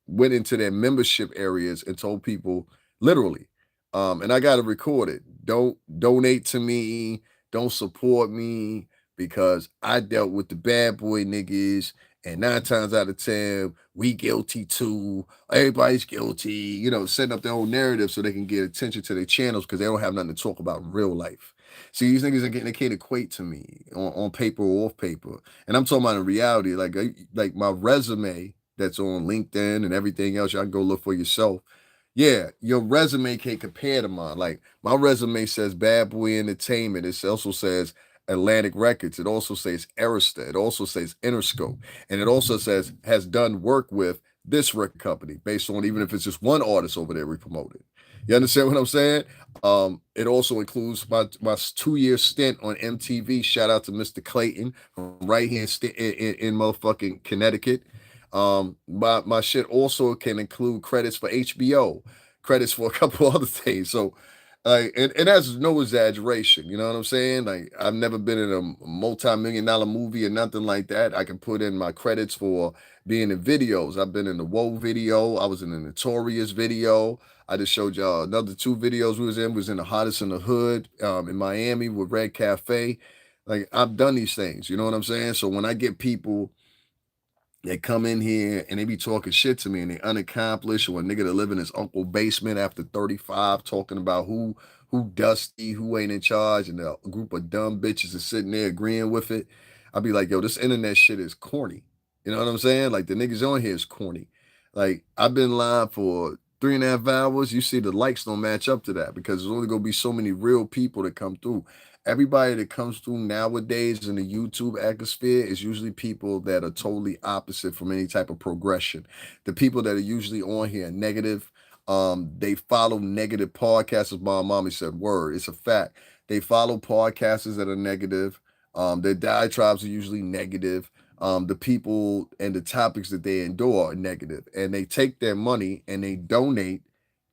went into their membership areas and told people literally, and I got to record it. Don't donate to me. Don't support me because I dealt with the bad boy niggas, and 9 times out of 10, we guilty too. Everybody's guilty. Setting up their own narrative so they can get attention to their channels because they don't have nothing to talk about in real life. See, these niggas they can't equate to me on paper or off paper, and I'm talking about in reality. Like my resume that's on LinkedIn and everything else. Y'all can go look for yourself. Yeah, your resume can't compare to mine. Like my resume says Bad Boy Entertainment. It also says Atlantic Records. It also says Arista. It also says Interscope. And it also says has done work with this record company based on even if it's just one artist over there we promoted. You understand what I'm saying? It also includes my 2 year stint on MTV. Shout out to Mr. Clayton from right here in motherfucking Connecticut. My shit also can include credits for HBO, credits for a couple other things. So, and that's no exaggeration. You know what I'm saying? Like, I've never been in a multi-million-dollar movie or nothing like that. I can put in my credits for being in videos. I've been in the Woe video. I was in the Notorious video. I just showed y'all another two videos we was in. Was in the Hottest in the Hood in Miami with Red Cafe. Like, I've done these things. You know what I'm saying? So when I get people they come in here and they be talking shit to me and they unaccomplished, or a nigga that live in his uncle basement after 35 talking about who dusty, who ain't in charge, and a group of dumb bitches is sitting there agreeing with it. I'll be like, yo, this internet shit is corny. You know what I'm saying? Like, the niggas on here is corny. Like, I've been live for 3.5 hours. You see the likes don't match up to that because there's only gonna be so many real people that come through. Everybody that comes through nowadays in the YouTube atmosphere is usually people that are totally opposite from any type of progression. The people that are usually on here are negative. They follow negative podcasters. My mommy said, word, it's a fact. They follow podcasters that are negative. Their diatribes are usually negative. The people and the topics that they endure are negative. And they take their money and they donate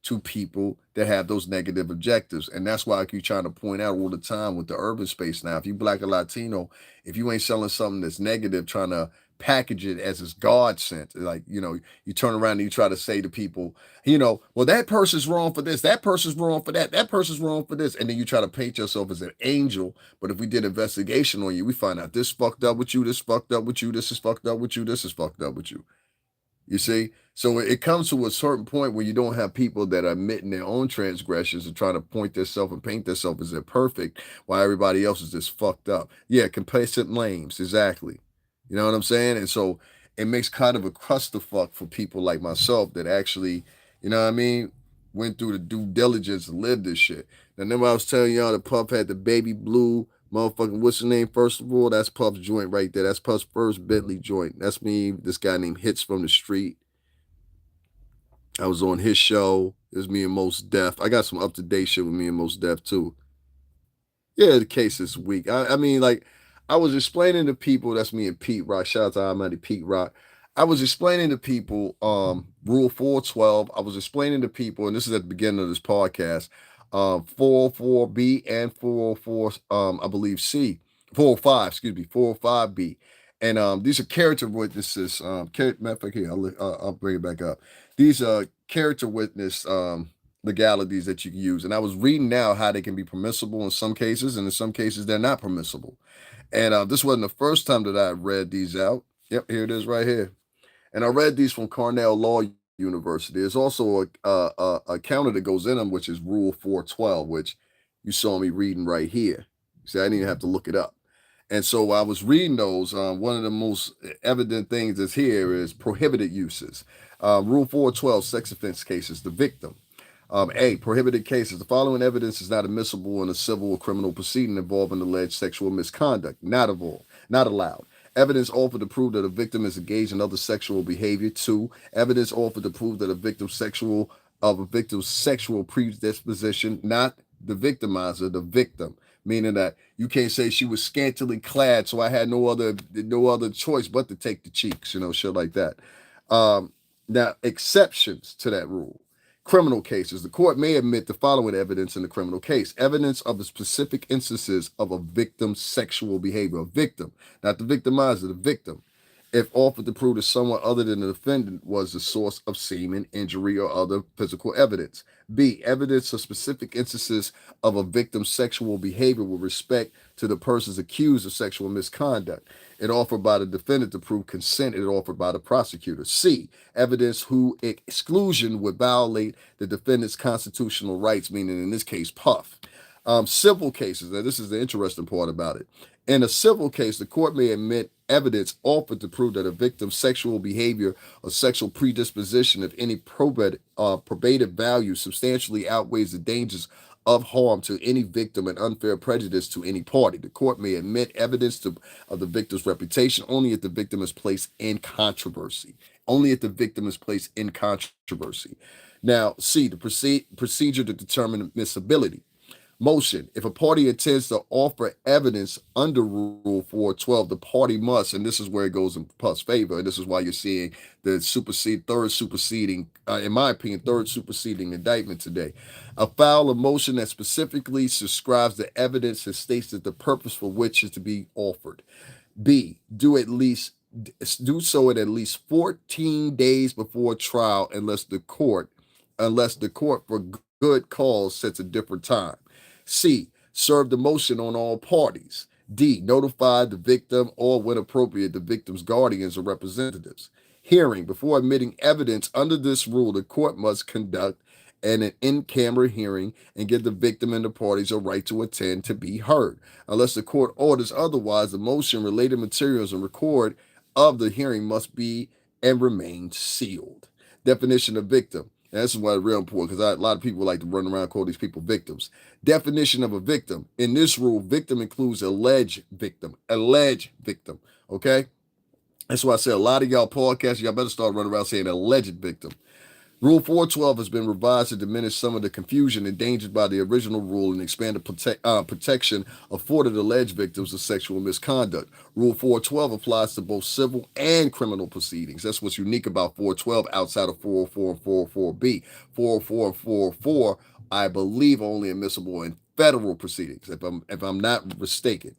to people that have those negative objectives. And that's why I keep trying to point out all the time with the urban space now. If you black or Latino, if you ain't selling something that's negative, trying to package it as it's God sent, like, you turn around and you try to say to people, well, that person's wrong for this, that person's wrong for that, that person's wrong for this. And then you try to paint yourself as an angel. But if we did investigation on you, we find out this fucked up with you, this fucked up with you, this is fucked up with you, this is fucked up with you. You see? So it comes to a certain point where you don't have people that are admitting their own transgressions and trying to point themselves and paint themselves as they're perfect while everybody else is just fucked up. Yeah, complacent lames, exactly. You know what I'm saying? And so it makes kind of a clusterfuck for people like myself that actually, you know what I mean, went through the due diligence and lived this shit. Now, remember I was telling y'all that Puff had the baby blue motherfucking, what's the name? First of all, that's Puff's joint right there. That's Puff's first Bentley joint. That's me, this guy named Hits from the Street. I was on his show. It was me and Most Def. I got some up to date shit with me and Most Def too. Yeah, the case is weak. I mean, like, I was explaining to people, that's me and Pete Rock. Shout out to Almighty Pete Rock. I was explaining to people Rule 412. I was explaining to people, and this is at the beginning of this podcast, 404B and 404, I believe C, 405, excuse me, 405B. And these are character witnesses. Matter of fact, here, I'll bring it back up. These are character witness legalities that you can use. And I was reading now how they can be permissible in some cases, and in some cases they're not permissible. And this wasn't the first time that I read these out. Yep, here it is right here. And I read these from Cornell Law University. There's also a counter that goes in them, which is Rule 412, which you saw me reading right here. See, I didn't even have to look it up. And so I was reading those. One of the most evident things that's here is prohibited uses. Rule 412, sex offense cases, the victim. A, prohibited cases. The following evidence is not admissible in a civil or criminal proceeding involving alleged sexual misconduct. Not allowed. Evidence offered to prove that a victim is engaged in other sexual behavior. 2, evidence offered to prove that a victim's sexual predisposition, not the victimizer, the victim. Meaning that you can't say she was scantily clad, so I had no other choice but to take the cheeks, shit like that. Now, exceptions to that rule. Criminal cases. The court may admit the following evidence in the criminal case. Evidence of the specific instances of a victim's sexual behavior. A victim, not the victimizer, the victim. If offered to prove that someone other than the defendant was the source of semen, injury, or other physical evidence. B, evidence of specific instances of a victim's sexual behavior with respect to the persons accused of sexual misconduct. It offered by the defendant to prove consent. It offered by the prosecutor. C, evidence whose exclusion would violate the defendant's constitutional rights, meaning in this case, Puff. Civil cases. Now, this is the interesting part about it. In a civil case, the court may admit evidence offered to prove that a victim's sexual behavior or sexual predisposition of any probative value substantially outweighs the dangers of harm to any victim and unfair prejudice to any party. The court may admit evidence of the victim's reputation only if the victim is placed in controversy. Only if the victim is placed in controversy. Now, C, the procedure to determine admissibility. Motion. If a party intends to offer evidence under Rule 412, the party must, and this is where it goes in Puff's favor, and this is why you're seeing the third superseding, in my opinion, third superseding indictment today. File a motion that specifically describes the evidence and states that the purpose for which is to be offered. B, do so at least 14 days before trial unless the court for good cause sets a different time. C, serve the motion on all parties. D, notify the victim or, when appropriate, the victim's guardians or representatives. Hearing. Before admitting evidence under this rule, the court must conduct an in-camera hearing and give the victim and the parties a right to attend to be heard. Unless the court orders otherwise, the motion, related materials, and record of the hearing must be and remain sealed. Definition of victim. And this is why it's real important because a lot of people like to run around and call these people victims. Definition of a victim. In this rule, victim includes alleged victim. Alleged victim. Okay? That's why I say a lot of y'all podcasts, y'all better start running around saying alleged victim. Rule 412 has been revised to diminish some of the confusion endangered by the original rule and expand the protection afforded alleged victims of sexual misconduct. Rule 412 applies to both civil and criminal proceedings. That's what's unique about 412 outside of 404 and 404B. 404 and 404, I believe, only admissible in federal proceedings, if I'm not mistaken.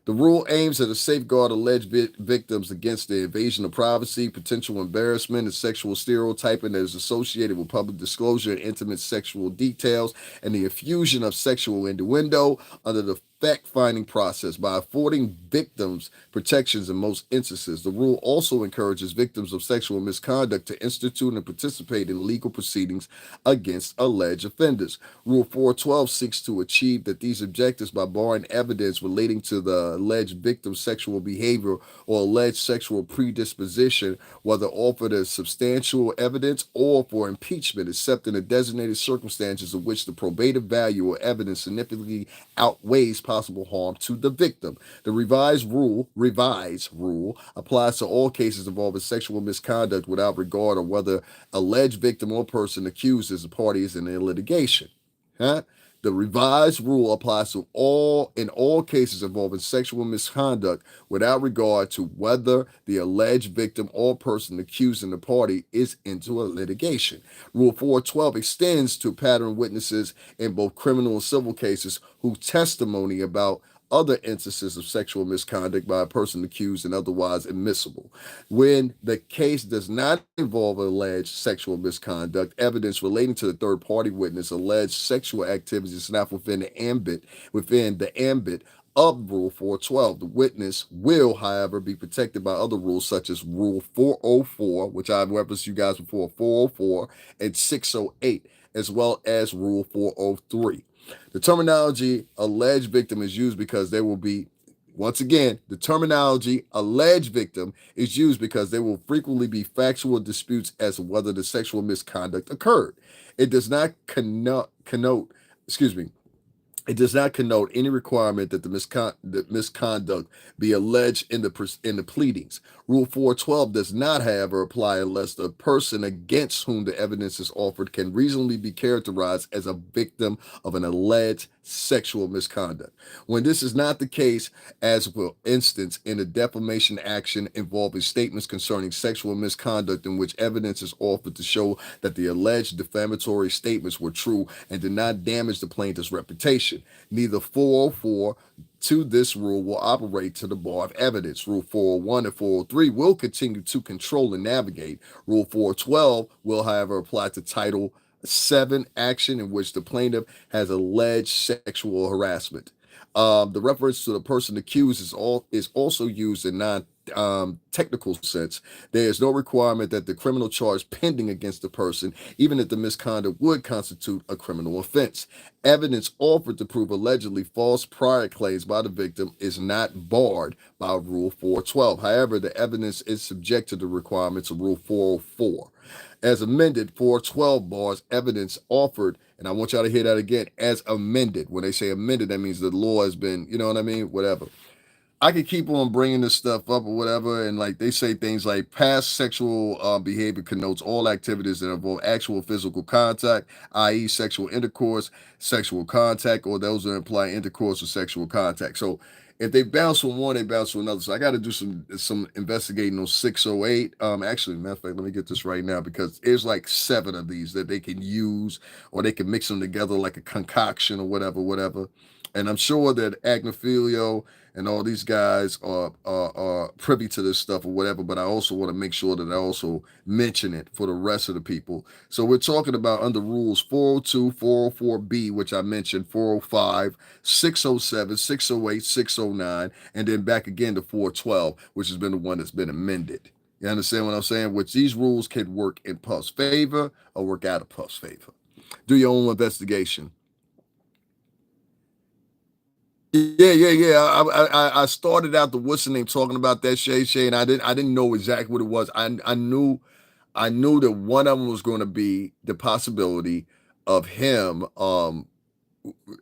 The rule aims at a safeguard alleged victims against the invasion of privacy, potential embarrassment, and sexual stereotyping that is associated with public disclosure and intimate sexual details, and the effusion of sexual innuendo under the fact-finding process by affording victims protections in most instances. The rule also encourages victims of sexual misconduct to institute and participate in legal proceedings against alleged offenders. Rule 412 seeks to achieve that these objectives by barring evidence relating to the alleged victim's sexual behavior or alleged sexual predisposition, whether offered as substantial evidence or for impeachment, except in the designated circumstances in which the probative value or evidence significantly outweighs possible harm to the victim. The revised rule applies to all cases involving sexual misconduct without regard of whether alleged victim or person accused is a party in the litigation. Huh? The revised rule applies to all cases involving sexual misconduct without regard to whether the alleged victim or person accused in the party is into a litigation. Rule 412 extends to pattern witnesses in both criminal and civil cases whose testimony about other instances of sexual misconduct by a person accused and otherwise admissible. When the case does not involve alleged sexual misconduct, evidence relating to the third party witness alleged sexual activities is not within the ambit of Rule 412. The witness will, however, be protected by other rules such as Rule 404, which I've referenced you guys before, 404 and 608, as well as Rule 403. The terminology alleged victim is used because there will be, once again, the terminology alleged victim is used because there will frequently be factual disputes as to whether the sexual misconduct occurred. It does not it does not connote any requirement that the misconduct be alleged in the pleadings. Rule 412 does not, however, apply unless the person against whom the evidence is offered can reasonably be characterized as a victim of an alleged sexual misconduct. When this is not the case, as for instance in a defamation action involving statements concerning sexual misconduct in which evidence is offered to show that the alleged defamatory statements were true and did not damage the plaintiff's reputation, neither 404 to this rule will operate to the bar of evidence. Rule 401 and 403 will continue to control and navigate. Rule 412 will, however, apply to Title 7 action in which the plaintiff has alleged sexual harassment. The reference to the person accused is also used in non-technical sense. There is no requirement that the criminal charge pending against the person, even if the misconduct would constitute a criminal offense. Evidence offered to prove allegedly false prior claims by the victim is not barred by Rule 412. However, the evidence is subject to the requirements of Rule 404. As amended, 412 bars evidence offered, and I want y'all to hear that again, as amended. When they say amended, that means the law has been, you know what I mean? Whatever. I could keep on bringing this stuff up or whatever, and like they say things like past sexual behavior connotes all activities that involve actual physical contact, i.e., sexual intercourse, sexual contact, or those that imply intercourse or sexual contact. So if they bounce from one, they bounce from another. So I got to do some investigating on 608. Actually, matter of fact, let me get this right now because there's like 7 of these that they can use, or they can mix them together like a concoction or whatever, whatever. And I'm sure that Agnophilia and all these guys are privy to this stuff or whatever, but I also want to make sure that I also mention it for the rest of the people. So we're talking about under rules 402, 404B, which I mentioned, 405, 607, 608, 609, and then back again to 412, which has been the one that's been amended. You understand what I'm saying? Which these rules can work in Puff's favor or work out of Puff's favor. Do your own investigation. Yeah. I started out the what's the name talking about that Shay, and I didn't know exactly what it was. I knew that one of them was going to be the possibility of him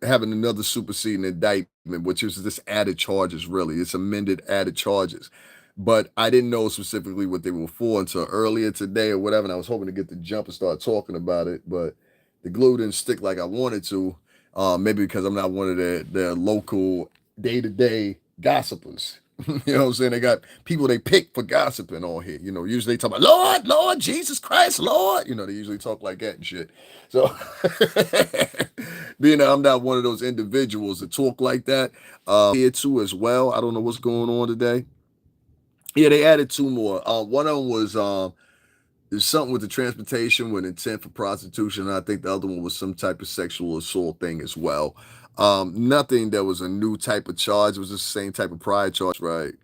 having another superseding indictment, which is this added charges. Really, it's amended added charges. But I didn't know specifically what they were for until earlier today or whatever. And I was hoping to get the jump and start talking about it, but the glue didn't stick like I wanted to. Maybe because I'm not one of their local day-to-day gossipers. You know what I'm saying? They got people they pick for gossiping on here. You know, usually they talk about Lord, Jesus Christ, Lord. You know, they usually talk like that and shit. So, being that I'm not one of those individuals that talk like that, here too as well. I don't know what's going on today. Yeah, they added 2 more. One of them was there's something with the transportation with intent for prostitution. And I think the other one was some type of sexual assault thing as well. Nothing that was a new type of charge. It was just the same type of prior charge, right?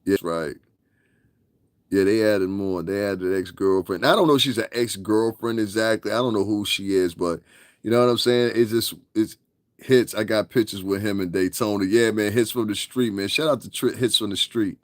Yes, right. Yeah, they added more. They added ex-girlfriend. I don't know if she's an ex-girlfriend exactly. I don't know who she is, but you know what I'm saying? It's hits. I got pictures with him in Daytona. Yeah, man, hits from the street, man. Shout out to hits from the street.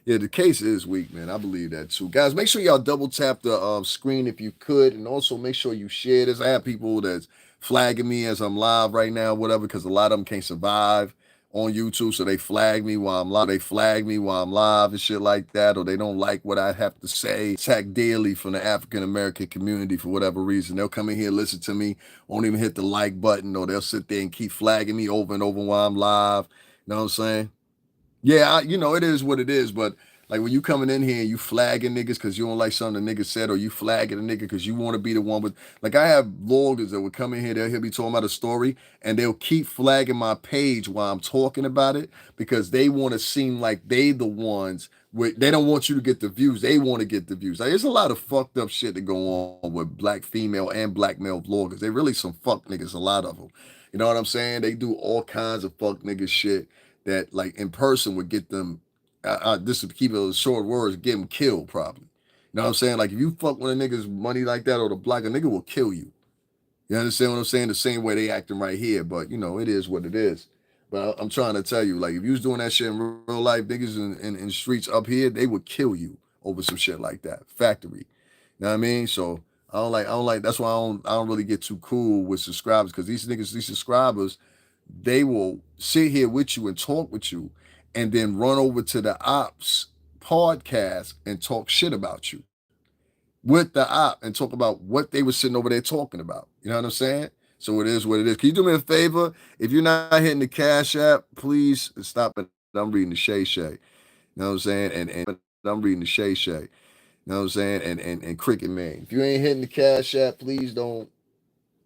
Yeah, the case is weak, man. I believe that too. Guys, make sure y'all double tap the screen if you could, and also make sure you share this. I have people that's flagging me as I'm live right now, whatever, because a lot of them can't survive on YouTube, so they flag me while I'm live. They flag me while I'm live and shit like that, or they don't like what I have to say. Attack daily from the African American community for whatever reason. They'll come in here, listen to me, won't even hit the like button, or they'll sit there and keep flagging me over and over while I'm live. You know what I'm saying? Yeah, it is what it is, but like when you coming in here and you flagging niggas because you don't like something the nigga said, or you flagging a nigga because you want to be the one with, like I have vloggers that would come in here, he'll be talking about a story and they'll keep flagging my page while I'm talking about it because they want to seem like they the ones with, they don't want you to get the views, they want to get the views. Like there's a lot of fucked up shit that go on with black female and black male vloggers. They really some fuck niggas, a lot of them. You know what I'm saying? They do all kinds of fuck nigga shit that like in person would get them this to keep it a short words, get them killed probably. You know what I'm saying? Like if you fuck with a nigga's money like that or the block, a nigga will kill you. You understand what I'm saying? The same way they acting right here, but you know, it is what it is. But I'm trying to tell you, like if you was doing that shit in real life, niggas in streets up here, they would kill you over some shit like that. Factory. You know what I mean? So I don't like that's why I don't really get too cool with subscribers because these niggas, these subscribers, they will sit here with you and talk with you and then run over to the ops podcast and talk shit about you with the op and talk about what they were sitting over there talking about. You know what I'm saying? So it is what it is. Can you do me a favor? If you're not hitting the Cash App, please stop it. I'm reading the Shay Shay. You know what I'm saying? And I'm reading the Shay Shay. You know what I'm saying? And Cricket Man. If you ain't hitting the Cash App, please don't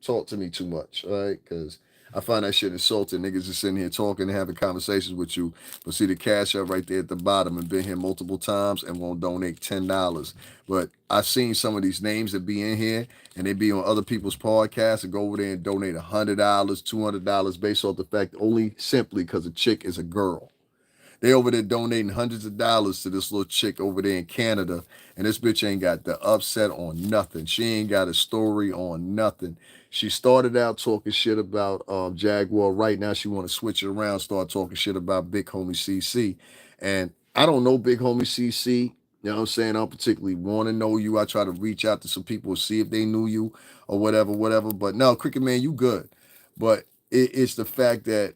talk to me too much, all right? Because I find that shit insulting. Niggas just sitting here talking and having conversations with you, but see the cash up right there at the bottom and been here multiple times and won't donate $10. But I've seen some of these names that be in here and they be on other people's podcasts and go over there and donate $100, $200 based off the fact only simply because a chick is a girl. They over there donating hundreds of dollars to this little chick over there in Canada, and this bitch ain't got the upset on nothing. She ain't got a story on nothing. She started out talking shit about Jaguar. Right now, she want to switch it around, start talking shit about Big Homie CC. And I don't know Big Homie CC. You know what I'm saying? I don't particularly want to know you. I try to reach out to some people, see if they knew you or whatever. But no, Cricket Man, you good. But it's the fact that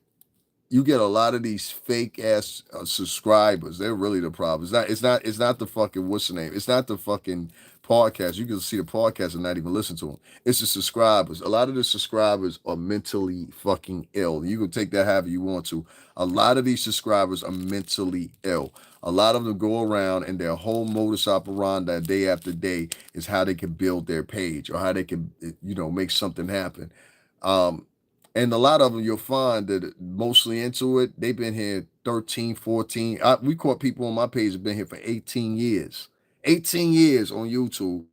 you get a lot of these fake ass subscribers. They're really the problem. It's not the fucking what's the name. It's not the fucking podcast. You can see the podcast and not even listen to them. It's the subscribers. A lot of the subscribers are mentally fucking ill. You can take that however you want to. A lot of these subscribers are mentally ill. A lot of them go around and their whole modus operandi day after day is how they can build their page or how they can, make something happen. Um, and a lot of them, you'll find that mostly into it, they've been here 13, 14. We caught people on my page have been here for 18 years. 18 years on YouTube,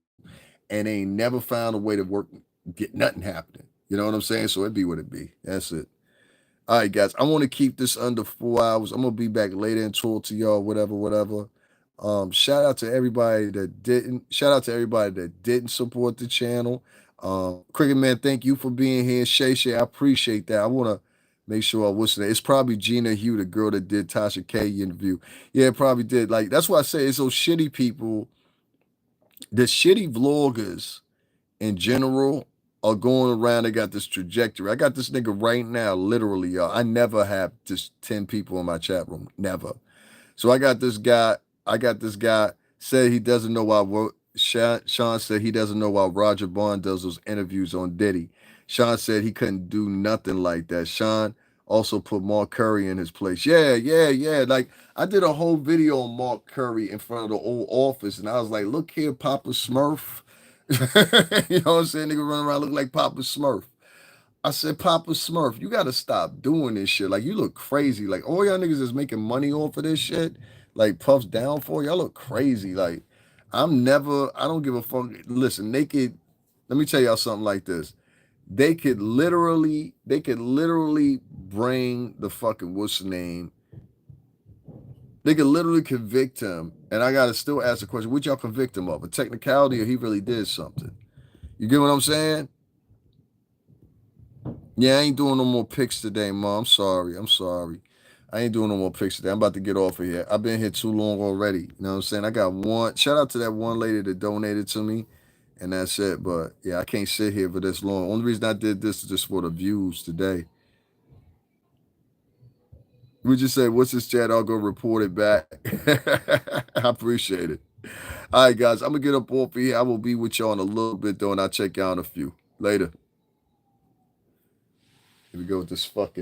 and they ain't never found a way to work, get nothing happening. You know what I'm saying? So it be what it be. That's it. All right, guys. I want to keep this under 4 hours. I'm gonna be back later and talk to y'all, whatever, whatever. Shout out to everybody that didn't. Shout out to everybody that didn't support the channel. Cricket Man, thank you for being here. Shay, I appreciate that. I want to make sure I listen. It's probably Gina Hugh, the girl that did Tasha K interview. Yeah, it probably did. Like that's why I say it's those shitty people, the shitty vloggers in general are going around. They got this trajectory. I got this nigga right now, literally, y'all. I never have just 10 people in my chat room. Never. So I got this guy. Said he doesn't know why. Sean said he doesn't know why Roger Bond does those interviews on Diddy. Sean said he couldn't do nothing like that. Sean also put Mark Curry in his place. Yeah. Like I did a whole video on Mark Curry in front of the old office, and I was like, "Look here, Papa Smurf." You know what I'm saying? Nigga running around looking like Papa Smurf. I said, Papa Smurf, you gotta stop doing this shit. Like, you look crazy. Like, all y'all niggas is making money off of this shit. Like, Puff's down for y'all look crazy. Like, I don't give a fuck. Listen, let me tell y'all something like this. They could literally bring the fucking, what's the name? They could literally convict him. And I gotta still ask the question, what y'all convict him of? A technicality or he really did something? You get what I'm saying? Yeah, I ain't doing no more picks today, Mom. I'm sorry. I ain't doing no more picks today. I'm about to get off of here. I've been here too long already. You know what I'm saying? I got one. Shout out to that one lady that donated to me, and that's it. But yeah, I can't sit here for this long. Only reason I did this is just for the views today. We just say, what's this chat? I'll go report it back. I appreciate it. All right, guys, I'm going to get up off here. I will be with y'all in a little bit, though, and I'll check y'all in a few. Later. Here we go with this fucking